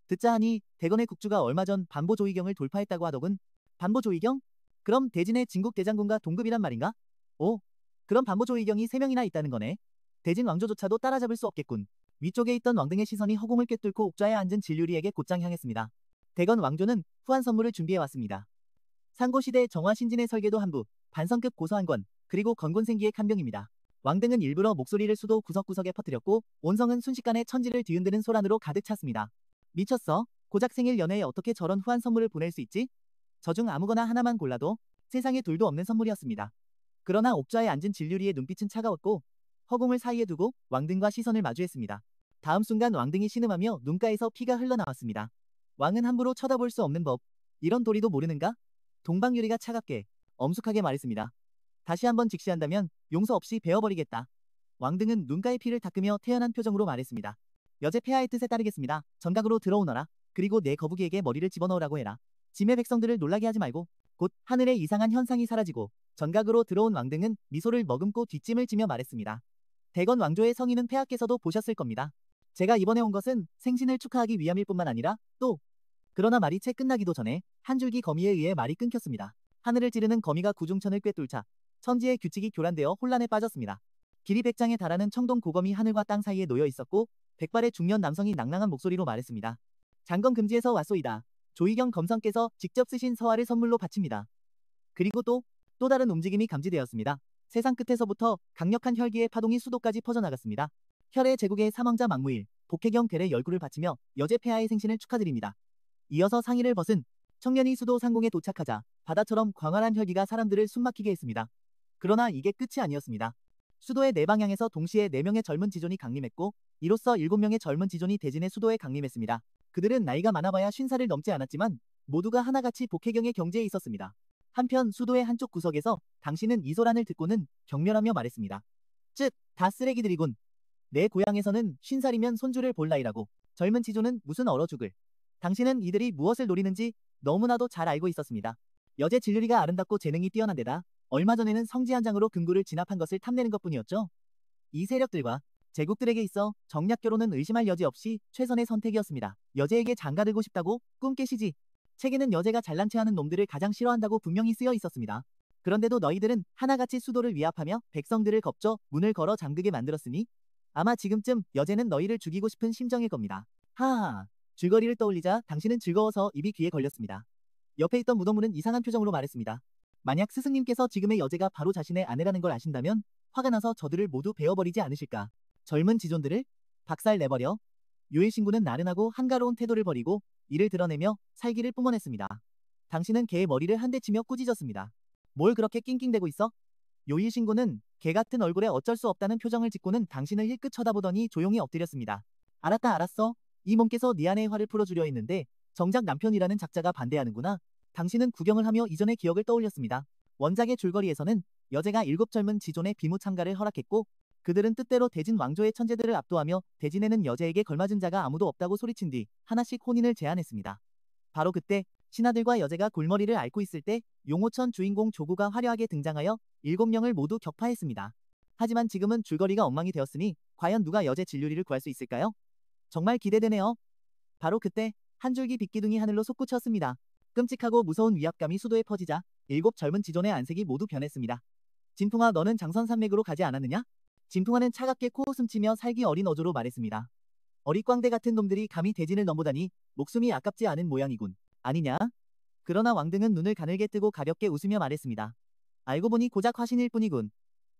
듣자 하니 대건의 국주가 얼마 전 반보조이경을 돌파했다고 하더군. 반보조이경? 그럼 대진의 진국 대장군과 동급이란 말인가? 오, 그럼 반보조이경이 3명이나 있다는 거네. 대진 왕조조차도 따라잡을 수 없겠군. 위쪽에 있던 왕등의 시선이 허공을 꿰뚫고 옥좌에 앉은 진류리에게 곧장 향했습니다. 대건 왕조는 후한 선물을 준비해왔습니다. 상고시대 정화신진의 설계도 한부, 반성급 고서한권, 그리고 건곤생기의 칸병입니다. 왕등은 일부러 목소리를 수도 구석구석에 퍼뜨렸고 온성은 순식간에 천지를 뒤흔드는 소란으로 가득 찼습니다. 미쳤어? 고작 생일 연회에 어떻게 저런 후한 선물을 보낼 수 있지? 저 중 아무거나 하나만 골라도 세상에 둘도 없는 선물이었습니다. 그러나 옥좌에 앉은 진류리의 눈빛은 차가웠고 허공을 사이에 두고 왕등과 시선을 마주했습니다. 다음 순간 왕등이 신음하며 눈가에서 피가 흘러나왔습니다. 왕은 함부로 쳐다볼 수 없는 법. 이런 도리도 모르는가? 동방유리가 차갑게 엄숙하게 말했습니다. 다시 한번 직시한다면 용서 없이 베어버리겠다. 왕등은 눈가의 피를 닦으며 태연한 표정으로 말했습니다. 여제 폐하의 뜻에 따르겠습니다. 전각으로 들어오너라. 그리고 내 거북이에게 머리를 집어넣으라고 해라. 짐의 백성들을 놀라게 하지 말고 곧 하늘의 이상한 현상이 사라지고 전각으로 들어온 왕등은 미소를 머금고 뒷짐을 지며 말했습니다. 대건 왕조의 성인은 폐하께서도 보셨을 겁니다. 제가 이번에 온 것은 생신을 축하하기 위함일 뿐만 아니라 또 그러나 말이 채 끝나기도 전에 한 줄기 거미에 의해 말이 끊겼습니다. 하늘을 찌르는 거미가 구중천을 꿰뚫자 천지의 규칙이 교란되어 혼란에 빠졌습니다. 길이 100장에 달하는 청동 고검이 하늘과 땅 사이에 놓여 있었고 백발의 중년 남성이 낭낭한 목소리로 말했습니다. 장검 금지에서 왔소이다. 조이경 검성께서 직접 쓰신 서화를 선물로 바칩니다. 그리고 또 다른 움직임이 감지되었습니다. 세상 끝에서부터 강력한 혈기의 파동이 수도까지 퍼져나갔습니다. 혈의 제국의 사망자 망무일, 복혜경 괴의 열구를 바치며 여제 폐하의 생신을 축하드립니다. 이어서 상의를 벗은 청년이 수도 상공에 도착하자 바다처럼 광활한 혈기가 사람들을 숨막히게 했습니다. 그러나 이게 끝이 아니었습니다. 수도의 네 방향에서 동시에 4명의 젊은 지존이 강림했고 이로써 7명의 젊은 지존이 대진의 수도에 강림했습니다. 그들은 나이가 많아봐야 50살을 넘지 않았지만 모두가 하나같이 복혜경의 경지에 있었습니다. 한편 수도의 한쪽 구석에서 당신은 이 소란을 듣고는 경멸하며 말했습니다. 즉, 다 쓰레기들이군. 내 고향에서는 50살이면 손주를 볼 나이라고. 젊은 지조는 무슨 얼어 죽을. 당신은 이들이 무엇을 노리는지 너무나도 잘 알고 있었습니다. 여제 진류리가 아름답고 재능이 뛰어난 데다 얼마 전에는 성지 한 장으로 금고를 진압한 것을 탐내는 것뿐이었죠. 이 세력들과 제국들에게 있어 정략 결혼은 의심할 여지 없이 최선의 선택이었습니다. 여제에게 장가들고 싶다고? 꿈 깨시지. 책에는 여제가 잘난 체하는 놈들을 가장 싫어한다고 분명히 쓰여 있었습니다. 그런데도 너희들은 하나같이 수도를 위압하며 백성들을 겁줘 문을 걸어 잠그게 만들었으니 아마 지금쯤 여제는 너희를 죽이고 싶은 심정일 겁니다. 하하. 줄거리를 떠올리자 당신은 즐거워서 입이 귀에 걸렸습니다. 옆에 있던 무덤문은 이상한 표정으로 말했습니다. 만약 스승님께서 지금의 여제가 바로 자신의 아내라는 걸 아신다면 화가 나서 저들을 모두 베어버리지 않으실까. 젊은 지존들을 박살 내버려. 요일신구는 나른하고 한가로운 태도를 버리고 이를 드러내며 살기를 뿜어냈습니다. 당신은 개의 머리를 한 대 치며 꾸짖었습니다. 뭘 그렇게 낑낑대고 있어? 요일신구는 개 같은 얼굴에 어쩔 수 없다는 표정을 짓고는 당신을 힐끗 쳐다보더니 조용히 엎드렸습니다. 알았다 알았어. 이 몸께서 네 아내의 화를 풀어주려 했는데 정작 남편이라는 작자가 반대하는구나. 당신은 구경을 하며 이전의 기억을 떠올렸습니다. 원작의 줄거리에서는 여제가 7 젊은 지존의 비무 참가를 허락했고 그들은 뜻대로 대진 왕조의 천재들을 압도하며 대진에는 여제에게 걸맞은 자가 아무도 없다고 소리친 뒤 하나씩 혼인을 제안했습니다. 바로 그때 신하들과 여제가 골머리를 앓고 있을 때 용호천 주인공 조구가 화려하게 등장하여 7명을 모두 격파했습니다. 하지만 지금은 줄거리가 엉망이 되었으니 과연 누가 여제 진류리를 구할 수 있을까요? 정말 기대되네요. 바로 그때 한 줄기 빛기둥이 하늘로 솟구쳤습니다. 끔찍하고 무서운 위압감이 수도에 퍼지자 7 젊은 지존의 안색이 모두 변했습니다. 진풍아, 너는 장선산맥으로 가지 않았느냐? 진풍아는 차갑게 코웃음치며 살기 어린 어조로 말했습니다. 어릿광대 같은 놈들이 감히 대진을 넘보다니 목숨이 아깝지 않은 모양이군. 아니냐? 그러나 왕등은 눈을 가늘게 뜨고 가볍게 웃으며 말했습니다. 알고 보니 고작 화신일 뿐이군.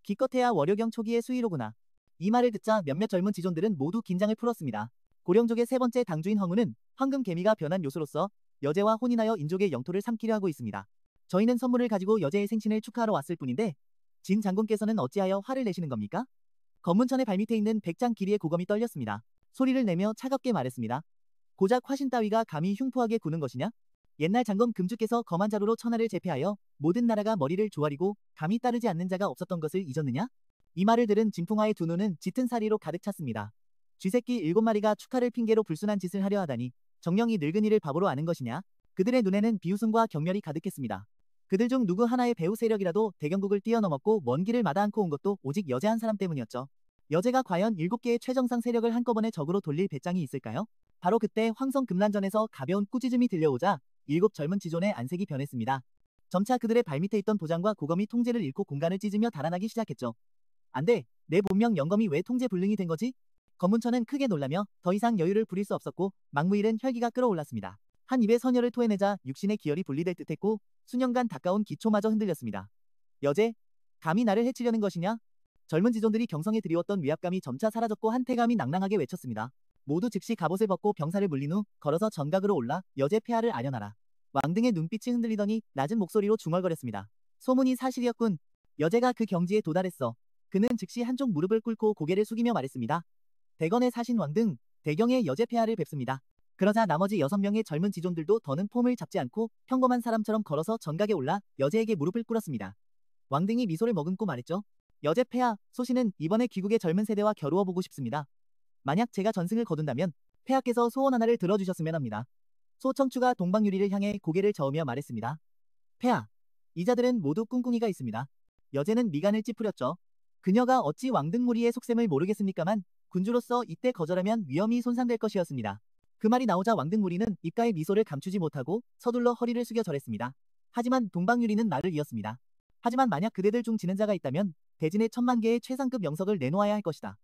기껏해야 월요경 초기의 수위로구나. 이 말을 듣자 몇몇 젊은 지존들은 모두 긴장을 풀었습니다. 고령족의 세 번째 당주인 황후는 황금 개미가 변한 요소로서 여제와 혼인하여 인족의 영토를 삼키려 하고 있습니다. 저희는 선물을 가지고 여제의 생신을 축하하러 왔을 뿐인데 진 장군께서는 어찌하여 화를 내시는 겁니까? 검문천의 발밑에 있는 100장 길이의 고검이 떨렸습니다. 소리를 내며 차갑게 말했습니다. 고작 화신 따위가 감히 흉포하게 구는 것이냐? 옛날 장검 금주께서 검한 자루로 천하를 제패하여 모든 나라가 머리를 조아리고 감히 따르지 않는 자가 없었던 것을 잊었느냐? 이 말을 들은 진풍화의 두 눈은 짙은 사리로 가득 찼습니다. 쥐새끼 7마리가 축하를 핑계로 불순한 짓을 하려 하다니 정령이 늙은이를 바보로 아는 것이냐? 그들의 눈에는 비웃음과 경멸이 가득했습니다. 그들 중 누구 하나의 배후 세력이라도 대경국을 뛰어넘었고 먼 길을 마다않고 온 것도 오직 여제 한 사람 때문이었죠. 여제가 과연 7개의 최정상 세력을 한꺼번에 적으로 돌릴 배짱이 있을까요? 바로 그때 황성금란전에서 가벼운 꾸짖음이 들려오자 7 젊은 지존의 안색이 변했습니다. 점차 그들의 발밑에 있던 도장과 고검이 통제를 잃고 공간을 찢으며 달아나기 시작했죠. 안돼, 내 본명 영검이 왜 통제 불능이 된 거지? 검문천은 크게 놀라며 더 이상 여유를 부릴 수 없었고 막무일은 혈기가 끌어올랐습니다. 한 입에 선혈을 토해내자 육신의 기혈이 분리될 듯했고 수년간 닦아온 기초마저 흔들렸습니다. 여제, 감히 나를 해치려는 것이냐? 젊은 지존들이 경성에 드리웠던 위압감이 점차 사라졌고 한태감이 낭낭하게 외쳤습니다. 모두 즉시 갑옷을 벗고 병사를 물린 후 걸어서 전각으로 올라 여제 폐하를 아련하라. 왕등의 눈빛이 흔들리더니 낮은 목소리로 중얼거렸습니다. 소문이 사실이었군. 여제가 그 경지에 도달했어. 그는 즉시 한쪽 무릎을 꿇고 고개를 숙이며 말했습니다. 대건의 사신 왕등, 대경의 여제 폐하를 뵙습니다. 그러자 나머지 6명의 젊은 지존들도 더는 폼을 잡지 않고 평범한 사람처럼 걸어서 전각에 올라 여제에게 무릎을 꿇었습니다. 왕등이 미소를 머금고 말했죠. 여제 폐하, 소신은 이번에 귀국의 젊은 세대와 겨루어 보고 싶습니다. 만약 제가 전승을 거둔다면 폐하께서 소원 하나를 들어주셨으면 합니다. 소청추가 동방유리를 향해 고개를 저으며 말했습니다. 폐하, 이자들은 모두 꿍꿍이가 있습니다. 여제는 미간을 찌푸렸죠. 그녀가 어찌 왕등무리의 속셈을 모르겠습니까만 군주로서 이때 거절하면 위험이 손상될 것이었습니다. 그 말이 나오자 왕등무리는 입가에 미소를 감추지 못하고 서둘러 허리를 숙여 절했습니다. 하지만 동방유리는 말을 이었습니다. 하지만 만약 그대들 중 지는 자가 있다면 대진의 1000만 개의 최상급 명석을 내놓아야 할 것이다.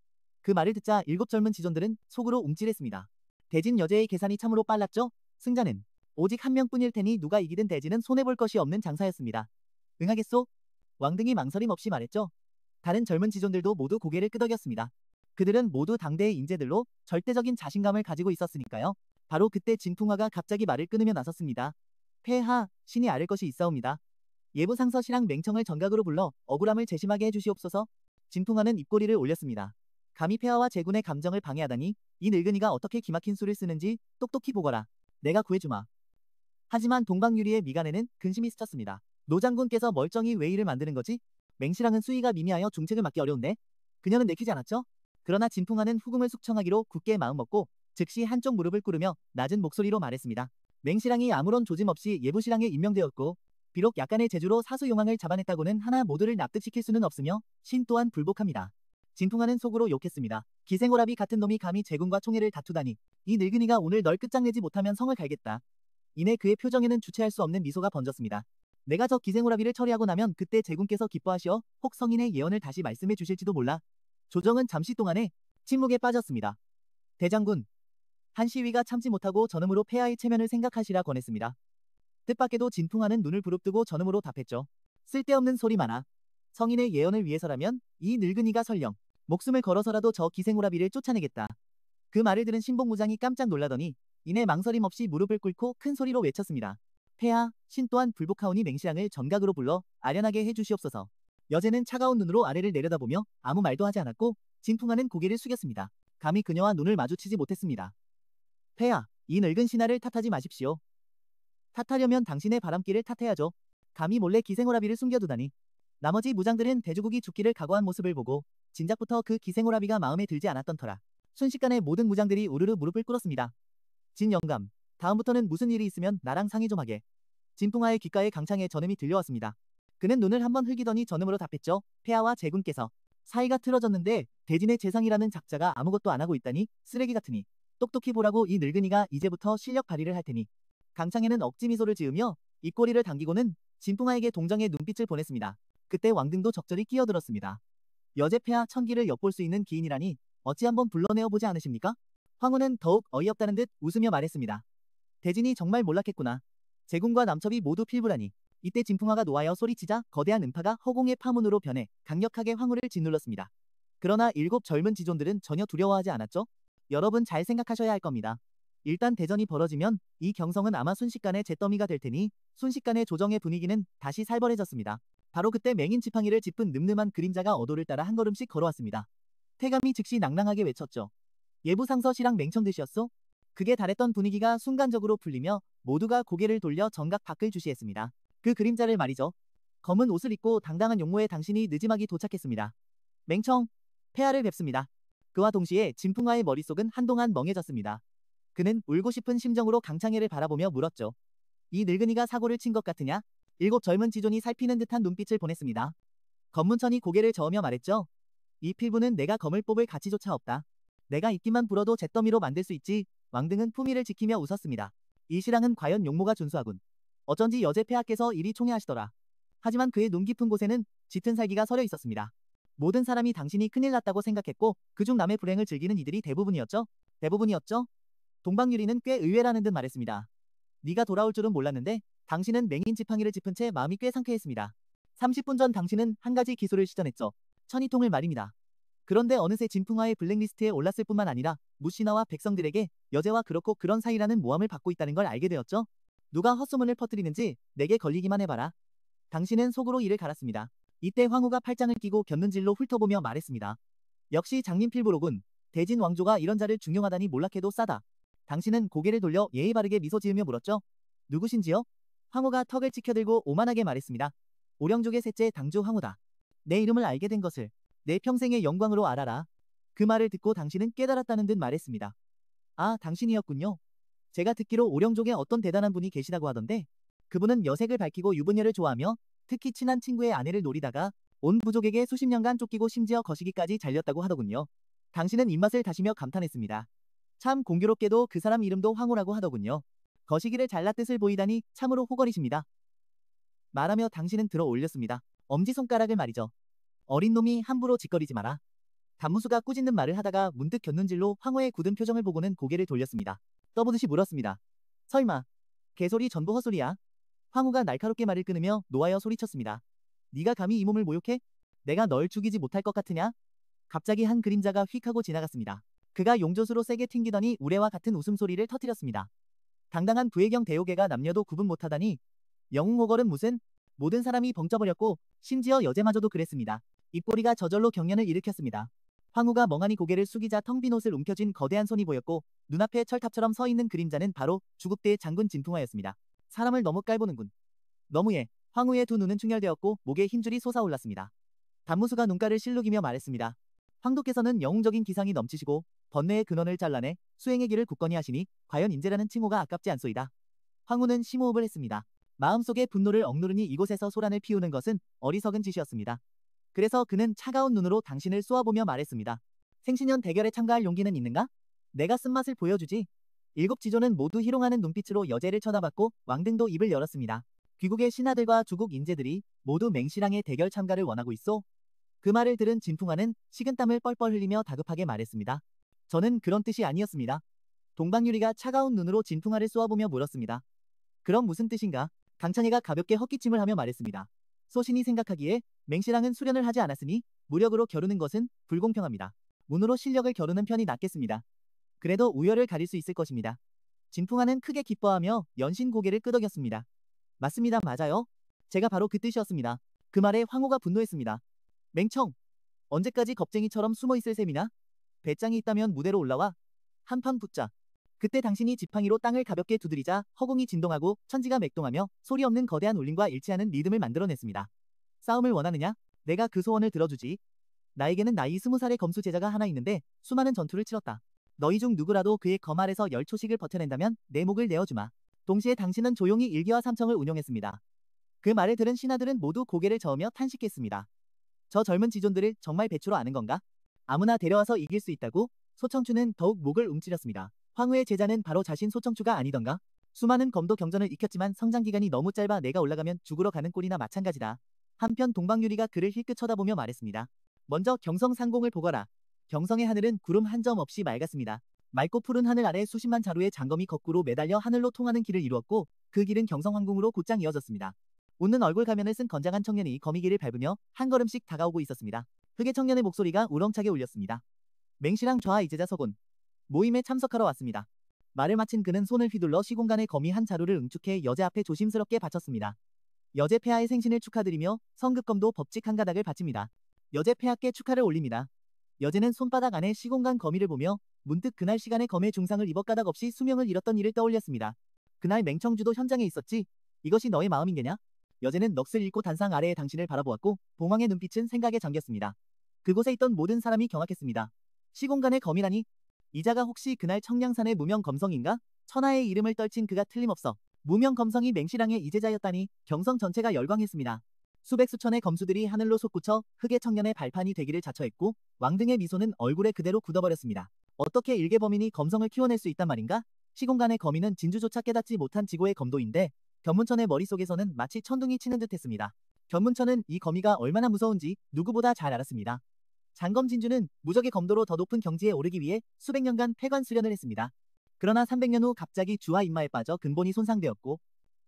그 말을 듣자 7 젊은 지존들은 속으로 움찔했습니다. 대진 여제의 계산이 참으로 빨랐죠? 승자는 오직 한 명뿐일 테니 누가 이기든 대진은 손해볼 것이 없는 장사였습니다. 응하겠소? 왕등이 망설임 없이 말했죠. 다른 젊은 지존들도 모두 고개를 끄덕였습니다. 그들은 모두 당대의 인재들로 절대적인 자신감을 가지고 있었으니까요. 바로 그때 진풍화가 갑자기 말을 끊으며 나섰습니다. 폐하, 신이 아를 것이 있사옵니다. 예부상서 시랑 맹청을 전각으로 불러 억울함을 재심하게 해주시옵소서. 진풍화는 입꼬리를 올렸습니다. 감히 폐하와 제군의 감정을 방해하다니 이 늙은이가 어떻게 기막힌 수를 쓰는지 똑똑히 보거라. 내가 구해주마. 하지만 동방유리의 미간에는 근심이 스쳤습니다. 노장군께서 멀쩡히 왜 일을 만드는 거지? 맹실왕은 수위가 미미하여 중책을 맡기 어려운데 그녀는 내키지 않았죠? 그러나 진풍하는 후궁을 숙청하기로 굳게 마음먹고 즉시 한쪽 무릎을 꿇으며 낮은 목소리로 말했습니다. 맹실왕이 아무런 조짐 없이 예부실왕에 임명되었고 비록 약간의 재주로 사수용왕을 잡아냈다고는 하나 모두를 납득시킬 수는 없으며 신 또한 불복합니다. 진풍하는 속으로 욕했습니다. 기생오라비 같은 놈이 감히 제군과 총애를 다투다니 이 늙은이가 오늘 널 끝장내지 못하면 성을 갈겠다. 이내 그의 표정에는 주체할 수 없는 미소가 번졌습니다. 내가 저 기생오라비를 처리하고 나면 그때 제군께서 기뻐하시어 혹 성인의 예언을 다시 말씀해 주실지도 몰라. 조정은 잠시 동안에 침묵에 빠졌습니다. 대장군, 한 시위가 참지 못하고 전음으로 폐하의 체면을 생각하시라 권했습니다. 뜻밖에도 진풍하는 눈을 부릅뜨고 전음으로 답했죠. 쓸데없는 소리 많아. 성인의 예언을 위해서라면 이 늙은이가 설령 목숨을 걸어서라도 저 기생오라비를 쫓아내겠다. 그 말을 들은 신복무장이 깜짝 놀라더니 이내 망설임 없이 무릎을 꿇고 큰 소리로 외쳤습니다. 폐하, 신 또한 불복하오니 맹실왕을 전각으로 불러 아련하게 해주시옵소서. 여제는 차가운 눈으로 아래를 내려다보며 아무 말도 하지 않았고 진풍하는 고개를 숙였습니다. 감히 그녀와 눈을 마주치지 못했습니다. 폐하, 이 늙은 신하를 탓하지 마십시오. 탓하려면 당신의 바람길을 탓해야죠. 감히 몰래 기생오라비를 숨겨두다니. 나머지 무장들은 대주국이 죽기를 각오한 모습을 보고 진작부터 그 기생오라비가 마음에 들지 않았던 터라 순식간에 모든 무장들이 우르르 무릎을 꿇었습니다. 진영감, 다음부터는 무슨 일이 있으면 나랑 상의 좀 하게. 진풍하의 귓가에 강창의 전음이 들려왔습니다. 그는 눈을 한번 흘기더니 전음으로 답했죠. 폐하와 제군께서 사이가 틀어졌는데 대진의 재상이라는 작자가 아무것도 안 하고 있다니 쓰레기 같으니 똑똑히 보라고 이 늙은이가 이제부터 실력 발휘를 할 테니. 강창에는 억지 미소를 지으며 입꼬리를 당기고는 진풍하에게 동정의 눈빛을 보냈습니다. 그때 왕등도 적절히 끼어들었습니다. 여제 폐하 천기를 엿볼 수 있는 기인이라니 어찌 한번 불러내어 보지 않으십니까? 황후는 더욱 어이없다는 듯 웃으며 말했습니다. 대진이 정말 몰랐겠구나. 제군과 남첩이 모두 필부라니. 이때 진풍화가 노하여 소리치자 거대한 음파가 허공의 파문으로 변해 강력하게 황후를 짓눌렀습니다. 그러나 7 젊은 지존들은 전혀 두려워하지 않았죠? 여러분 잘 생각하셔야 할 겁니다. 일단 대전이 벌어지면 이 경성은 아마 순식간에 잿더미가 될 테니 순식간에 조정의 분위기는 다시 살벌해졌습니다. 바로 그때 맹인 지팡이를 짚은 늠름한 그림자가 어도를 따라 한 걸음씩 걸어왔습니다. 태감이 즉시 낭랑하게 외쳤죠. 예부상서시랑 맹청드시었소? 극에 달했던 분위기가 순간적으로 풀리며 모두가 고개를 돌려 정각 밖을 주시했습니다. 그 그림자를 말이죠. 검은 옷을 입고 당당한 용모에 당신이 느지막이 도착했습니다. 맹청, 폐하를 뵙습니다. 그와 동시에 진풍화의 머릿속은 한동안 멍해졌습니다. 그는 울고 싶은 심정으로 강창애를 바라보며 물었죠. 이 늙은이가 사고를 친 것 같으냐? 7 젊은 지존이 살피는 듯한 눈빛을 보냈습니다. 검문천이 고개를 저으며 말했죠. 이 필부는 내가 검을 뽑을 가치조차 없다. 내가 입기만 불어도 잿더미로 만들 수 있지. 왕등은 품위를 지키며 웃었습니다. 이 실랑은 과연 용모가 준수하군. 어쩐지 여제 폐하께서 이리 총애하시더라. 하지만 그의 눈 깊은 곳에는 짙은 살기가 서려 있었습니다. 모든 사람이 당신이 큰일 났다고 생각했고 그중 남의 불행을 즐기는 이들이 대부분이었죠? 대부분이었죠? 동방유리는 꽤 의외라는 듯 말했습니다. 네가 돌아올 줄은 몰랐는데 당신은 맹인 지팡이를 짚은 채 마음이 꽤 상쾌했습니다. 30분 전 당신은 한 가지 기술을 시전했죠. 천이통을 말입니다. 그런데 어느새 진풍화의 블랙리스트에 올랐을 뿐만 아니라 무신하와 백성들에게 여제와 그렇고 그런 사이라는 모함을 받고 있다는 걸 알게 되었죠. 누가 헛소문을 퍼뜨리는지 내게 걸리기만 해봐라. 당신은 속으로 이를 갈았습니다. 이때 황후가 팔짱을 끼고 곁눈질로 훑어보며 말했습니다. 역시 장님 필부로군. 대진 왕조가 이런 자를 중용하다니 몰락해도 싸다. 당신은 고개를 돌려 예의 바르게 미소 지으며 물었죠. 누구신지요? 황후가 턱을 치켜들고 오만하게 말했습니다. 오령족의 셋째 당주 황후다. 내 이름을 알게 된 것을 내 평생의 영광으로 알아라. 그 말을 듣고 당신은 깨달았다는 듯 말했습니다. 아, 당신이었군요. 제가 듣기로 오령족에 어떤 대단한 분이 계시다고 하던데 그분은 여색을 밝히고 유부녀를 좋아하며 특히 친한 친구의 아내를 노리다가 온 부족에게 수십 년간 쫓기고 심지어 거시기까지 잘렸다고 하더군요. 당신은 입맛을 다시며 감탄했습니다. 참 공교롭게도 그 사람 이름도 황후라고 하더군요. 거시기를 잘라 뜻을 보이다니 참으로 호걸이십니다. 말하며 당신은 들어 올렸습니다. 엄지손가락을 말이죠. 어린 놈이 함부로 짓거리지 마라. 단무수가 꾸짖는 말을 하다가 문득 곁눈질로 황후의 굳은 표정을 보고는 고개를 돌렸습니다. 떠보듯이 물었습니다. 설마 개소리 전부 헛소리야? 황후가 날카롭게 말을 끊으며 노하여 소리쳤습니다. 네가 감히 이 몸을 모욕해? 내가 널 죽이지 못할 것 같으냐? 갑자기 한 그림자가 휙 하고 지나갔습니다. 그가 용조수로 세게 튕기더니 우레와 같은 웃음소리를 터뜨렸습니다. 당당한 부해경 대요괴가 남녀도 구분 못하다니 영웅호걸은 무슨? 모든 사람이 벙쪄버렸고 심지어 여제마저도 그랬습니다. 입꼬리가 저절로 경련을 일으켰습니다. 황후가 멍하니 고개를 숙이자 텅 빈 옷을 움켜쥔 거대한 손이 보였고 눈앞에 철탑처럼 서 있는 그림자는 바로 주국대의 장군 진풍화였습니다. 사람을 너무 깔보는군. 너무해. 황후의 두 눈은 충혈되었고 목에 힘줄이 솟아올랐습니다. 단무수가 눈가를 실룩이며 말했습니다. 황도께서는 영웅적인 기상이 넘치시고 번뇌의 근원을 잘라내 수행의 길을 굳건히 하시니 과연 인재라는 칭호가 아깝지 않소이다. 황후는 심호흡을 했습니다. 마음속에 분노를 억누르니 이곳에서 소란을 피우는 것은 어리석은 짓이었습니다. 그래서 그는 차가운 눈으로 당신을 쏘아보며 말했습니다. 생신년 대결에 참가할 용기는 있는가? 내가 쓴맛을 보여주지. 일곱 지조는 모두 희롱하는 눈빛으로 여제를 쳐다봤고 왕등도 입을 열었습니다. 귀국의 신하들과 주국 인재들이 모두 맹시랑의 대결 참가를 원하고 있소. 그 말을 들은 진풍화는 식은땀을 뻘뻘 흘리며 다급하게 말했습니다. 저는 그런 뜻이 아니었습니다. 동방유리가 차가운 눈으로 진풍화를 쏘아보며 물었습니다. 그럼 무슨 뜻인가? 강창희가 가볍게 헛기침을 하며 말했습니다. 소신이 생각하기에 맹시랑은 수련을 하지 않았으니 무력으로 겨루는 것은 불공평합니다. 운으로 실력을 겨루는 편이 낫겠습니다. 그래도 우열을 가릴 수 있을 것입니다. 진풍화는 크게 기뻐하며 연신 고개를 끄덕였습니다. 맞습니다. 맞아요. 제가 바로 그 뜻이었습니다. 그 말에 황후가 분노했습니다. 맹청! 언제까지 겁쟁이처럼 숨어있을 셈이냐? 배짱이 있다면 무대로 올라와 한판 붙자. 그때 당신이 지팡이로 땅을 가볍게 두드리자 허공이 진동하고 천지가 맥동하며 소리 없는 거대한 울림과 일치하는 리듬을 만들어냈습니다. 싸움을 원하느냐? 내가 그 소원을 들어주지. 나에게는 나이 20살의 검수 제자가 하나 있는데 수많은 전투를 치렀다. 너희 중 누구라도 그의 검 아래서 10초씩을 버텨낸다면 내 목을 내어주마. 동시에 당신은 조용히 일기와 삼청을 운용했습니다. 그 말을 들은 신하들은 모두 고개를 저으며 탄식했습니다. 저 젊은 지존들을 정말 배추로 아는 건가? 아무나 데려와서 이길 수 있다고? 소청추는 더욱 목을 움츠렸습니다. 황후의 제자는 바로 자신 소청추가 아니던가? 수많은 검도 경전을 익혔지만 성장기간이 너무 짧아 내가 올라가면 죽으러 가는 꼴이나 마찬가지다. 한편 동방유리가 그를 힐끗 쳐다보며 말했습니다. 먼저 경성상공을 보거라. 경성의 하늘은 구름 한 점 없이 맑았습니다. 맑고 푸른 하늘 아래 수십만 자루의 장검이 거꾸로 매달려 하늘로 통하는 길을 이루었고 그 길은 경성황궁으로 곧장 이어졌습니다. 웃는 얼굴 가면을 쓴 건장한 청년이 거미길을 밟으며 한 걸음씩 다가오고 있었습니다. 흑의 청년의 목소리가 우렁차게 울렸습니다. 맹시랑 좌하 이제자 서곤. 모임에 참석하러 왔습니다. 말을 마친 그는 손을 휘둘러 시공간의 거미 한 자루를 응축해 여제 앞에 조심스럽게 바쳤습니다. 여제 폐하의 생신을 축하드리며 성급검도 법칙 한 가닥을 바칩니다. 여제 폐하께 축하를 올립니다. 여제는 손바닥 안에 시공간 거미를 보며 문득 그날 시간에 검의 중상을 입어 까닭 없이 수명을 잃었던 일을 떠올렸습니다. 그날 맹청주도 현장에 있었지? 이것이 너의 마음인게냐? 여제는 넋을 잃고 단상 아래의 당신을 바라보았고 봉황의 눈빛은 생각에 잠겼습니다. 그곳에 있던 모든 사람이 경악했습니다. 시공간의 검이라니? 이자가 혹시 그날 청량산의 무명검성인가? 천하의 이름을 떨친 그가 틀림없어. 무명검성이 맹시랑의 이제자였다니 경성 전체가 열광했습니다. 수백 수천의 검수들이 하늘로 솟구쳐 흑의 청년의 발판이 되기를 자처했고 왕등의 미소는 얼굴에 그대로 굳어버렸습니다. 어떻게 일개 범인이 검성을 키워낼 수 있단 말인가? 시공간의 거미는 진주조차 깨닫지 못한 지고의 검도인데 견문천의 머릿속에서는 마치 천둥이 치는 듯했습니다. 견문천은 이 거미가 얼마나 무서운지 누구보다 잘 알았습니다. 장검 진주는 무적의 검도로 더 높은 경지에 오르기 위해 수백 년간 폐관 수련을 했습니다. 그러나 300년 후 갑자기 주화 인마에 빠져 근본이 손상되었고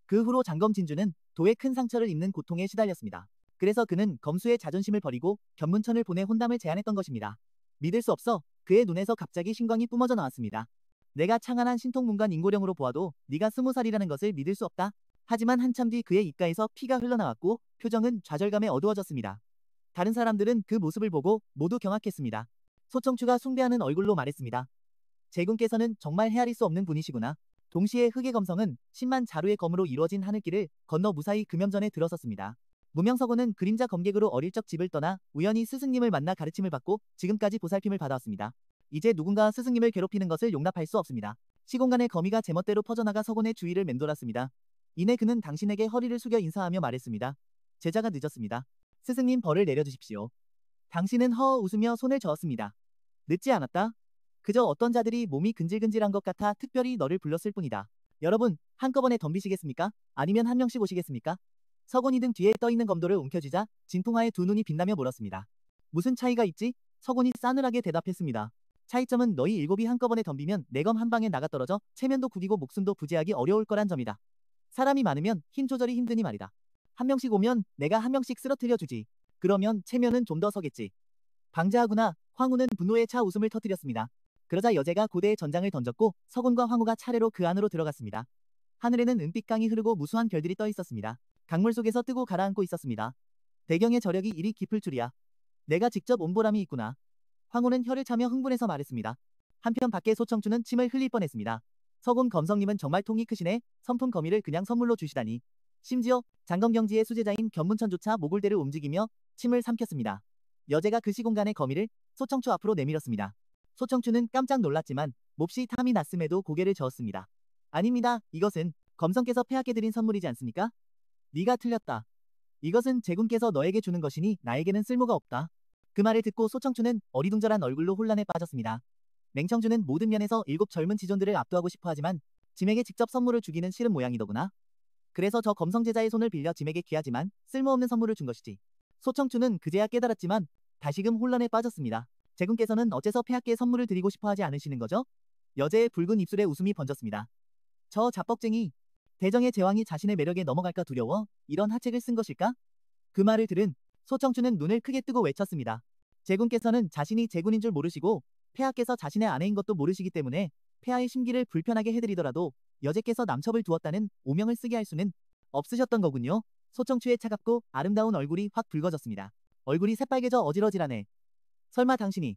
그 후로 장검 진주는 도에 큰 상처를 입는 고통에 시달렸습니다. 그래서 그는 검수의 자존심을 버리고 견문천을 보내 혼담을 제안했던 것입니다. 믿을 수 없어 그의 눈에서 갑자기 신광이 뿜어져 나왔습니다. 내가 창안한 신통문관 인고령으로 보아도 네가 20살이라는 것을 믿을 수 없다. 하지만 한참 뒤 그의 입가에서 피가 흘러나왔고 표정은 좌절감에 어두워졌습니다. 다른 사람들은 그 모습을 보고 모두 경악했습니다. 소청추가 숭배하는 얼굴로 말했습니다. 제군께서는 정말 헤아릴 수 없는 분이시구나. 동시에 흑의 검성은 10만 자루의 검으로 이루어진 하늘길을 건너 무사히 금연전에 들어섰습니다. 무명서곤은 그림자 검객으로 어릴 적 집을 떠나 우연히 스승님을 만나 가르침을 받고 지금까지 보살핌을 받아왔습니다. 이제 누군가 스승님을 괴롭히는 것을 용납할 수 없습니다. 시공간의 거미가 제멋대로 퍼져나가 서곤의 주위를 맴돌았습니다. 이내 그는 당신에게 허리를 숙여 인사하며 말했습니다. 제자가 늦었습니다. 스승님 벌을 내려주십시오. 당신은 허 웃으며 손을 저었습니다. 늦지 않았다. 그저 어떤 자들이 몸이 근질근질한 것 같아 특별히 너를 불렀을 뿐이다. 여러분, 한꺼번에 덤비시겠습니까? 아니면 한 명씩 오시겠습니까? 서곤이 등 뒤에 떠있는 검도를 움켜쥐자 진풍화의 두 눈이 빛나며 물었습니다. 무슨 차이가 있지? 서곤이 싸늘하게 대답했습니다. 차이점은 너희 일곱이 한꺼번에 덤비면 내 검 한 방에 나가떨어져 체면도 구기고 목숨도 부지하기 어려울 거란 점이다. 사람이 많으면 힘 조절이 힘드니 말이다. 한 명씩 오면 내가 한 명씩 쓰러뜨려 주지. 그러면 체면은 좀 더 서겠지. 방자하구나. 황후는 분노에 차 웃음을 터뜨렸습니다. 그러자 여제가 고대의 전장을 던졌고 서곤과 황후가 차례로 그 안으로 들어갔습니다. 하늘에는 은빛강이 흐르고 무수한 별들이 떠 있었습니다. 강물 속에서 뜨고 가라앉고 있었습니다. 대경의 저력이 이리 깊을 줄이야. 내가 직접 온 보람이 있구나. 황후는 혀를 차며 흥분해서 말했습니다. 한편 밖에 소청춘은 침을 흘릴 뻔했습니다. 서곤 검성님은 정말 통이 크시네. 선품 거미를 그냥 선물로 주시다니. 심지어 장검경지의 수제자인 견문천조차 모골대를 움직이며 침을 삼켰습니다. 여제가 그 시공간의 거미를 소청추 앞으로 내밀었습니다. 소청추는 깜짝 놀랐지만 몹시 탐이 났음에도 고개를 저었습니다. 아닙니다. 이것은 검성께서 폐하께 드린 선물이지 않습니까? 네가 틀렸다. 이것은 제군께서 너에게 주는 것이니 나에게는 쓸모가 없다. 그 말을 듣고 소청추는 어리둥절한 얼굴로 혼란에 빠졌습니다. 맹청주는 모든 면에서 7 젊은 지존들을 압도하고 싶어하지만 짐에게 직접 선물을 주기는 싫은 모양이더구나. 그래서 저 검성제자의 손을 빌려 짐에게 귀하지만 쓸모없는 선물을 준 것이지. 소청추는 그제야 깨달았지만 다시금 혼란에 빠졌습니다. 제군께서는 어째서 폐하께 선물을 드리고 싶어하지 않으시는 거죠? 여제의 붉은 입술에 웃음이 번졌습니다. 저 자뻑쟁이. 대정의 제왕이 자신의 매력에 넘어갈까 두려워 이런 하책을 쓴 것일까? 그 말을 들은 소청추는 눈을 크게 뜨고 외쳤습니다. 제군께서는 자신이 제군인 줄 모르시고 폐하께서 자신의 아내인 것도 모르시기 때문에 폐하의 심기를 불편하게 해드리더라도 여제께서 남첩을 두었다는 오명을 쓰게 할 수는 없으셨던 거군요. 소청추의 차갑고 아름다운 얼굴이 확 붉어졌습니다. 얼굴이 새빨개져 어지러지라네. 설마 당신이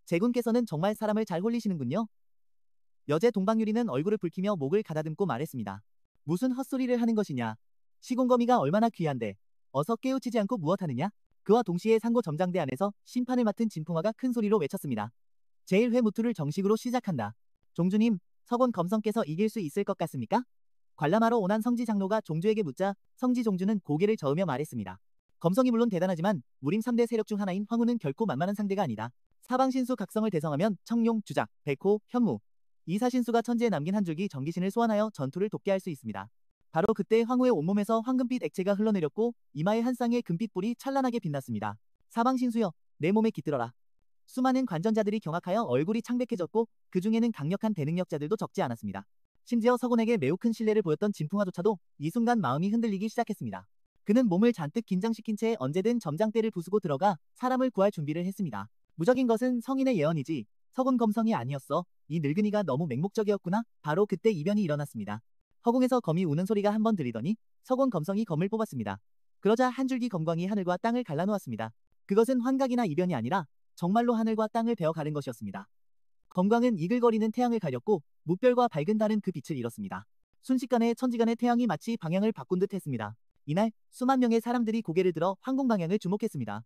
제군께서는 정말 사람을 잘 홀리시는군요. 여제 동방유리는 얼굴을 붉히며 목을 가다듬고 말했습니다. 무슨 헛소리를 하는 것이냐. 시공거미가 얼마나 귀한데 어서 깨우치지 않고 무엇하느냐. 그와 동시에 상고 점장대 안에서 심판을 맡은 진풍화가 큰 소리로 외쳤습니다. 제1회 무투를 정식으로 시작한다. 종주님, 서곤 검성께서 이길 수 있을 것 같습니까? 관람하러 오난 성지 장로가 종주에게 묻자 성지 종주는 고개를 저으며 말했습니다. 검성이 물론 대단하지만 무림 3대 세력 중 하나인 황후는 결코 만만한 상대가 아니다. 사방신수 각성을 대성하면 청룡, 주작, 백호, 현무, 이사신수가 천지에 남긴 한 줄기 전기신을 소환하여 전투를 돕게 할 수 있습니다. 바로 그때 황후의 온몸에서 황금빛 액체가 흘러내렸고 이마에 한 쌍의 금빛불이 찬란하게 빛났습니다. 사방신수여, 내 몸에 깃들어라. 수많은 관전자들이 경악하여 얼굴이 창백해졌고 그 중에는 강력한 대능력자들도 적지 않았습니다. 심지어 서곤에게 매우 큰 신뢰를 보였던 진풍화조차도 이 순간 마음이 흔들리기 시작했습니다. 그는 몸을 잔뜩 긴장시킨 채 언제든 점장대를 부수고 들어가 사람을 구할 준비를 했습니다. 무적인 것은 성인의 예언이지 서곤 검성이 아니었어. 이 늙은이가 너무 맹목적이었구나. 바로 그때 이변이 일어났습니다. 허공에서 검이 우는 소리가 한번 들리더니 서곤 검성이 검을 뽑았습니다. 그러자 한 줄기 검광이 하늘과 땅을 갈라놓았습니다. 그것은 환각이나 이변이 아니라 정말로 하늘과 땅을 베어 가른 것이었습니다. 검광은 이글거리는 태양을 가렸고 무별과 밝은 달은 그 빛을 잃었습니다. 순식간에 천지간의 태양이 마치 방향을 바꾼 듯 했습니다. 이날 수만 명의 사람들이 고개를 들어 황궁 방향을 주목했습니다.